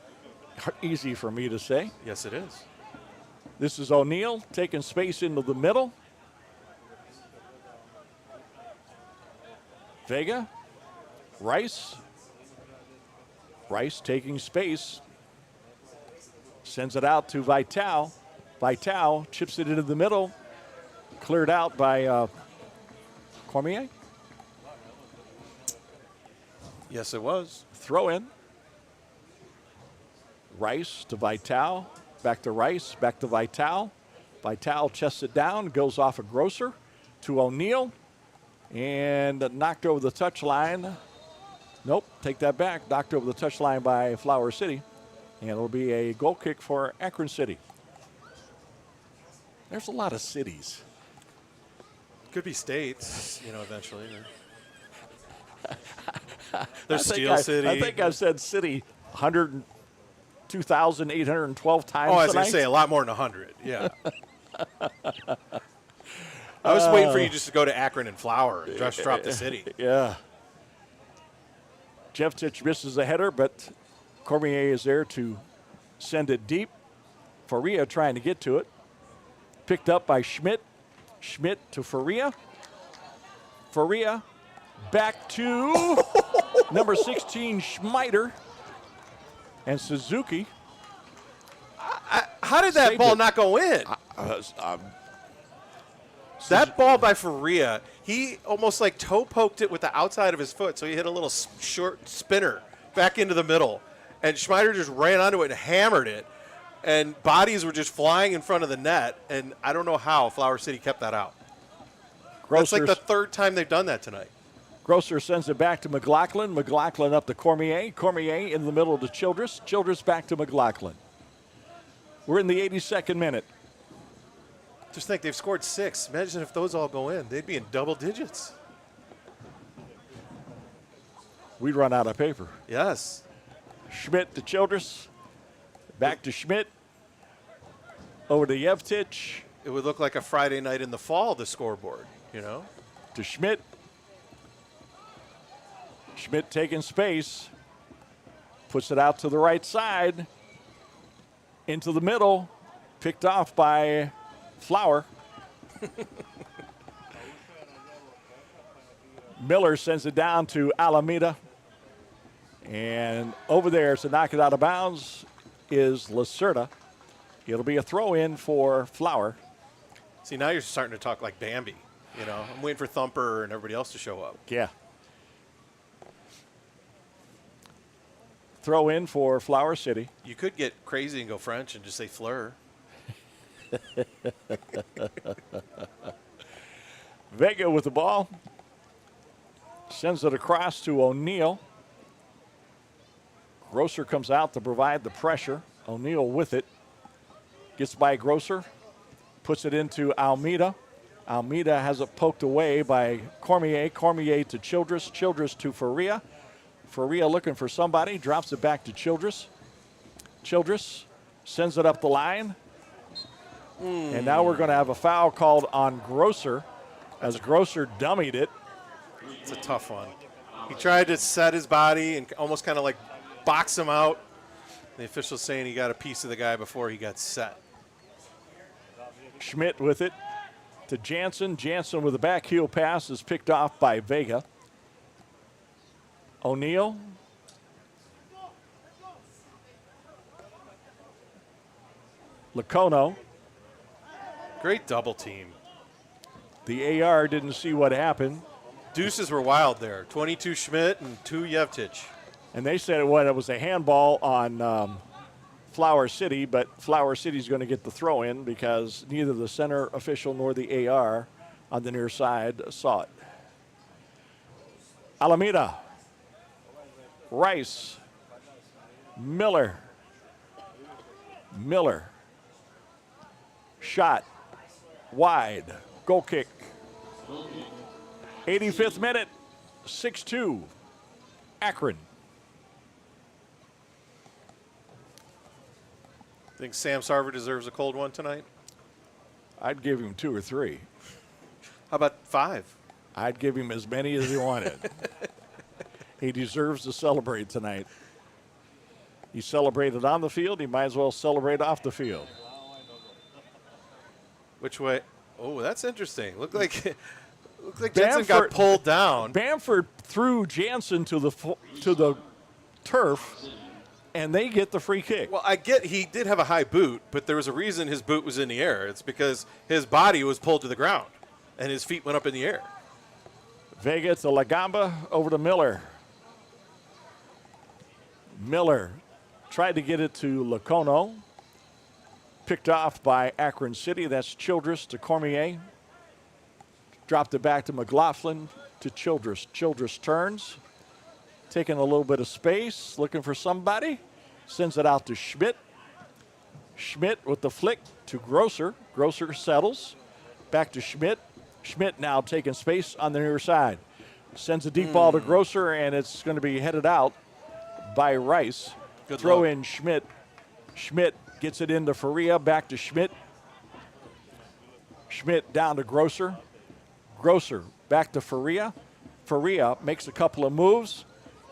[SPEAKER 1] Easy for me to say.
[SPEAKER 2] Yes, it is.
[SPEAKER 1] This is O'Neill taking space into the middle. Vega. Rice. Rice taking space. Sends it out to Vital. Vital chips it into the middle. Cleared out by Cormier.
[SPEAKER 2] Yes, it was.
[SPEAKER 1] Throw in. Rice to Vital. Back to Rice. Back to Vital. Vital chests it down. Goes off a Grosser to O'Neill. And knocked over the touchline. Nope, take that back. Knocked over the touchline by Flower City. And it'll be a goal kick for Akron City. There's a lot of cities.
[SPEAKER 2] Could be states, eventually. There's Steel City.
[SPEAKER 1] I think I've said city 2,812 times.
[SPEAKER 2] Oh, I was
[SPEAKER 1] tonight.
[SPEAKER 2] going to say a lot more than 100. Yeah. I was waiting for you just to go to Akron and Flower and just drop the city.
[SPEAKER 1] Yeah. Jeff Titch misses a header, but Cormier is there to send it deep. Faria trying to get to it. Picked up by Schmidt. Schmidt to Faria. Faria back to number 16, Schmeider. And Suzuki.
[SPEAKER 2] How did that ball not go in? That ball by Faria, he almost like toe poked it with the outside of his foot, so he hit a little short spinner back into the middle. And Schmeider just ran onto it and hammered it. And bodies were just flying in front of the net, and I don't know how Flower City kept that out. That's like the third time they've done that tonight.
[SPEAKER 1] Grosser sends it back to McLaughlin. McLaughlin up to Cormier. Cormier in the middle to Childress. Childress back to McLaughlin. We're in the 82nd minute.
[SPEAKER 2] Just think, they've scored 6. Imagine if those all go in. They'd be in double digits.
[SPEAKER 1] We'd run out of paper.
[SPEAKER 2] Yes.
[SPEAKER 1] Schmidt to Childress. Back to Schmidt. Over to Yevtich.
[SPEAKER 2] It would look like a Friday night in the fall, the scoreboard,
[SPEAKER 1] To Schmidt. Schmidt taking space. Puts it out to the right side. Into the middle. Picked off by Flower. Miller sends it down to Alameda. And over there to knock it out of bounds is Lacerda. It'll be a throw in for Flower.
[SPEAKER 2] See, now you're starting to talk like Bambi. You know, I'm waiting for Thumper and everybody else to show up.
[SPEAKER 1] Yeah. Throw in for Flower City.
[SPEAKER 2] You could get crazy and go French and just say Fleur.
[SPEAKER 1] Vega with the ball. Sends it across to O'Neal. Grosser comes out to provide the pressure. O'Neal with it. Gets by Grosser. Puts it into Almeida. Almeida has it poked away by Cormier. Cormier to Childress. Childress to Faria. Faria looking for somebody. Drops it back to Childress. Childress sends it up the line. And now we're going to have a foul called on Grosser as Grosser dummied it.
[SPEAKER 2] It's a tough one. He tried to set his body and almost kind of like box him out. The official's saying he got a piece of the guy before he got set.
[SPEAKER 1] Schmidt with it to Jansen. Jansen with a back heel pass is picked off by Vega. O'Neal. Lacono.
[SPEAKER 2] Great double team.
[SPEAKER 1] The AR didn't see what happened.
[SPEAKER 2] Deuces were wild there. 22 Schmidt and 2 Yevtich.
[SPEAKER 1] And they said it was a handball on Flower City, but Flower City's going to get the throw in because neither the center official nor the AR on the near side saw it. Alameda. Rice. Miller. Miller. Shot. Wide. Goal kick. 85th minute. 6-2. Akron.
[SPEAKER 2] Think Sam Sarver deserves a cold one tonight?
[SPEAKER 1] I'd give him 2 or 3.
[SPEAKER 2] How about 5?
[SPEAKER 1] I'd give him as many as he wanted. He deserves to celebrate tonight. He celebrated on the field. He might as well celebrate off the field.
[SPEAKER 2] Which way? Oh, that's interesting. Looked like Jensen got pulled down.
[SPEAKER 1] Bamford threw Jansen to the turf, and they get the free kick.
[SPEAKER 2] Well, I get he did have a high boot, but there was a reason his boot was in the air. It's because his body was pulled to the ground, and his feet went up in the air.
[SPEAKER 1] Vega to Lagamba, over to Miller. Miller tried to get it to Lacono. Picked off by Akron City. That's Childress to Cormier. Dropped it back to McLaughlin to Childress. Childress turns. Taking a little bit of space. Looking for somebody. Sends it out to Schmidt. Schmidt with the flick to Grosser. Grosser settles. Back to Schmidt. Schmidt now taking space on the near side. Sends a deep ball to Grosser, and it's going to be headed out by Rice.
[SPEAKER 2] Good
[SPEAKER 1] Throw
[SPEAKER 2] look.
[SPEAKER 1] in Schmidt. Schmidt gets it into Faria, back to Schmidt. Schmidt down to Grosser. Grosser back to Faria. Faria makes a couple of moves,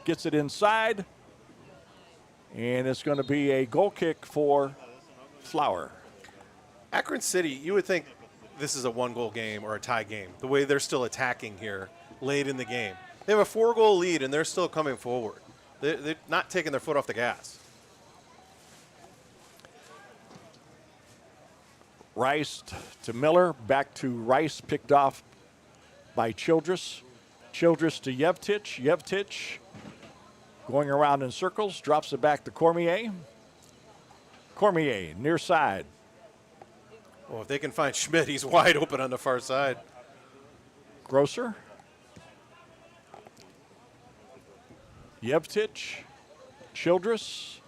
[SPEAKER 1] gets it inside, and it's going to be a goal kick for Flower.
[SPEAKER 2] Akron City, you would think this is a 1-goal game or a tie game, the way they're still attacking here late in the game. They have a 4-goal lead, and they're still coming forward. They're not taking their foot off the gas.
[SPEAKER 1] Rice to Miller, back to Rice, picked off by Childress. Childress to Yevtich. Yevtich going around in circles, drops it back to Cormier. Cormier, near side.
[SPEAKER 2] Well, if they can find Schmidt, he's wide open on the far side.
[SPEAKER 1] Grosser. Yevtich. Childress.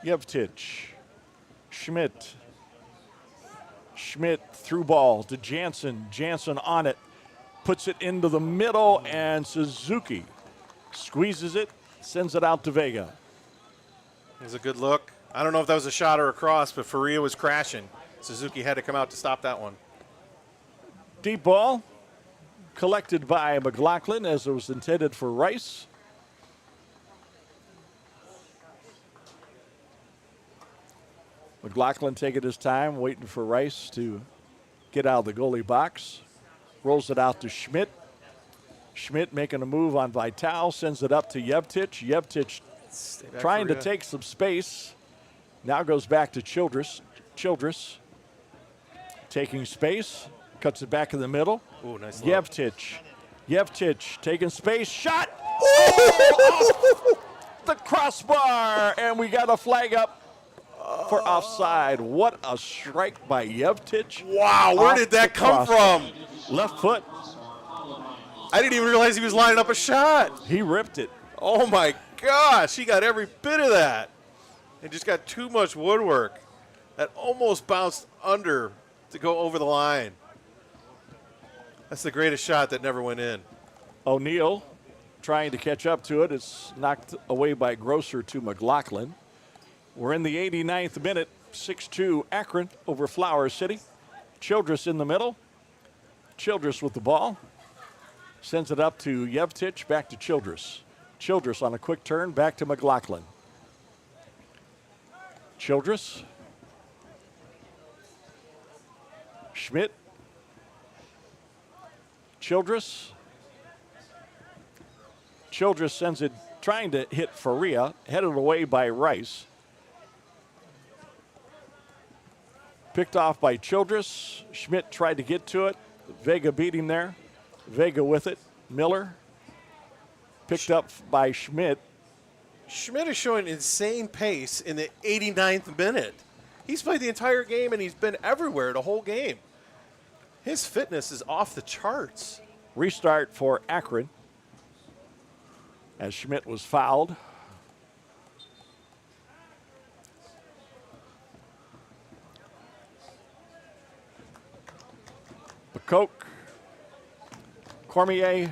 [SPEAKER 1] Yevtich. Schmidt. Schmidt through ball to Jansen. Jansen on it. Puts it into the middle, and Suzuki squeezes it, sends it out to Vega.
[SPEAKER 2] It was a good look. I don't know if that was a shot or a cross, but Faria was crashing. Suzuki had to come out to stop that one.
[SPEAKER 1] Deep ball collected by McLaughlin as it was intended for Rice. McLaughlin taking his time, waiting for Rice to get out of the goalie box. Rolls it out to Schmidt. Schmidt making a move on Vital, sends it up to Yevtich. Yevtich trying to take some space. Now goes back to Childress. Childress taking space, cuts it back in the middle.
[SPEAKER 2] Ooh, nice look.
[SPEAKER 1] Yevtich taking space, shot! Oh, off the crossbar, and we got a flag up for offside. What a strike by Yevtich.
[SPEAKER 2] Wow, where did that come from?
[SPEAKER 1] Left foot.
[SPEAKER 2] I didn't even realize he was lining up a shot.
[SPEAKER 1] He ripped it.
[SPEAKER 2] Oh my gosh, he got every bit of that. And just got too much woodwork. That almost bounced under to go over the line. That's the greatest shot that never went in.
[SPEAKER 1] O'Neal trying to catch up to it. It's knocked away by Grosser to McLaughlin. We're in the 89th minute. 6-2 Akron over Flower City. Childress in the middle. Childress with the ball. Sends it up to Yevtich, back to Childress. Childress on a quick turn, back to McLaughlin. Childress. Schmidt. Childress. Childress sends it, trying to hit Faria, headed away by Rice. Picked off by Childress. Schmidt tried to get to it. Vega beat him there. Vega with it. Miller. Picked up by Schmidt.
[SPEAKER 2] Schmidt is showing insane pace in the 89th minute. He's played the entire game and he's been everywhere the whole game. His fitness is off the charts.
[SPEAKER 1] Restart for Akron as Schmidt was fouled. McCoke. Cormier.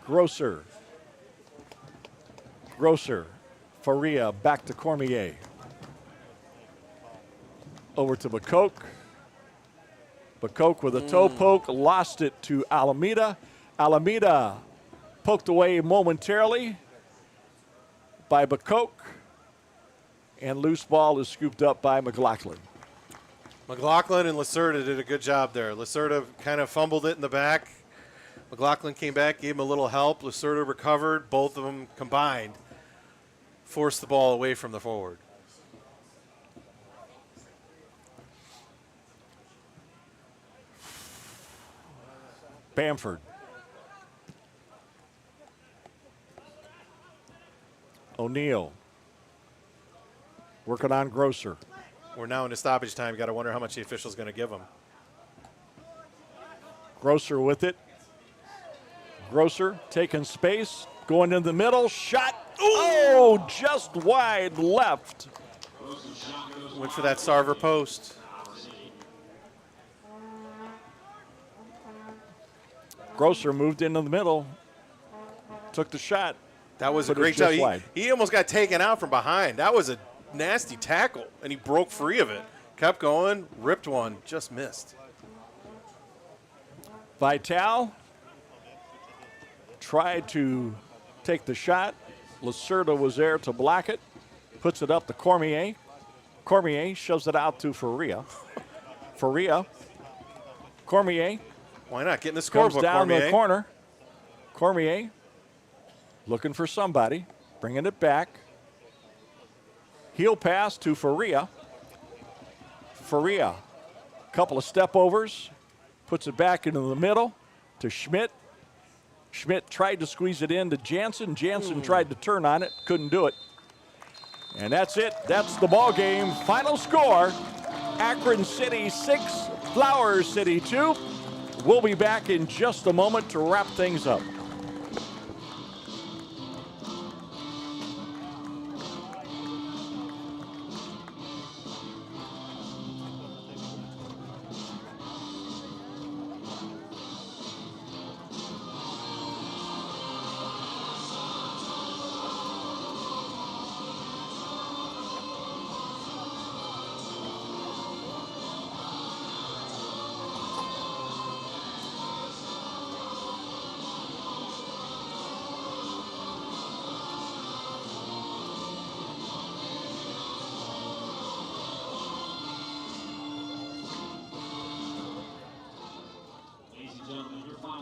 [SPEAKER 1] Grosser. Faria back to Cormier. Over to McCoke. McCoke with a toe poke, lost it to Alameda. Alameda poked away momentarily by McCoke. And loose ball is scooped up by McLaughlin.
[SPEAKER 2] McLaughlin and Lacerda did a good job there. Lacerda kind of fumbled it in the back. McLaughlin came back, gave him a little help. Lacerda recovered. Both of them combined forced the ball away from the forward.
[SPEAKER 1] Bamford. O'Neal. Working on Grosser.
[SPEAKER 2] We're now into stoppage time. Got to wonder how much the official's going to give him.
[SPEAKER 1] Grosser with it. Grosser taking space, going in the middle, shot. Oh, just wide left.
[SPEAKER 2] Went for that Sarver post.
[SPEAKER 1] Grosser moved into the middle, took the shot.
[SPEAKER 2] That was a great job. He almost got taken out from behind. That was a nasty tackle, and he broke free of it. Kept going, ripped one, just missed.
[SPEAKER 1] Vital tried to take the shot. Lacerda was there to block it. Puts it up to Cormier. Cormier shoves it out to Faria. Cormier.
[SPEAKER 2] Why not? Get in the scorebook,
[SPEAKER 1] Comes down
[SPEAKER 2] Cormier.
[SPEAKER 1] the corner. Cormier looking for somebody. Bringing it back. Heel pass to Faria. Couple of step overs. Puts it back into the middle to Schmidt. Schmidt tried to squeeze it in to Jansen. Jansen tried to turn on it. Couldn't do it. And that's it. That's the ball game. Final score, Akron City 6, Flower City 2. We'll be back in just a moment to wrap things up.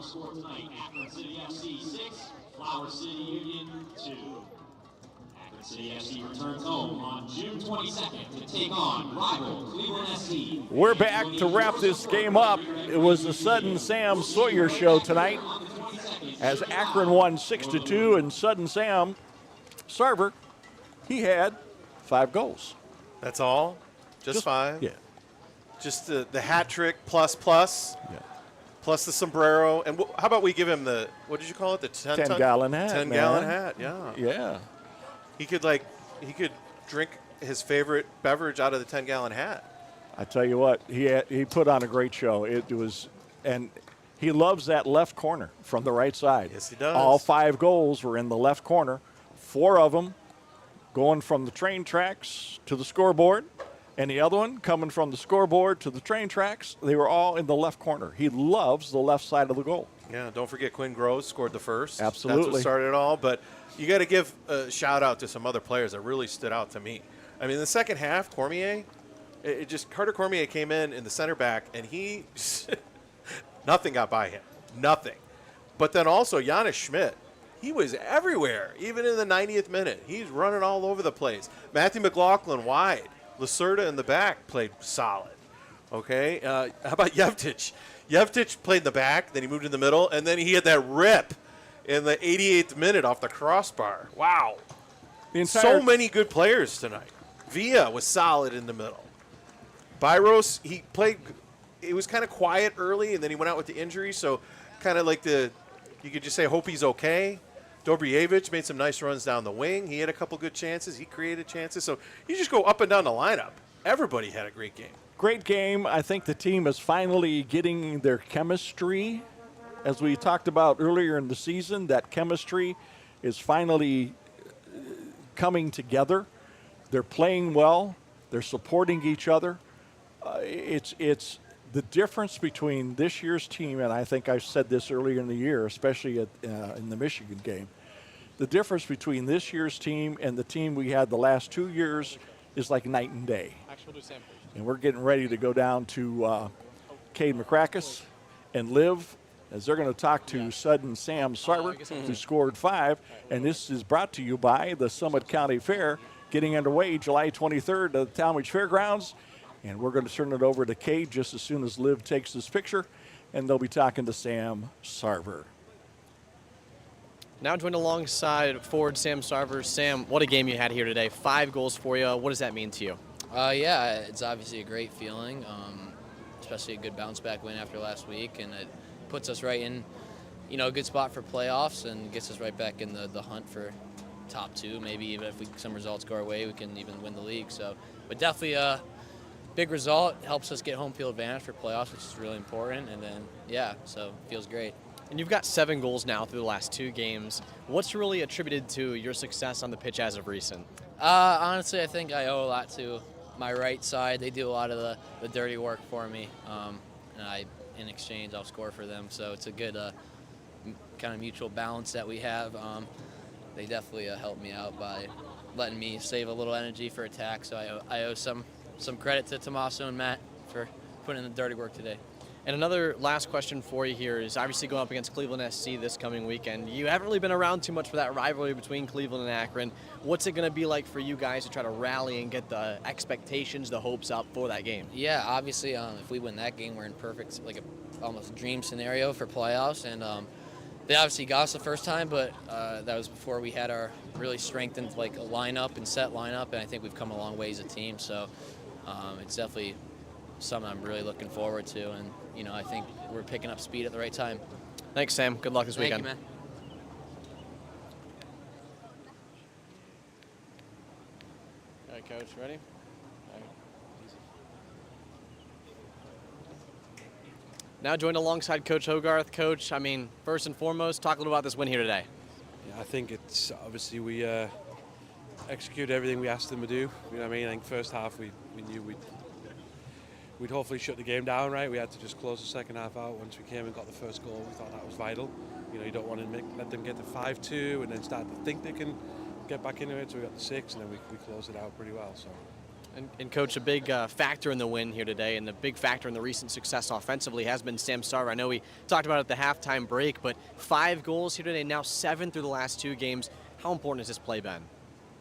[SPEAKER 3] score tonight. Akron City FC 6, Flower City Union 2. Akron City FC returns home on June 22nd to take on rival Cleveland SC.
[SPEAKER 1] We're back to wrap this game up. It was the Sudden Sam Sawyer show tonight as Akron won 6-2, and Sudden Sam Sarver, he had 5 goals.
[SPEAKER 2] That's all? Just 5?
[SPEAKER 1] Yeah.
[SPEAKER 2] Just the hat trick plus.
[SPEAKER 1] Yeah.
[SPEAKER 2] Plus the sombrero. And how about we give him the, what did you call it? The
[SPEAKER 1] 10-gallon hat.
[SPEAKER 2] 10-gallon hat, yeah.
[SPEAKER 1] Yeah.
[SPEAKER 2] He could drink his favorite beverage out of the 10-gallon hat.
[SPEAKER 1] I tell you what, he put on a great show. It was, and he loves that left corner from the right side.
[SPEAKER 2] Yes, he does.
[SPEAKER 1] All 5 goals were in the left corner. 4 of them going from the train tracks to the scoreboard, and the other one coming from the scoreboard to the train tracks. They were all in the left corner. He loves the left side of the goal.
[SPEAKER 2] Yeah, don't forget Quinn Groves scored the first.
[SPEAKER 1] Absolutely.
[SPEAKER 2] That's what started it all. But you got to give a shout-out to some other players that really stood out to me. I mean, in the second half, Cormier, Carter Cormier came in the center back, and he nothing got by him. Nothing. But then also Giannis Schmidt, he was everywhere, even in the 90th minute. He's running all over the place. Matthew McLaughlin wide. Lacerda in the back played solid. Okay? How about Yevtich? Yevtich played in the back, then he moved in the middle, and then he had that rip in the 88th minute off the crossbar. Wow. So many good players tonight. Villa was solid in the middle. Byros, he played – it was kind of quiet early, and then he went out with the injury, so kind of like you could just say, hope he's okay. Dobrjevich made some nice runs down the wing. He had a couple good chances. He created chances. So you just go up and down the lineup. Everybody had a great game.
[SPEAKER 1] Great game. I think the team is finally getting their chemistry. As we talked about earlier in the season, that chemistry is finally coming together. They're playing well. They're supporting each other. It's the difference between this year's team, and I think I said this earlier in the year, especially in the Michigan game. The difference between this year's team and the team we had the last 2 years is like night and day. And we're getting ready to go down to Cade McCrackus and Liv, as they're going to talk to Sudden Sam Sarver, who scored 5. And this is brought to you by the Summit County Fair, getting underway July 23rd at the Talmadge Fairgrounds. And we're going to turn it over to Cade just as soon as Liv takes this picture, and they'll be talking to Sam Sarver.
[SPEAKER 4] Now joined alongside forward Sam Sarver. Sam, what a game you had here today. 5 goals for you. What does that mean to you?
[SPEAKER 11] Yeah, it's obviously a great feeling, especially a good bounce-back win after last week, and it puts us right in, a good spot for playoffs and gets us right back in the hunt for top 2. Maybe even if some results go our way, we can even win the league. So, but definitely big result helps us get home field advantage for playoffs, which is really important. And then, so it feels great.
[SPEAKER 4] And you've got 7 goals now through the last 2 games. What's really attributed to your success on the pitch as of recent?
[SPEAKER 11] Honestly, I think I owe a lot to my right side. They do a lot of the dirty work for me, and in exchange, I'll score for them. So it's a good kind of mutual balance that we have. They definitely help me out by letting me save a little energy for attack. So I owe some credit to Tommaso and Matt for putting in the dirty work today.
[SPEAKER 4] And another last question for you here is obviously going up against Cleveland SC this coming weekend. You haven't really been around too much for that rivalry between Cleveland and Akron. What's it going to be like for you guys to try to rally and get the expectations, the hopes up for that game?
[SPEAKER 11] Yeah, obviously, if we win that game, we're in perfect, almost dream scenario for playoffs. And they obviously got us the first time, but that was before we had our really strengthened lineup and set lineup. And I think we've come a long way as a team. So it's definitely something I'm really looking forward to, and I think we're picking up speed at the right time.
[SPEAKER 4] Thanks, Sam. Good luck this weekend.
[SPEAKER 11] Thank you, man.
[SPEAKER 4] All right, Coach, ready? Now joined alongside Coach Hoggarth. Coach, first and foremost, talk a little about this win here today.
[SPEAKER 6] Yeah, I think it's obviously we executed everything we asked them to do. I think first half we knew we'd hopefully shut the game down, right? We had to just close the second half out. Once we came and got the first goal, we thought that was vital. You don't want to let them get to 5-2 and then start to think they can get back into it. So we got the 6, and then we closed it out pretty well. So
[SPEAKER 4] And Coach, a big factor in the win here today and a big factor in the recent success offensively has been Sam Sarver. I know we talked about it at the halftime break, but 5 goals here today, now 7 through the last 2 games. How important has this play been?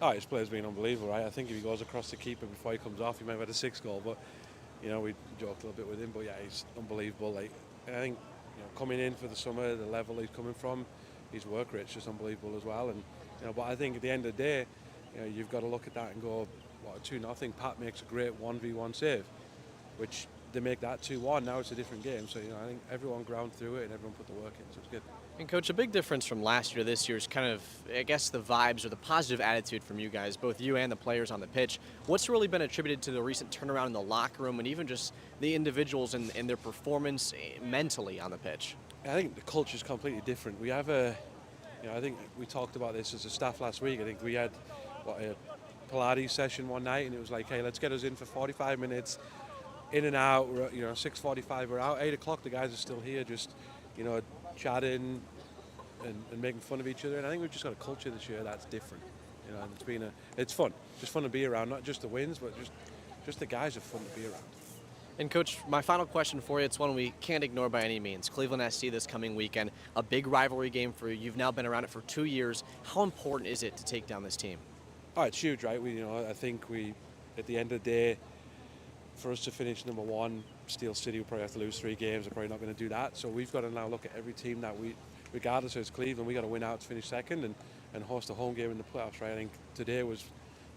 [SPEAKER 6] Oh, his play's been unbelievable, right? I think if he goes across the keeper before he comes off, he might have had a 6 goal, but, you know, we joked a little bit with him, but yeah, he's unbelievable. Like, and I think, you know, coming in for the summer, the level he's coming from, his work rate's just unbelievable as well. And, you know, but I think at the end of the day, you know, you've got to look at that and go, what, 2-0, Pat makes a great 1v1 save, which they make that 2-1. Now it's a different game. So, you know, I think everyone ground through it and everyone put the work in, so it's good.
[SPEAKER 4] And Coach, a big difference from last year to this year is kind of, I guess, the vibes or the positive attitude from you guys, both you and the players on the pitch. What's really been attributed to the recent turnaround in the locker room and even just the individuals and their performance mentally on the pitch?
[SPEAKER 6] I think the culture is completely different. We have a, you know, I think we talked about this as a staff last week. I think we had, a Pilates session one night, and it was like, hey, let's get us in for 45 minutes, in and out. You know, 6:45, we're out. 8 o'clock, the guys are still here, just, you know, chatting and making fun of each other. And I think we've just got a culture this year that's different. You know, and it's fun, just fun to be around. Not just the wins, but just the guys are fun to be around.
[SPEAKER 4] And Coach, my final question for you, it's one we can't ignore by any means. Cleveland SC this coming weekend, a big rivalry game for you. You've now been around it for 2 years. How important is it to take down this team?
[SPEAKER 6] Oh, it's huge, right? I think at the end of the day, for us to finish number 1, Steel City will probably have to lose 3 games. We're probably not going to do that. So we've got to now look at every team that regardless if it's Cleveland, we got to win out to finish second and host a home game in the playoffs, right? I think today was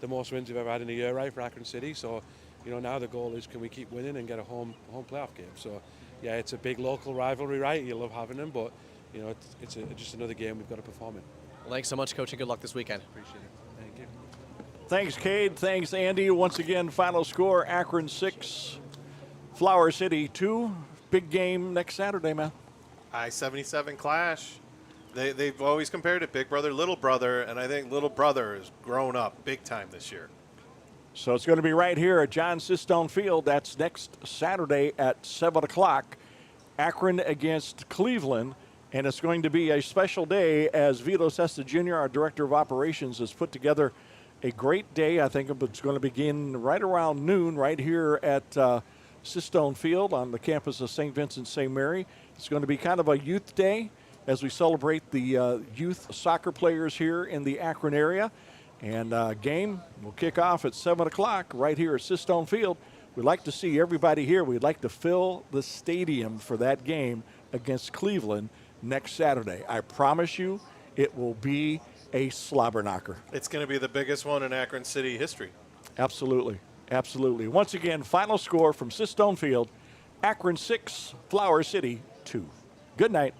[SPEAKER 6] the most wins we've ever had in a year, right, for Akron City. So, you know, now the goal is, can we keep winning and get a home playoff game? So, yeah, it's a big local rivalry, right? You love having them, but, you know, it's just another game we've got to perform in.
[SPEAKER 4] Well, thanks so much, Coach, and good luck this weekend.
[SPEAKER 6] Appreciate it. Thank you.
[SPEAKER 1] Thanks, Cade. Thanks, Andy. Once again, final score, Akron 6, Flower City 2. Big game next Saturday, man.
[SPEAKER 2] I-77 clash. They've always compared it big brother, little brother, and I think little brother has grown up big time this year.
[SPEAKER 1] So it's going to be right here at John Sistone Field. That's next Saturday at 7 o'clock. Akron against Cleveland. And it's going to be a special day as Vito Sesta Jr., our Director of Operations, has put together a great day. I think it's going to begin right around noon right here at Sistone Field on the campus of St. Vincent St. Mary. It's going to be kind of a youth day as we celebrate the youth soccer players here in the Akron area. And game will kick off at 7 o'clock right here at Sistone Field. We'd like to see everybody here. We'd like to fill the stadium for that game against Cleveland next Saturday. I promise you it will be a slobber knocker.
[SPEAKER 2] It's going to be the biggest one in Akron City history.
[SPEAKER 1] Absolutely. Absolutely. Once again, final score from Sistone Field, Akron 6, Flower City 2. Good night.